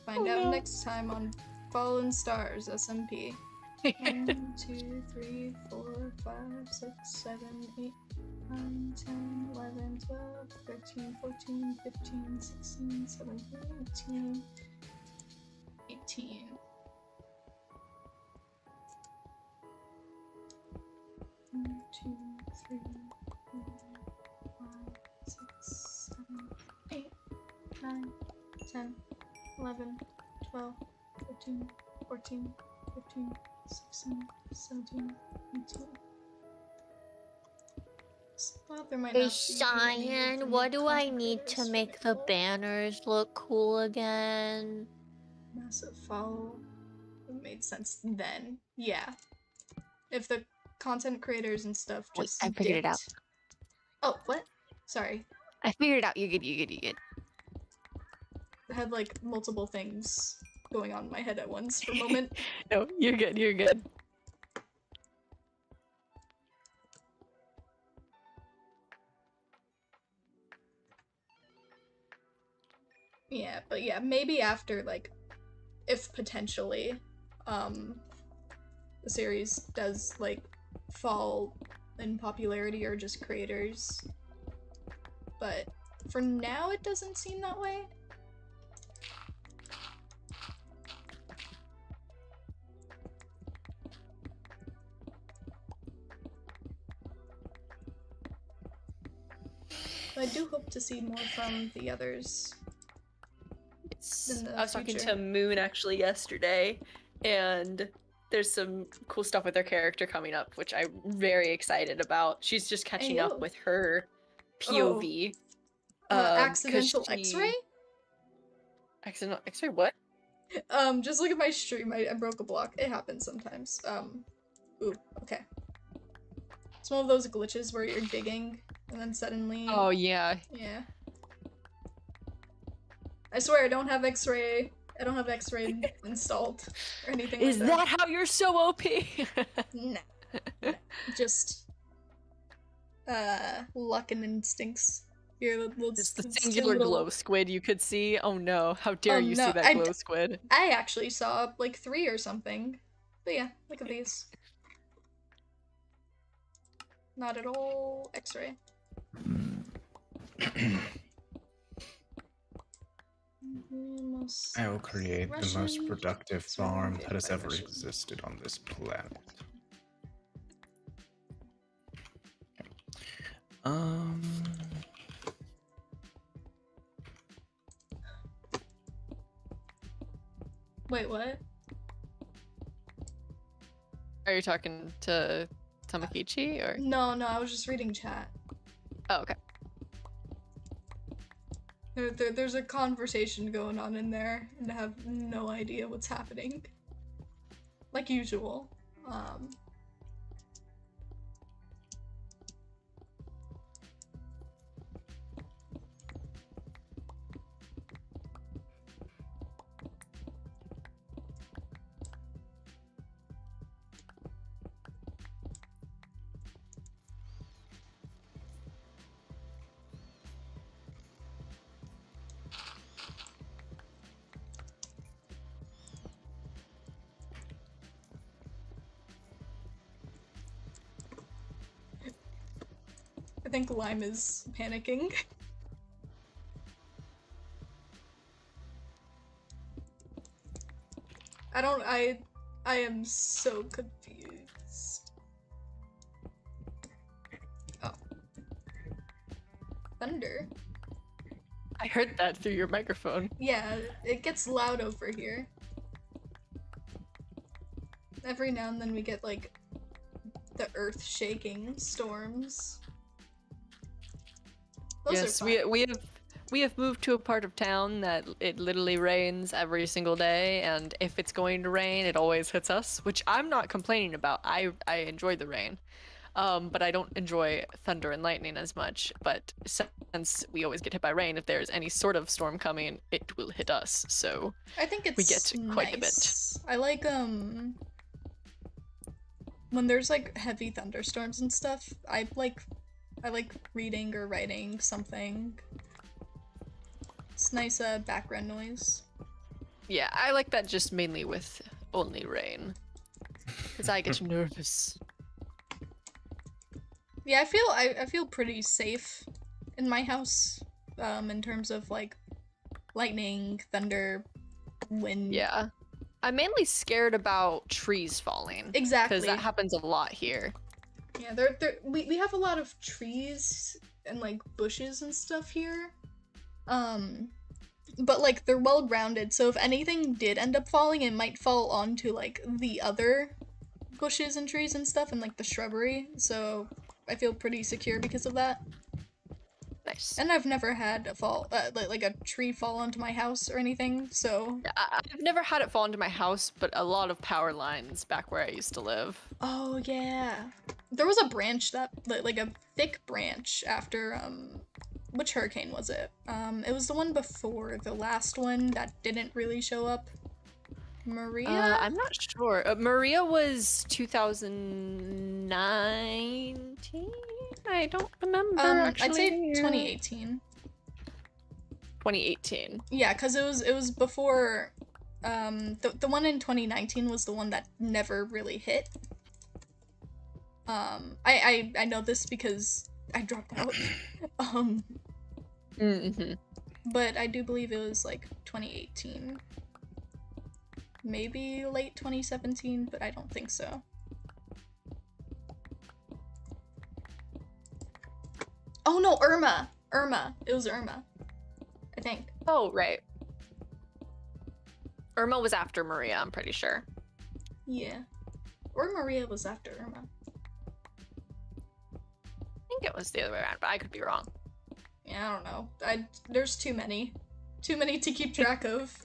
Find out next time on Fallen Stars SMP. 1, 2, 3, 4, 5, 6, 7, 8, 9, 10, 11, 12, 13, 14, 15, 16, 17, 18. 18. One, 2, 3, 4, 5, 6, 7, 8, 9, 10, 11, 12, 13, 14, 15, 16, 17, 18. Well, there might Hey, not be Cyan, what do I need to make the banners look cool again? Massive follow. It made sense then. Yeah. If the content creators and stuff Wait, just I figured it out. dipped. Oh, what? Sorry. I figured it out. You're good, you're good, you're good. I had like multiple things going on in my head at once for a moment. No, you're good, you're good. Yeah, but yeah, maybe after, like, if potentially, the series does, like, fall in popularity or just creators. But for now, it doesn't seem that way. But I do hope to see more from the others. I was talking to Moon actually yesterday, and there's some cool stuff with her character coming up, which I'm very excited about. She's just catching up with her POV. Accidental X-ray? Accidental X-ray? What? Just look at my stream. I broke a block. It happens sometimes. Ooh, okay. It's one of those glitches where you're digging, and then suddenly... Oh, yeah. Yeah. I swear, I don't have X-ray. I don't have X-ray installed or anything like that. Is that how you're so OP? Nah. Just luck and instincts. Here, It's the singular glow squid you could see. Oh no, how dare you see that glow squid? I actually saw like 3 or something. But yeah, look at these. Not at all X-ray. I will create the most productive farm that has ever existed on this planet. Wait, what? Are you talking to Tamakichi or? No, I was just reading chat. Oh, okay. There's a conversation going on in there, and I have no idea what's happening. Like usual. I think Lime is panicking. I am so confused. Oh. Thunder? I heard that through your microphone. Yeah, it gets loud over here. Every now and then we get, like, the earth-shaking storms. Yes, we have moved to a part of town that it literally rains every single day, and if it's going to rain, it always hits us, which I'm not complaining about. I enjoy the rain. but I don't enjoy thunder and lightning as much. But since we always get hit by rain, if there's any sort of storm coming, it will hit us. So I think it's we get quite a bit. nice. I like when there's like heavy thunderstorms and stuff. I like reading or writing something. It's nice background noise. Yeah, I like that just mainly with only rain, because I get nervous. Yeah, I feel pretty safe in my house, in terms of like lightning, thunder, wind. Yeah, I'm mainly scared about trees falling. Exactly. Because that happens a lot here. Yeah, we have a lot of trees and like bushes and stuff here. But like they're well grounded, so if anything did end up falling, it might fall onto like the other bushes and trees and stuff and like the shrubbery. So I feel pretty secure because of that. Nice. And I've never had a fall, like a tree fall onto my house or anything, so... I've never had it fall into my house, but a lot of power lines back where I used to live. Oh, yeah. There was a branch that, like a thick branch after, which hurricane was it? It was the one before the last one that didn't really show up. Maria? I'm not sure. Maria was 2019? I don't remember, actually. I'd say 2018. 2018. Yeah, because it was before, the one in 2019 was the one that never really hit. I know this because I dropped out. But I do believe it was like 2018. Maybe late 2017, but I don't think so. Oh no, Irma! It was Irma. I think. Oh, right. Irma was after Maria, I'm pretty sure. Yeah. Or Maria was after Irma. I think it was the other way around, but I could be wrong. Yeah, I don't know. There's too many. Too many to keep track of.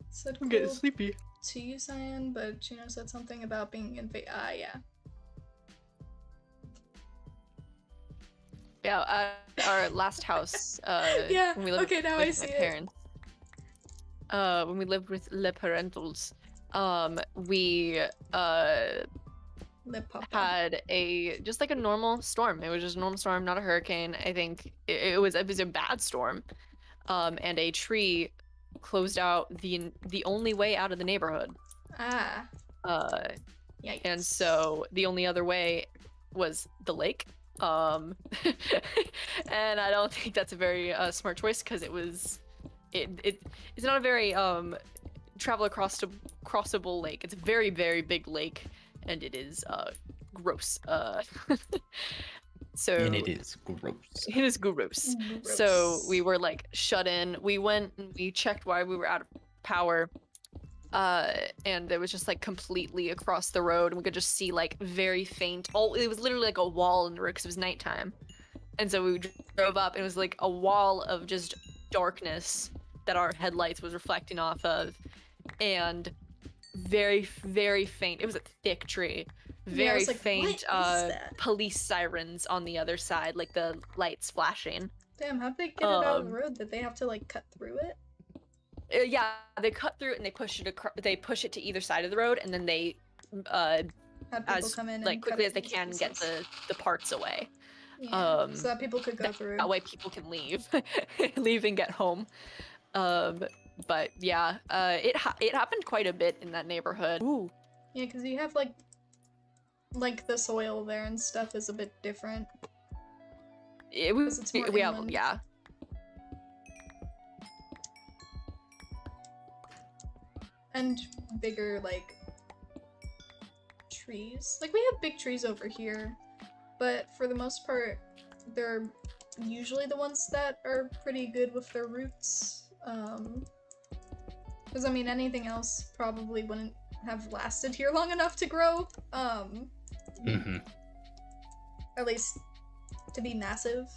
Said I'm getting cool sleepy. to you, Cyan, but Chino said something about being yeah. Yeah, our last house, Yeah, when we lived okay, now with I see my it. parents. When we lived with Le Parentals, we Lip Papa. had just like a normal storm. It was just a normal storm, not a hurricane. I think it was a bad storm. And a tree closed out the only way out of the neighborhood. Ah. Yikes. And so the only other way was the lake. And I don't think that's a very smart choice, because it's not a very travel crossable lake. It's a very, very big lake, and it is gross. So And it is gross. It is gross. So we were like shut in. We went and we checked why we were out of power. And it was just like completely across the road, and we could just see like very faint. It was literally like a wall in the road because it was nighttime. And so we drove up, and it was like a wall of just darkness that our headlights was reflecting off of, and very, very faint. It was a thick tree. Very like, faint what is that? police sirens on the other side, like the lights flashing. Damn, how'd they get it out of the road? Did they have to like cut through it? Yeah, they cut through it and they push it to either side of the road, and then they Had people as come in like and quickly cut as they it can into get pieces? the parts away. Yeah, so that people could go through. That way people can leave and get home. But yeah, it happened quite a bit in that neighborhood. Ooh. Yeah, because you have like the soil there and stuff is a bit different. It was It's more inland. yeah. And bigger like trees. Like we have big trees over here, but for the most part, they're usually the ones that are pretty good with their roots. Because I mean, anything else probably wouldn't have lasted here long enough to grow. At least to be massive.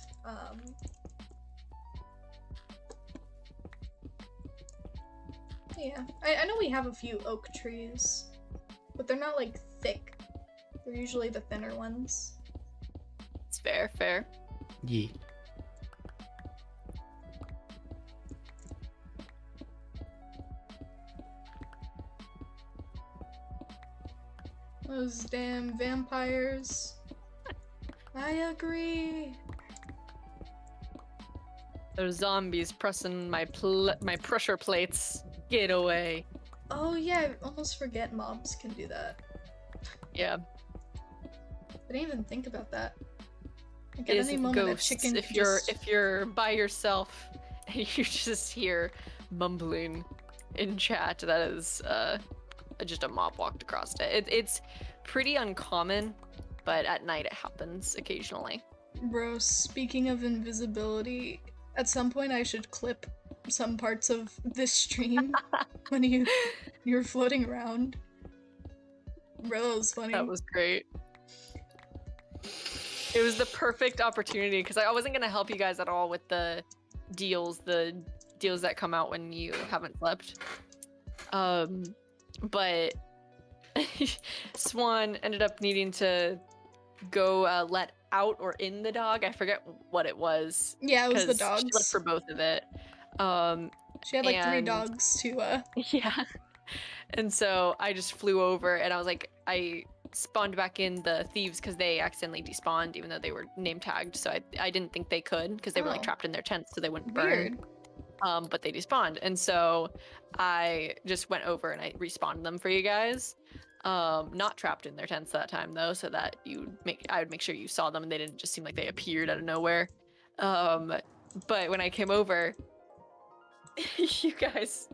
Yeah, I know we have a few oak trees, but they're not like thick. They're usually the thinner ones. It's fair. Yeah. Those damn vampires. I agree. There's zombies pressing my pressure plates. Get away. Oh yeah, I almost forget mobs can do that. Yeah. I didn't even think about that. Like It at any isn't moment ghosts. a chicken If could you're just... if you're by yourself and you just hear mumbling in chat, that is just a mob walked across it. It's pretty uncommon, but at night it happens occasionally. Bro, speaking of invisibility, at some point I should clip some parts of this stream when you're floating around. Bro, that was funny. That was great. It was the perfect opportunity because I wasn't gonna help you guys at all with the deals that come out when you haven't slept. But Swan ended up needing to go let out or in the dog. I forget what it was. Yeah, it was the 'cause dogs. She left for both of it. She had like 3 and- dogs to Yeah. And so I just flew over and I was like, I spawned back in the thieves because they accidentally despawned even though they were name tagged. So I didn't think they could because they were like Oh. trapped in their tents so they wouldn't burn. weird. But they despawned. And so I just went over and I respawned them for you guys. Not trapped in their tents that time though, so that I would make sure you saw them and they didn't just seem like they appeared out of nowhere. But when I came over, you guys,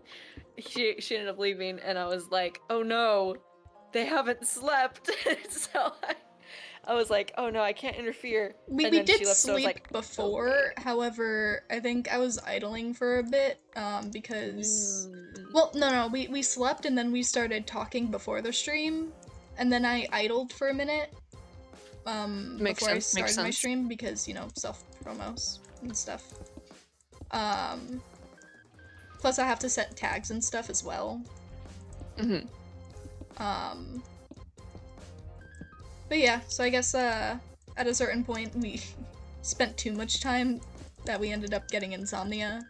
she ended up leaving and I was like, oh no, they haven't slept. So I was like, oh no, I can't interfere. We And then did she left, so I was sleep like, before, okay. however, I think I was idling for a bit, because... Well, no, we slept and then we started talking before the stream, and then I idled for a minute, Makes before I sense, makes started my sense. stream, because, you know, self-promos and stuff. Plus I have to set tags and stuff as well. Mhm. But yeah, so I guess, at a certain point we spent too much time that we ended up getting insomnia.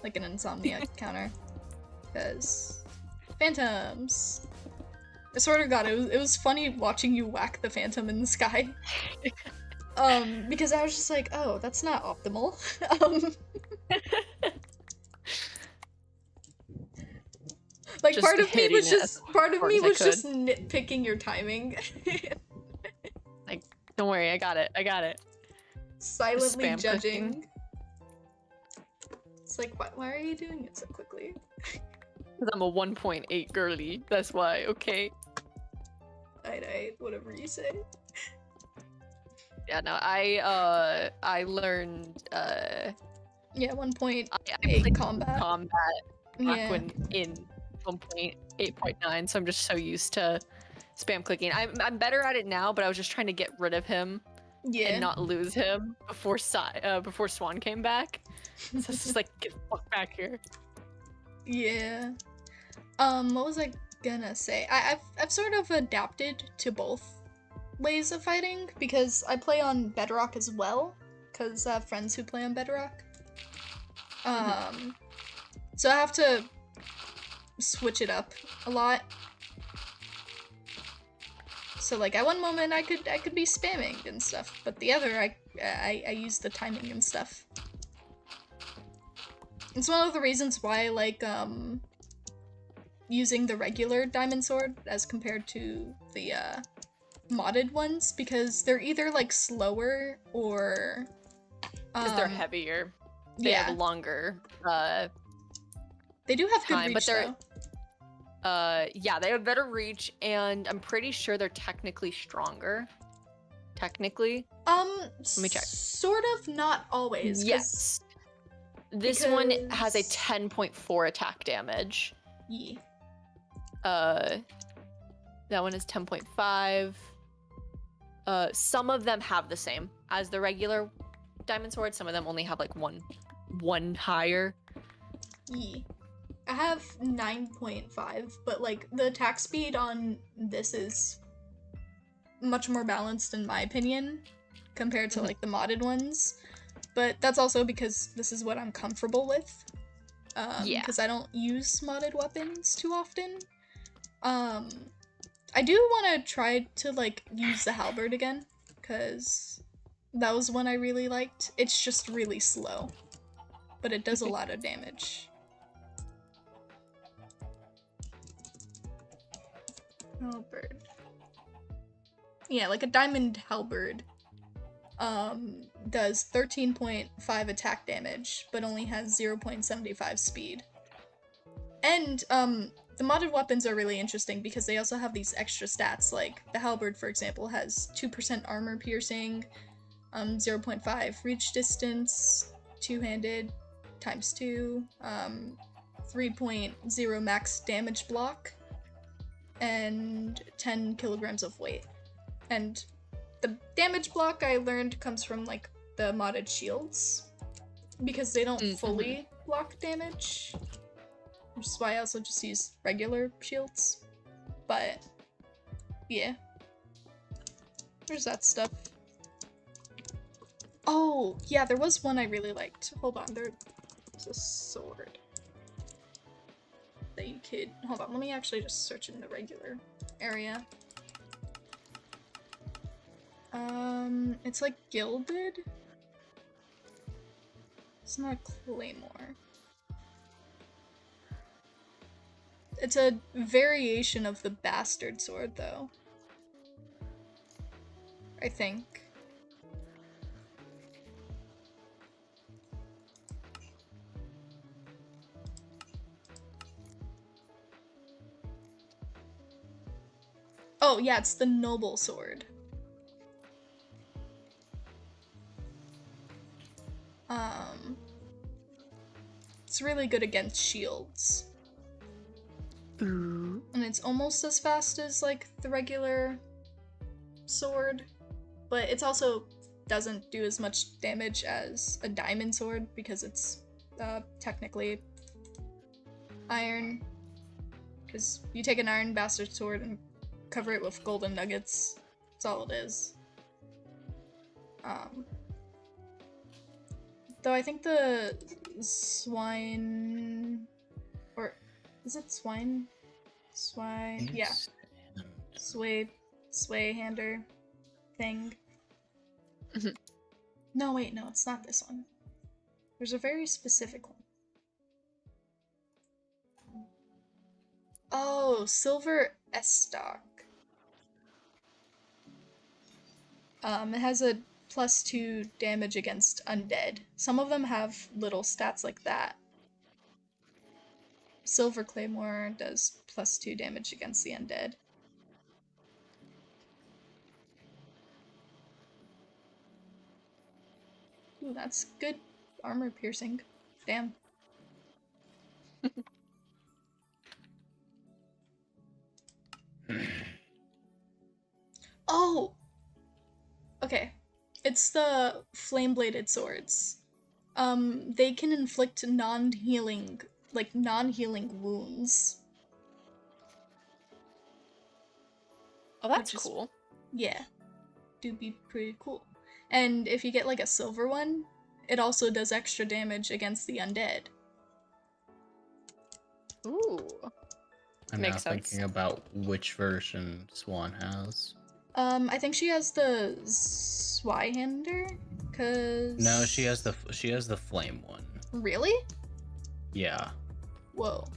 Like an insomnia counter. Because... Phantoms! I swear to god, it was funny watching you whack the phantom in the sky. Because I was just like, oh, that's not optimal. Like, Just part of me hitting was it as hard as I just nitpicking your timing. Don't worry, I got it. Silently Spam judging. clicking. It's like, why are you doing it so quickly? Because I'm a 1.8 girly. That's why, okay? Aight, whatever you say. Yeah, no, I learned, Yeah, 1.8 I played combat. combat back Yeah. when in 1.8.9, so I'm just so used to spam clicking. I'm better at it now, but I was just trying to get rid of him Yeah. and not lose him before Swan came back. So it's just like, get the fuck back here. Yeah. What was I gonna say? I've sort of adapted to both ways of fighting because I play on Bedrock as well, because I have friends who play on Bedrock. So I have to switch it up a lot. So like at one moment I could be spamming and stuff, but the other I use the timing and stuff. It's one of the reasons why I like using the regular diamond sword as compared to the modded ones, because they're either like slower or Because they're heavier. They yeah, have longer they do have good time, reach but they're though. yeah, they have better reach, and I'm pretty sure they're technically stronger. Technically. Let me check. Sort of, not always. 'cause- Yes. This one has a because- 10.4 attack damage. Yeah. That one is 10.5. Some of them have the same as the regular diamond sword. Some of them only have like one higher. Yeah. I have 9.5, but like the attack speed on this is much more balanced in my opinion compared to like the modded ones. But that's also because this is what I'm comfortable with. Yeah. Because I don't use modded weapons too often. I do want to try to like use the halberd again, because that was one I really liked. It's just really slow, but it does a lot of damage. Halberd. Yeah, like a diamond halberd does 13.5 attack damage, but only has 0.75 speed. And the modded weapons are really interesting because they also have these extra stats, like the halberd, for example, has 2% armor piercing, 0.5 reach distance, two-handed, ×2, 3.0 max damage block, and 10 kilograms of weight. And the damage block I learned comes from like the modded shields, because they don't fully block damage, which is why I also just use regular shields. But yeah, there's that stuff. Oh yeah, there was one I really liked. Hold on, there's a sword that you could, hold on, let me actually just search in the regular area. It's like gilded. It's not a claymore. It's a variation of the bastard sword, though. I think. Oh, yeah, it's the noble sword. It's really good against shields. And it's almost as fast as, like, the regular sword, but it's also doesn't do as much damage as a diamond sword because it's technically iron. Because you take an iron bastard sword and cover it with golden nuggets. That's all it is. Though I think the swine, or is it swine? Swine, yeah. Sway hander thing. No, wait, no, it's not this one. There's a very specific one. Oh, silver S-stock. It has a +2 damage against undead. Some of them have little stats like that. Silver Claymore does +2 damage against the undead. Ooh, that's good armor piercing. Damn. Oh! Okay. It's the flame-bladed swords. They can inflict non-healing wounds. Oh, that's cool. Yeah. Do be pretty cool. And if you get like a silver one, it also does extra damage against the undead. Ooh. I'm Makes now sense. thinking about which version Swan has. I think she has the Zweihander, cause... No, she has the flame one. Really? Yeah. Whoa.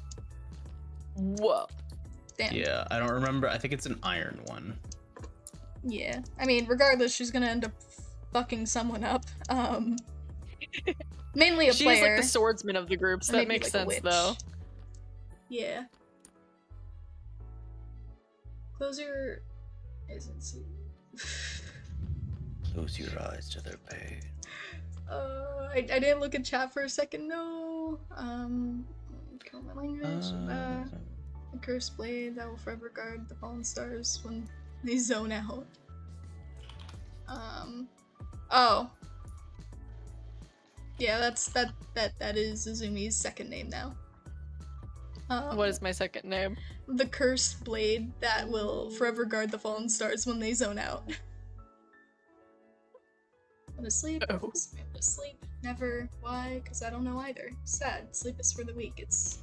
Whoa. Damn. Yeah, I don't remember. I think it's an iron one. Yeah. I mean, regardless, she's gonna end up fucking someone up. Mainly a She's player. like the swordsman of the group, so Or that maybe, makes like, a sense, witch. though. Yeah. Close your... Isn't see. Close your eyes to their pain. I didn't look at chat for a second. No. Kill my language. A cursed blade that will forever guard the fallen stars when they zone out. Oh. Yeah, that is Izumi's second name now. What is my second name? The cursed blade that will forever guard the fallen stars when they zone out. I'm gonna sleep. Oh. I'm gonna sleep. Never. Why? Because I don't know either. Sad. Sleep is for the weak. It's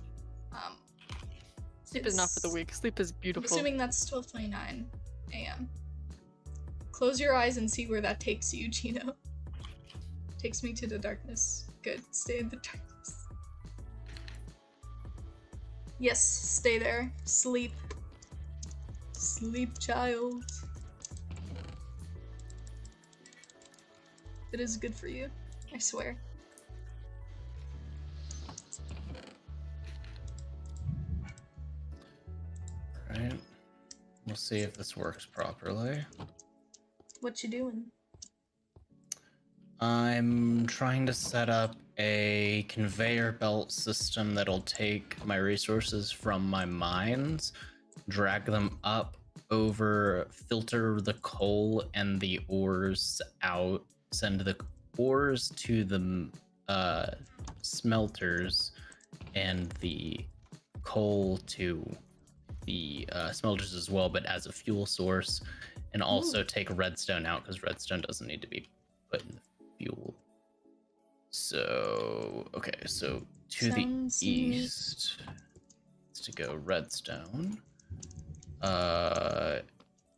Sleep is not for the weak. Sleep is I'm beautiful. assuming that's 12:29 a.m. Close your eyes and see where that takes you, Gino. Takes me to the darkness. Good. Stay in the darkness. Yes, stay there. Sleep. Sleep, child. It is good for you. I swear. Right. We'll see if this works properly. What you doing? I'm trying to set up a conveyor belt system that'll take my resources from my mines, drag them up over, filter the coal and the ores out, send the ores to the smelters and the coal to the smelters as well, but as a fuel source, and also take redstone out because redstone doesn't need to be put in the fuel. So, okay, so to Sounds the east, it's to go redstone.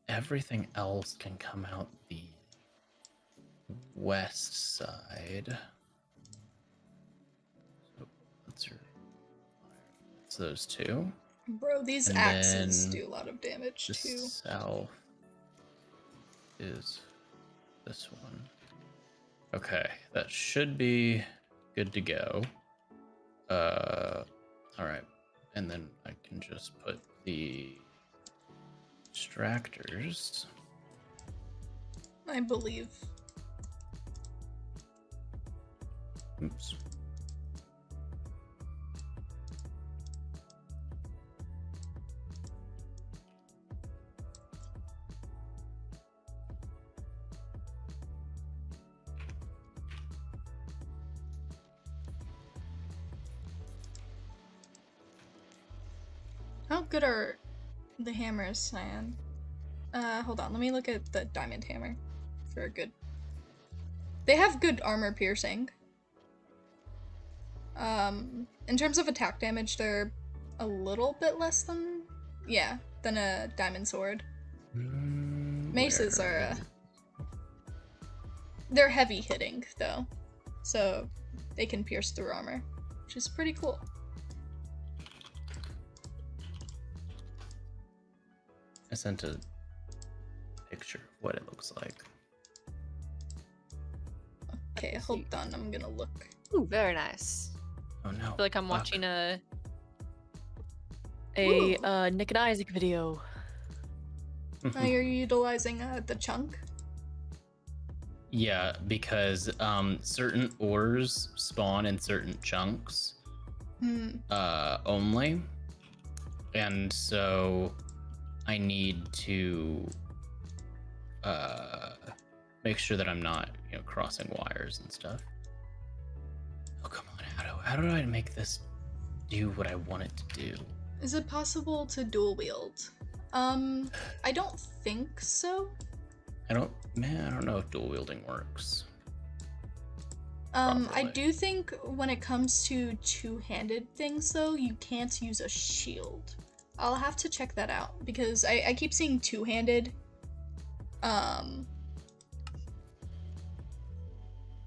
Everything else can come out the west side. So it's those two. Bro, these And axes then do a lot of damage The too. south is this one. Okay, that should be good to go. All right, and then I can just put the extractors. I believe. Oops. How good are the hammers, Cyan? Hold on, let me look at the diamond hammer for a good. They have good armor piercing. In terms of attack damage, they're a little bit less than, than a diamond sword. Maces are, they're heavy hitting, though. So, they can pierce through armor, which is pretty cool. I sent a picture of what it looks like. Okay, hold on, I'm gonna look. Ooh, very nice. Oh no. I feel like I'm fuck. watching a Ooh. Nick and Isaac video. Now you're utilizing the chunk? Yeah, because certain ores spawn in certain chunks only, and so I need to make sure that I'm not, crossing wires and stuff. Oh come on, how do I make this do what I want it to do? Is it possible to dual wield? I don't think so. I don't know if dual wielding works. I properly. do think when it comes to two-handed things, though, you can't use a shield. I'll have to check that out, because I keep seeing two-handed.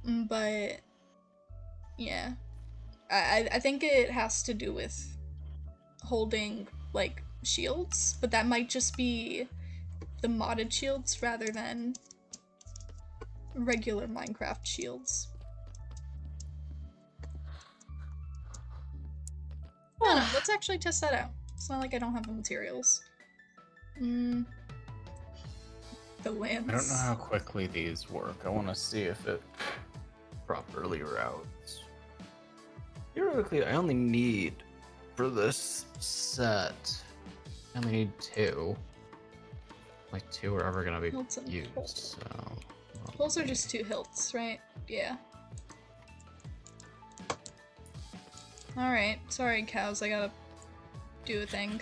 But, yeah. I think it has to do with holding, like, shields, but that might just be the modded shields rather than regular Minecraft shields. I don't know, let's actually test that out. It's not like I don't have the materials. The lance. I don't know how quickly these work. I want to see if it properly routes. Theoretically, I only need, for this set, I only need 2. Like 2 are ever gonna be Hilts and used, poles. so... Poles are just 2 hilts, right? Yeah. Alright, sorry cows, I gotta do a thing.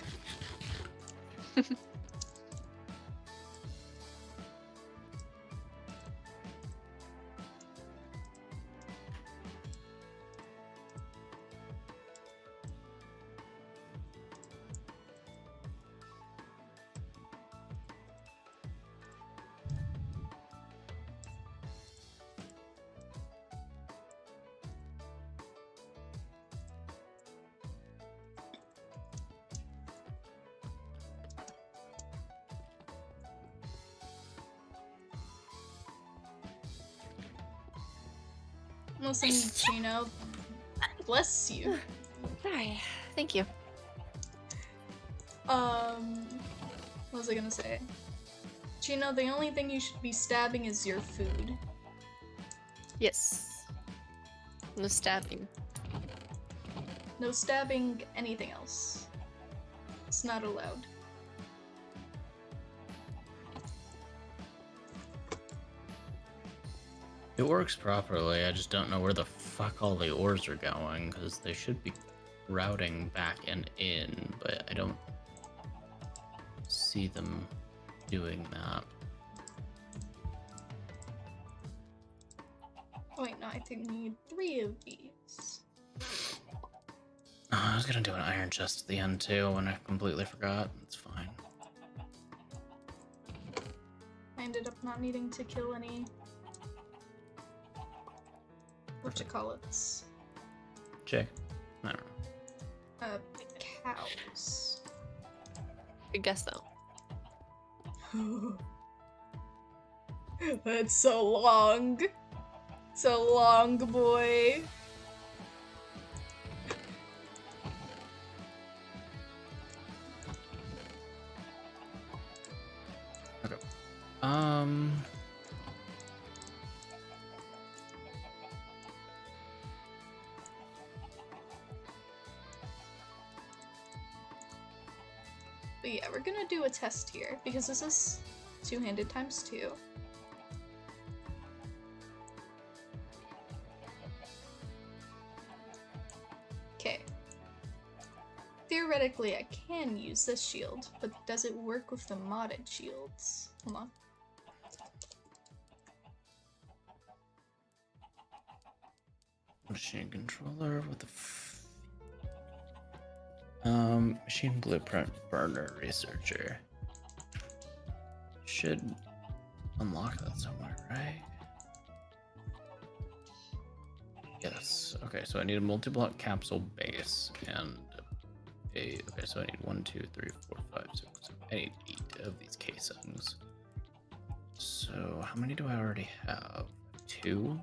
Listen, Chino, bless you. Hi. Thank you. What was I gonna say? Chino, the only thing you should be stabbing is your food. Yes. No stabbing. No stabbing anything else. It's not allowed. It works properly, I just don't know where the fuck all the ores are going, because they should be routing back and in, but I don't see them doing that. Oh, wait, no, I think we need 3 of these. Oh, I was gonna do an iron chest at the end too, and I completely forgot. It's fine. I ended up not needing to kill any... whatchamacallits? Check. I don't know. Cows. Good guess though. That's so long. So long, boy. Okay. But yeah, we're gonna do a test here, because this is two-handed times 2. Okay. Theoretically, I can use this shield, but does it work with the modded shields? Hold on. Machine controller with the machine blueprint burner researcher. Should unlock that somewhere, right? Yes. Okay, so I need a multi-block capsule base and a. Okay, so I need 1, 2, 3, 4, 5, 6, 7, 8 of these casings. So how many do I already have? 2.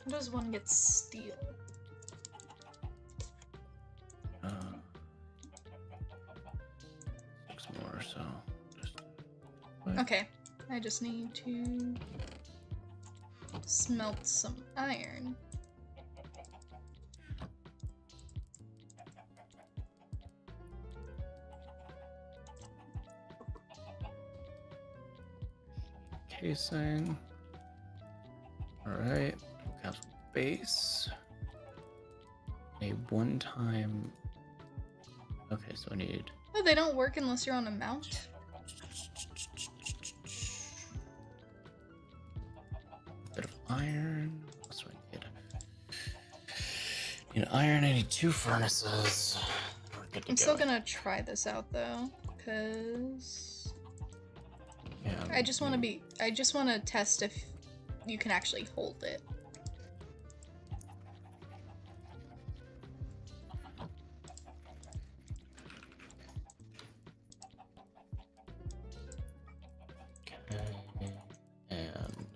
How does one get steel? 6 more, so just... Okay, I just need to smelt some iron. Casing. Alright, capsule base. A one-time... Okay, so I need... Oh, they don't work unless you're on a mount? Bit of iron. What else do I need? Need iron, I need 2 furnaces. We're good to I'm go. still gonna try this out though, because Yeah, I just want to test if you can actually hold it. Okay, and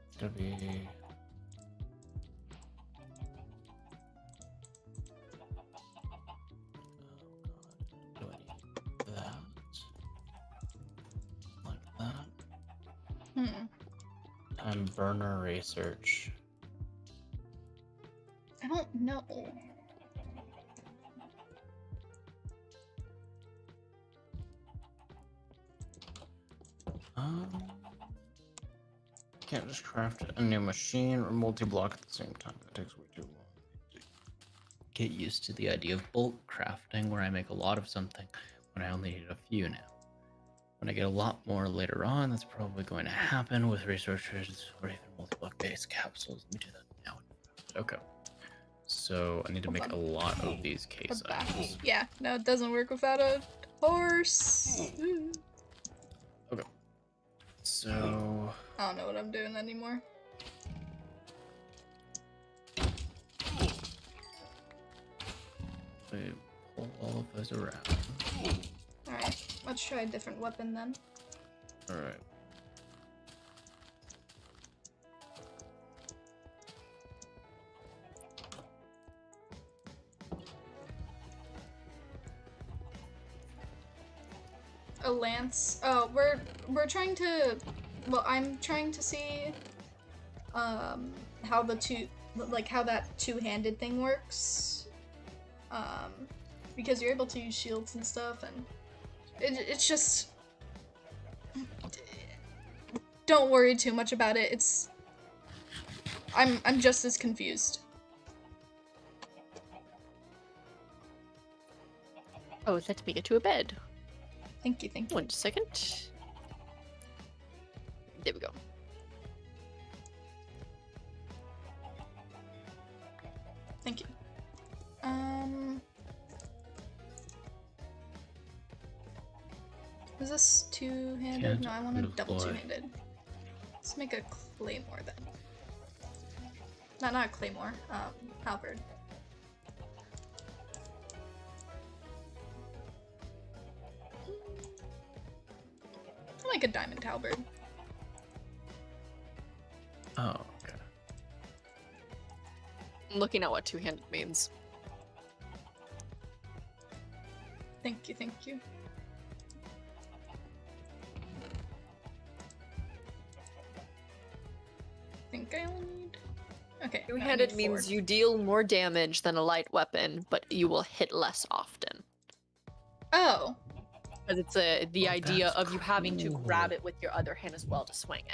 it's gonna be... Oh god, do I need that? Like that? And burner research. I don't know. Can't just craft a new machine or multi-block at the same time. That takes way too long. get used to the idea of bulk crafting, where I make a lot of something when I only need a few now. When I get a lot more later on, that's probably going to happen with researchers or even multi-block-based capsules. Let me do that now. Okay. So I need to make a lot of these case items. Yeah, no, it doesn't work without a horse. Okay. So I don't know what I'm doing anymore. we pull all of those around. Alright, let's try a different weapon then. Alright. A lance. Oh, we're trying to. Well, I'm trying to see, how how that two-handed thing works. Because you're able to use shields and stuff, and it's just. Don't worry too much about it. It's. I'm just as confused. Oh, let me get you a bed. Thank you, thank you. 1 second. There we go. Thank you. Is this two-handed? No, I want a double two-handed. Let's make a claymore then. No, not a claymore. Halberd. I like a diamond halberd. Oh, okay. I'm looking at what two-handed means. Thank you, thank you. I think I only need... Okay. Two-handed means you deal more damage than a light weapon, but you will hit less often. Oh. Because it's the idea of you having to grab it with your other hand as well to swing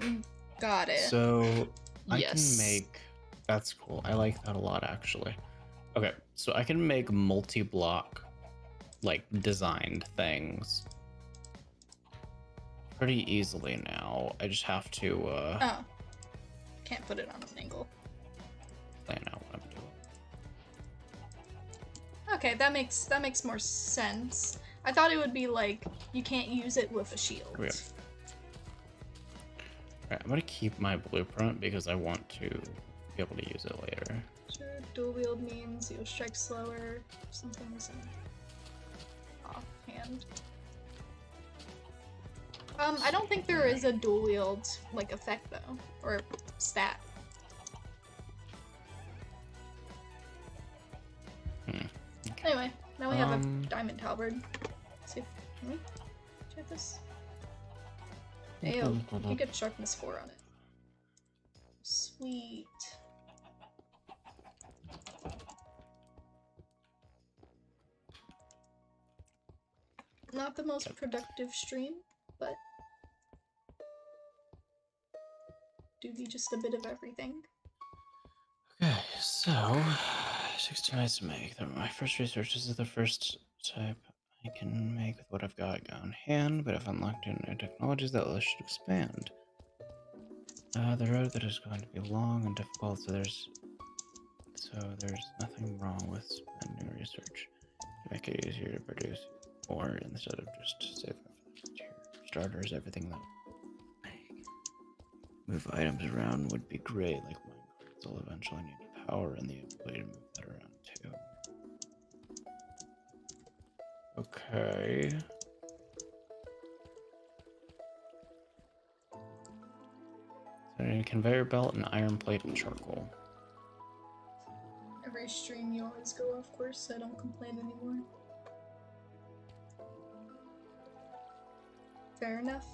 it. Got it. So I Yes. can make. That's cool. I like that a lot, actually. Okay, so I can make multi-block, like, designed things pretty easily now. I just have to, Oh. Can't put it on an angle. plan out what I'm doing. Okay, that makes more sense. I thought it would be like, you can't use it with a shield. Here we go. Alright, I'm gonna keep my blueprint because I want to be able to use it later. Sure, dual wield means you'll strike slower. Something isn't offhand. I don't think there is a dual wield like effect though, or stat. Okay. Anyway, now we have a diamond halberd. Let's see, can we check this? Ayo, you get sharpness 4 on it. Sweet. Not the most productive stream, but do be just a bit of everything. Okay, so 16 items to make. My first research is the first type I can make with what I've got on hand, but I've unlocked new technologies that should expand. The road that is going to be long and difficult, so there's nothing wrong with spending research to make it easier to produce more instead of just saving for starters. Everything that move items around would be great, like Minecraft. I'll eventually need power and the ability to move that around too. Okay. So I need a conveyor belt, an iron plate, and charcoal. Every stream you always go off course, so I don't complain anymore. Fair enough.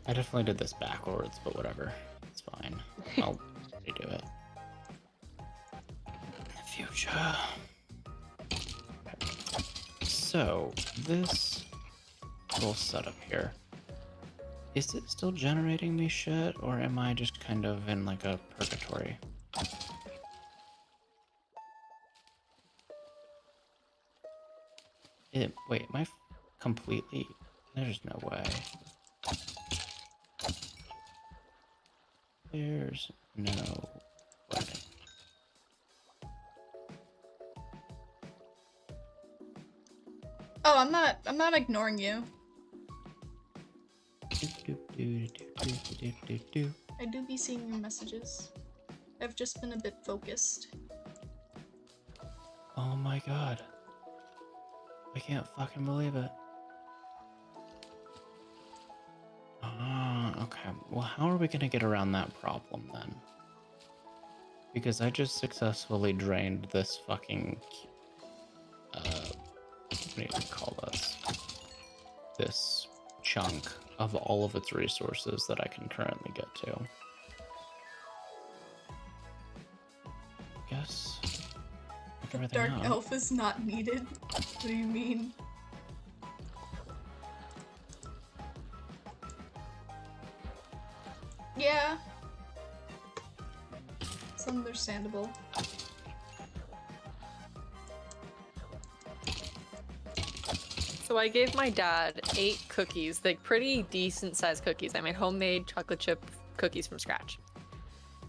I definitely did this backwards, but whatever. It's fine. I'll redo it. Future. So, this little setup here. Is it still generating me shit, or am I just kind of in like a purgatory? Wait, am I completely... There's no way. There's no way. Oh, I'm not ignoring you. I do be seeing your messages. I've just been a bit focused. Oh my god. I can't fucking believe it. Ah, okay. Well, how are we gonna get around that problem then? Because I just successfully drained this fucking... what do you call this? This chunk of all of its resources that I can currently get to. Guess... The dark elf is not needed. What do you mean? Yeah. It's understandable. So I gave my dad 8 cookies, like pretty decent sized cookies. I made homemade chocolate chip cookies from scratch.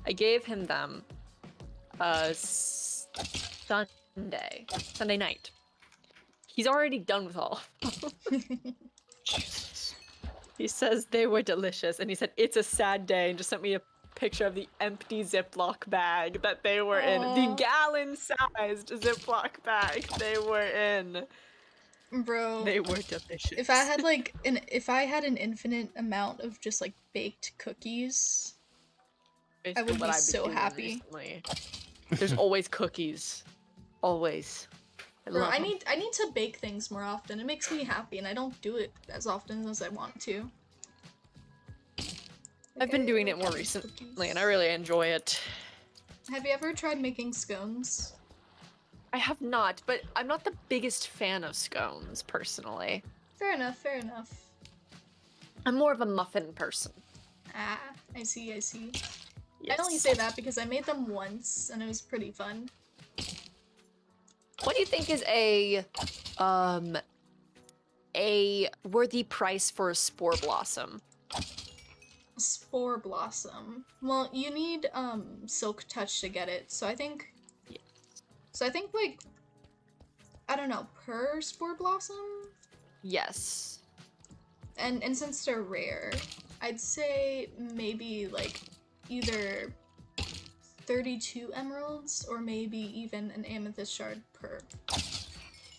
I gave him them Sunday night. He's already done with all. Jesus. He says they were delicious, and he said it's a sad day, and just sent me a picture of the empty Ziploc bag that they were in. The gallon-sized Ziploc bag they were in. Bro, they were delicious. If I had like if I had an infinite amount of just like baked cookies, I would be so happy. Recently. There's always cookies, always. Bro, I need to bake things more often. It makes me happy, and I don't do it as often as I want to. I've been doing it more recently, and I really enjoy it. Have you ever tried making scones? I have not, but I'm not the biggest fan of scones, personally. Fair enough, fair enough. I'm more of a muffin person. Ah, I see, I see. Yes. I only say that because I made them once, and it was pretty fun. What do you think is a worthy price for a spore blossom? Spore blossom. Well, you need silk touch to get it, so I think like I don't know, per spore blossom? Yes. And since they're rare, I'd say maybe like either 32 emeralds or maybe even an amethyst shard per.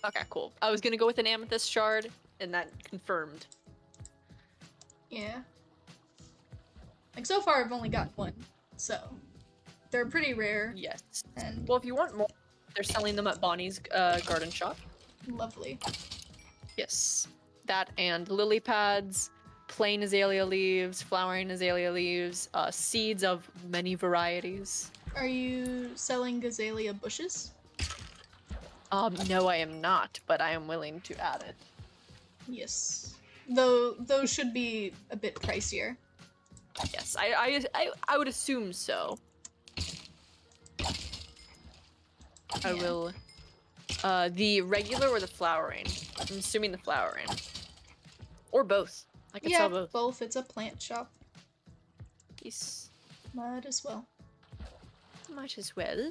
Okay, cool. I was gonna go with an amethyst shard, and that confirmed. Yeah. Like so far I've only got one, so they're pretty rare. Yes. And well, if you want more, they're selling them at Bonnie's garden shop. Lovely. Yes. That and lily pads, plain azalea leaves, flowering azalea leaves, seeds of many varieties. Are you selling azalea bushes? No, I am not, but I am willing to add it. Yes. Though those should be a bit pricier. Yes, I would assume so. Yeah. I will. The regular or the flowering? I'm assuming the flowering. Or both. I could sell both. Both. It's a plant shop. Yes. Might as well. Might as well.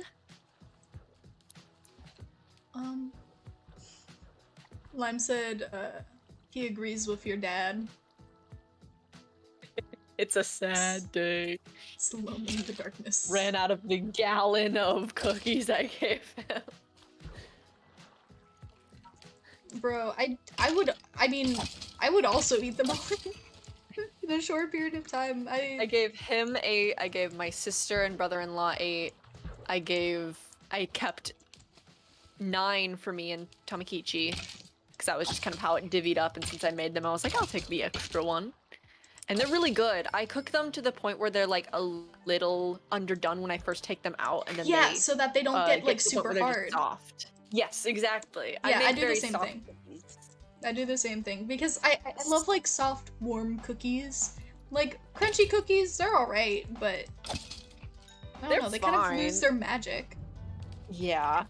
Lime said, he agrees with your dad. It's a sad day. It's lonely in the darkness. Ran out of the gallon of cookies I gave him. Bro, I would also eat them all in a short period of time. I gave him 8, I gave my sister and brother-in-law 8, I kept 9 for me and Tamakichi, because that was just kind of how it divvied up, and since I made them, I was like, I'll take the extra one. And they're really good. I cook them to the point where they're like a little underdone when I first take them out, and then Yeah, they, so that they don't get like to the point super where they're just hard. soft. Yes, exactly. Yeah, I make do the very same soft thing. cookies. I do the same thing because I love like soft, warm cookies. Like crunchy cookies, they're alright, but I don't know, they kind of lose fine. their magic. Yeah.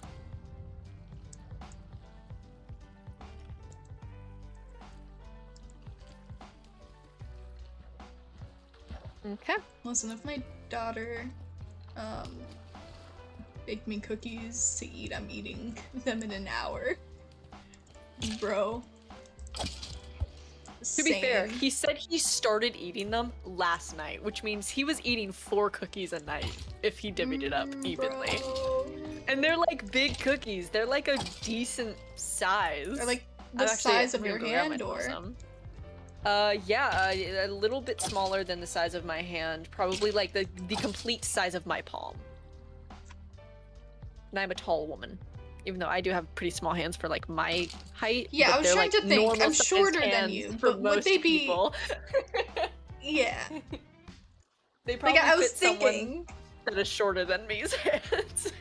Okay. Listen, if my daughter baked me cookies to eat, I'm eating them in an hour. Bro. To be fair, Same. he said he started eating them last night, which means he was eating 4 cookies a night if he divvied it up evenly. Bro. And they're like big cookies. They're like a decent size. They're like the I'm actually size of gonna your go grab hand, myself or? some. Yeah, a little bit smaller than the size of my hand. Probably like the complete size of my palm. And I'm a tall woman. Even though I do have pretty small hands for like my height. Yeah, but I was they're, trying like, to think. I'm normal-sized shorter than hands you, for but would most they be? people. Yeah. They probably Like I was fit someone thinking. that is shorter than me's hands.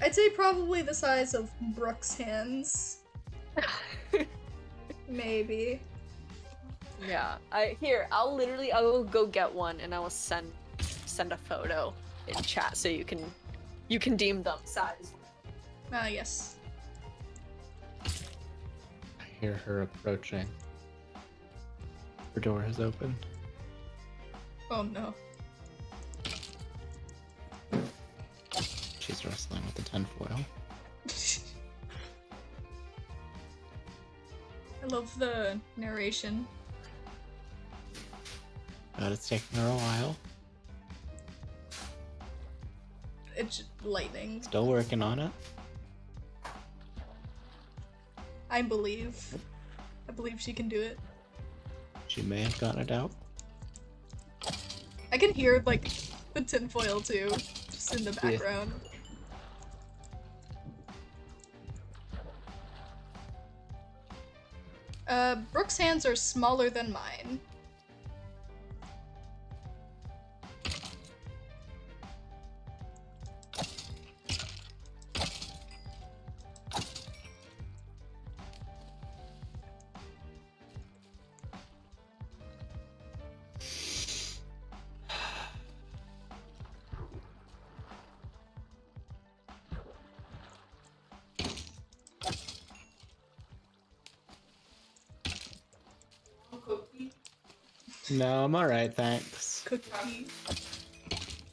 I'd say probably the size of Brooke's hands. Maybe. Yeah. I will go get one and I will send a photo in chat so you can deem them size. Yes. I hear her approaching. Her door has opened. Oh no. She's wrestling with the tinfoil. I love the narration. But it's taking her a while. It's lightning. Still working on it. I believe she can do it. She may have gotten it out. I can hear like the tinfoil too, just in the Yeah. background. Brooke's hands are smaller than mine. No, I'm alright, thanks. Cookie.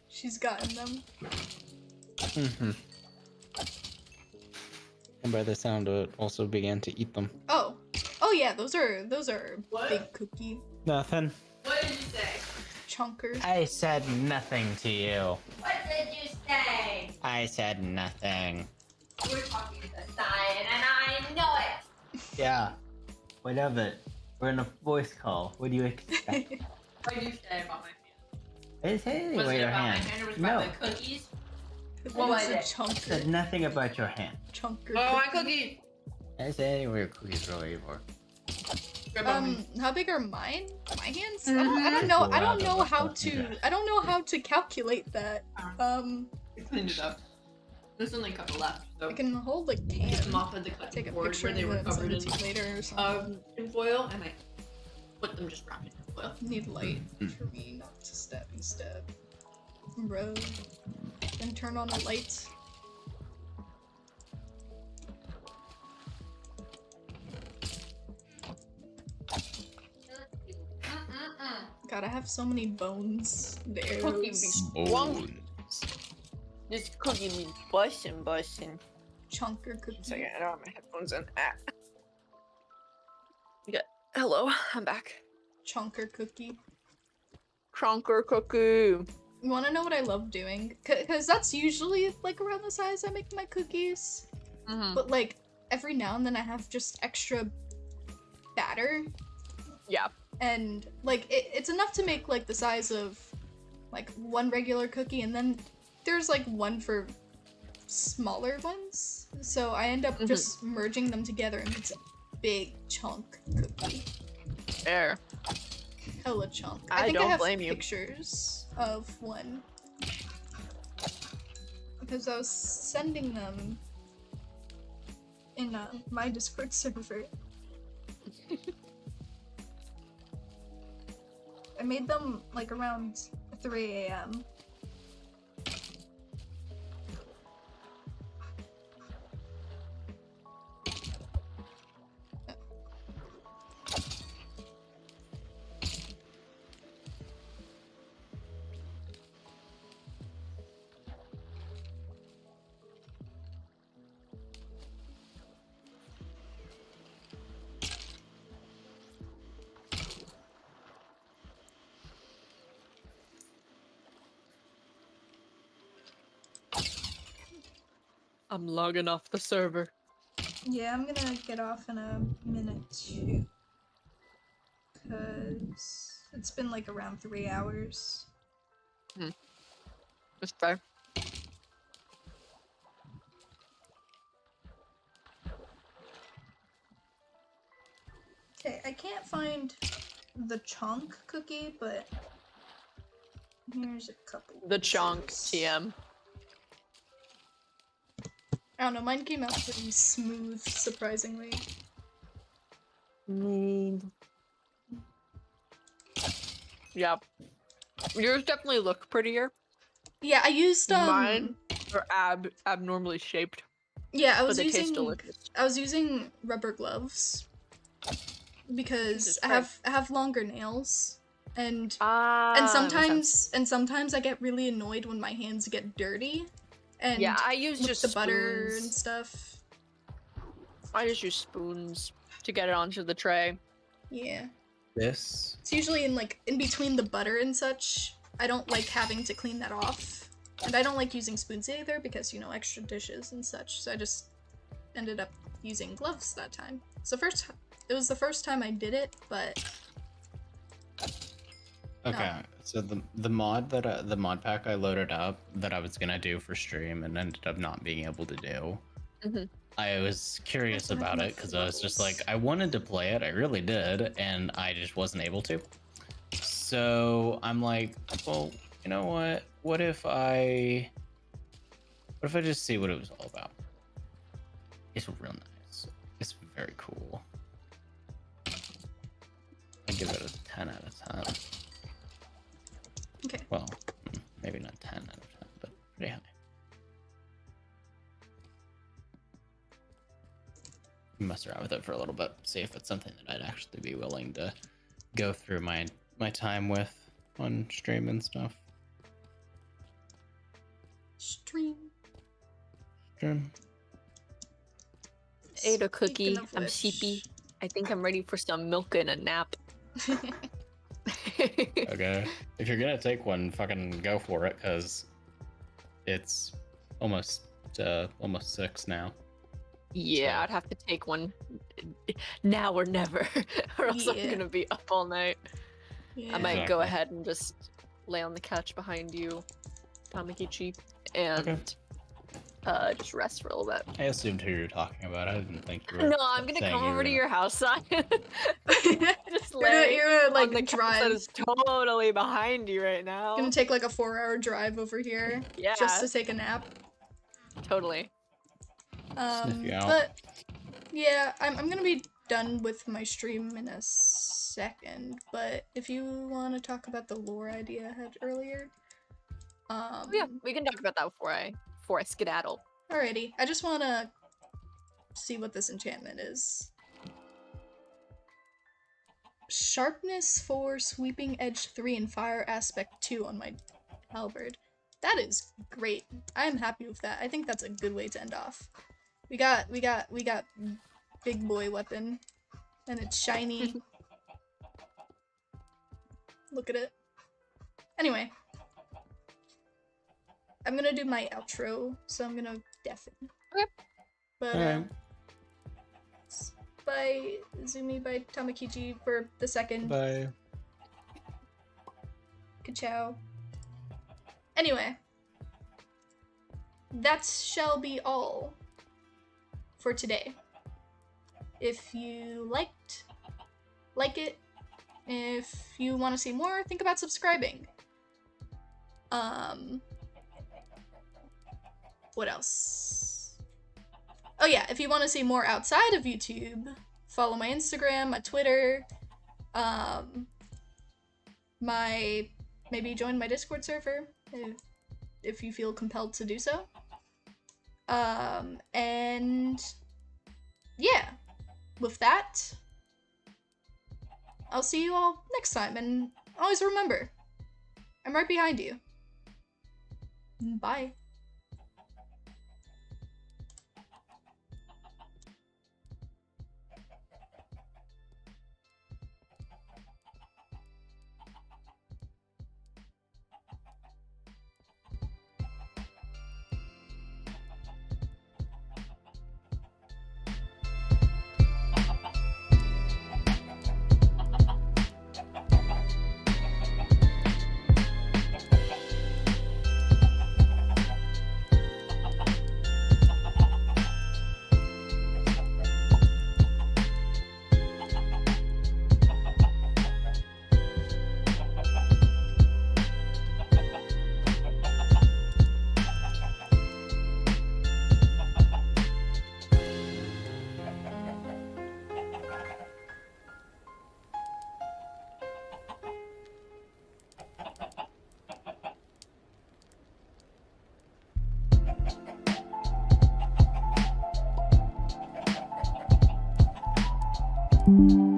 She's gotten them. Mm-hmm. And by the sound of it, also began to eat them. Oh. Oh yeah, those are big cookie Nothing. What did you say? chunker. I said nothing to you. What did you say? I said nothing. You were talking to Cyan, and I know it. Yeah. What of it? We're in a voice call. What do you expect? What did you say about my hand? I didn't say anything Was about it your about hand. my hand or was it No. about the cookies? What was was a it? I said chunker? nothing about your hand. Chunker. Oh, my cookie. cookies. I didn't say anything about your cookies really before. How big are mine? My hands? I Mm-hmm. don't know. I Wow, don't know that's how not to. bad. I don't know how to calculate that. I cleaned it up. There's only a couple left, so I can hold a I can. put them off at the Take a cutting board picture where they of were it and send covered it in to you later or something. tinfoil, and I put them just wrapped in tinfoil. Need light Mm. for me not to stabby stab. Bro. Then turn on the lights. God, I have so many bones. The Cookie arrows. be strong. This cookie be bussin'. Chunker cookie. So yeah, I don't have my headphones in. Yeah. Hello, I'm back. Chunker cookie. Cronker cookie. You want to know what I love doing? Because that's usually like around the size I make my cookies. Mm-hmm. But like every now and then I have just extra batter. Yeah. And like it's enough to make like the size of like one regular cookie, and then there's like one for smaller ones. So I end up just merging them together and it's a big chunk cookie. There. hella chunk. I think don't I have blame you. pictures of one. Because I was sending them in my Discord server. I made them like around 3 a.m. I'm logging off the server. Yeah, I'm gonna get off in a minute too. Because it's been like around 3 hours. It's fair. Okay, I can't find the chunk cookie, but here's a couple. The chunk pictures. TM. I don't know, mine came out pretty smooth, surprisingly. Yeah. Yours definitely look prettier. Yeah, I used Mine are abnormally shaped. Yeah, I but was they taste using delicious. I was using rubber gloves because Jesus I have longer nails and that makes sense. sometimes I get really annoyed when my hands get dirty and Yeah, I use with just the butter spoons. and stuff. I just use spoons to get it onto the tray. Yeah. This It's usually in between the butter and such. I don't like having to clean that off. And I don't like using spoons either because, you know, extra dishes and such. So I just ended up using gloves that time. It was the first time I did it, but Okay, so the mod the mod pack I loaded up that I was gonna do for stream and ended up not being able to do. I was curious about it because I was just like, I wanted to play it, I really did, and I just wasn't able to. So I'm like, well, you know what? What if I just see what it was all about? It's real nice. It's very cool. I give it a 10 out of 10. okay. Well, maybe not 10 out of 10, but pretty high. Mess around with it for a little bit, see if it's something that I'd actually be willing to go through my time with on stream and stuff. Stream. Ate a cookie. Speaking of I'm which- sheepy. I think I'm ready for some milk and a nap. Okay, if you're gonna take one, fucking go for it, cause it's almost 6 now. Yeah, So- I'd have to take one now or never, or else I'm Yeah. gonna be up all night. Yeah. I might go Exactly. ahead and just lay on the couch behind you, Tamakichi, and just rest for a little bit. I assumed who you were talking about. I didn't think you were. No, I'm gonna saying come you were over to gonna- your house, Simon. Just You're gonna, lay you're gonna, like on the couch that drive. is totally behind you right now. Gonna take like a 4-hour drive over here Yeah, just to take a nap. totally. Sniff you out. But yeah, I'm gonna be done with my stream in a second. But if you want to talk about the lore idea I had earlier, Oh, yeah, we can talk about that before I skedaddle. alrighty. I just want to see what this enchantment is. Sharpness 4, Sweeping Edge 3, and Fire Aspect 2 on my halberd. That is great. I'm happy with that. I think that's a good way to end off. We got big boy weapon, and it's shiny. Look at it. Anyway, I'm gonna do my outro, so I'm gonna deafen. Okay. But bye Zumi, bye Tamakichi for the second. Bye. Ka-chow. Anyway, that shall be all for today. If you like it, If you want to see more, think about subscribing. What else? Oh yeah, if you want to see more outside of YouTube, follow my Instagram, my Twitter, maybe join my Discord server if you feel compelled to do so. And yeah, with that, I'll see you all next time, and always remember, I'm right behind you. Bye. you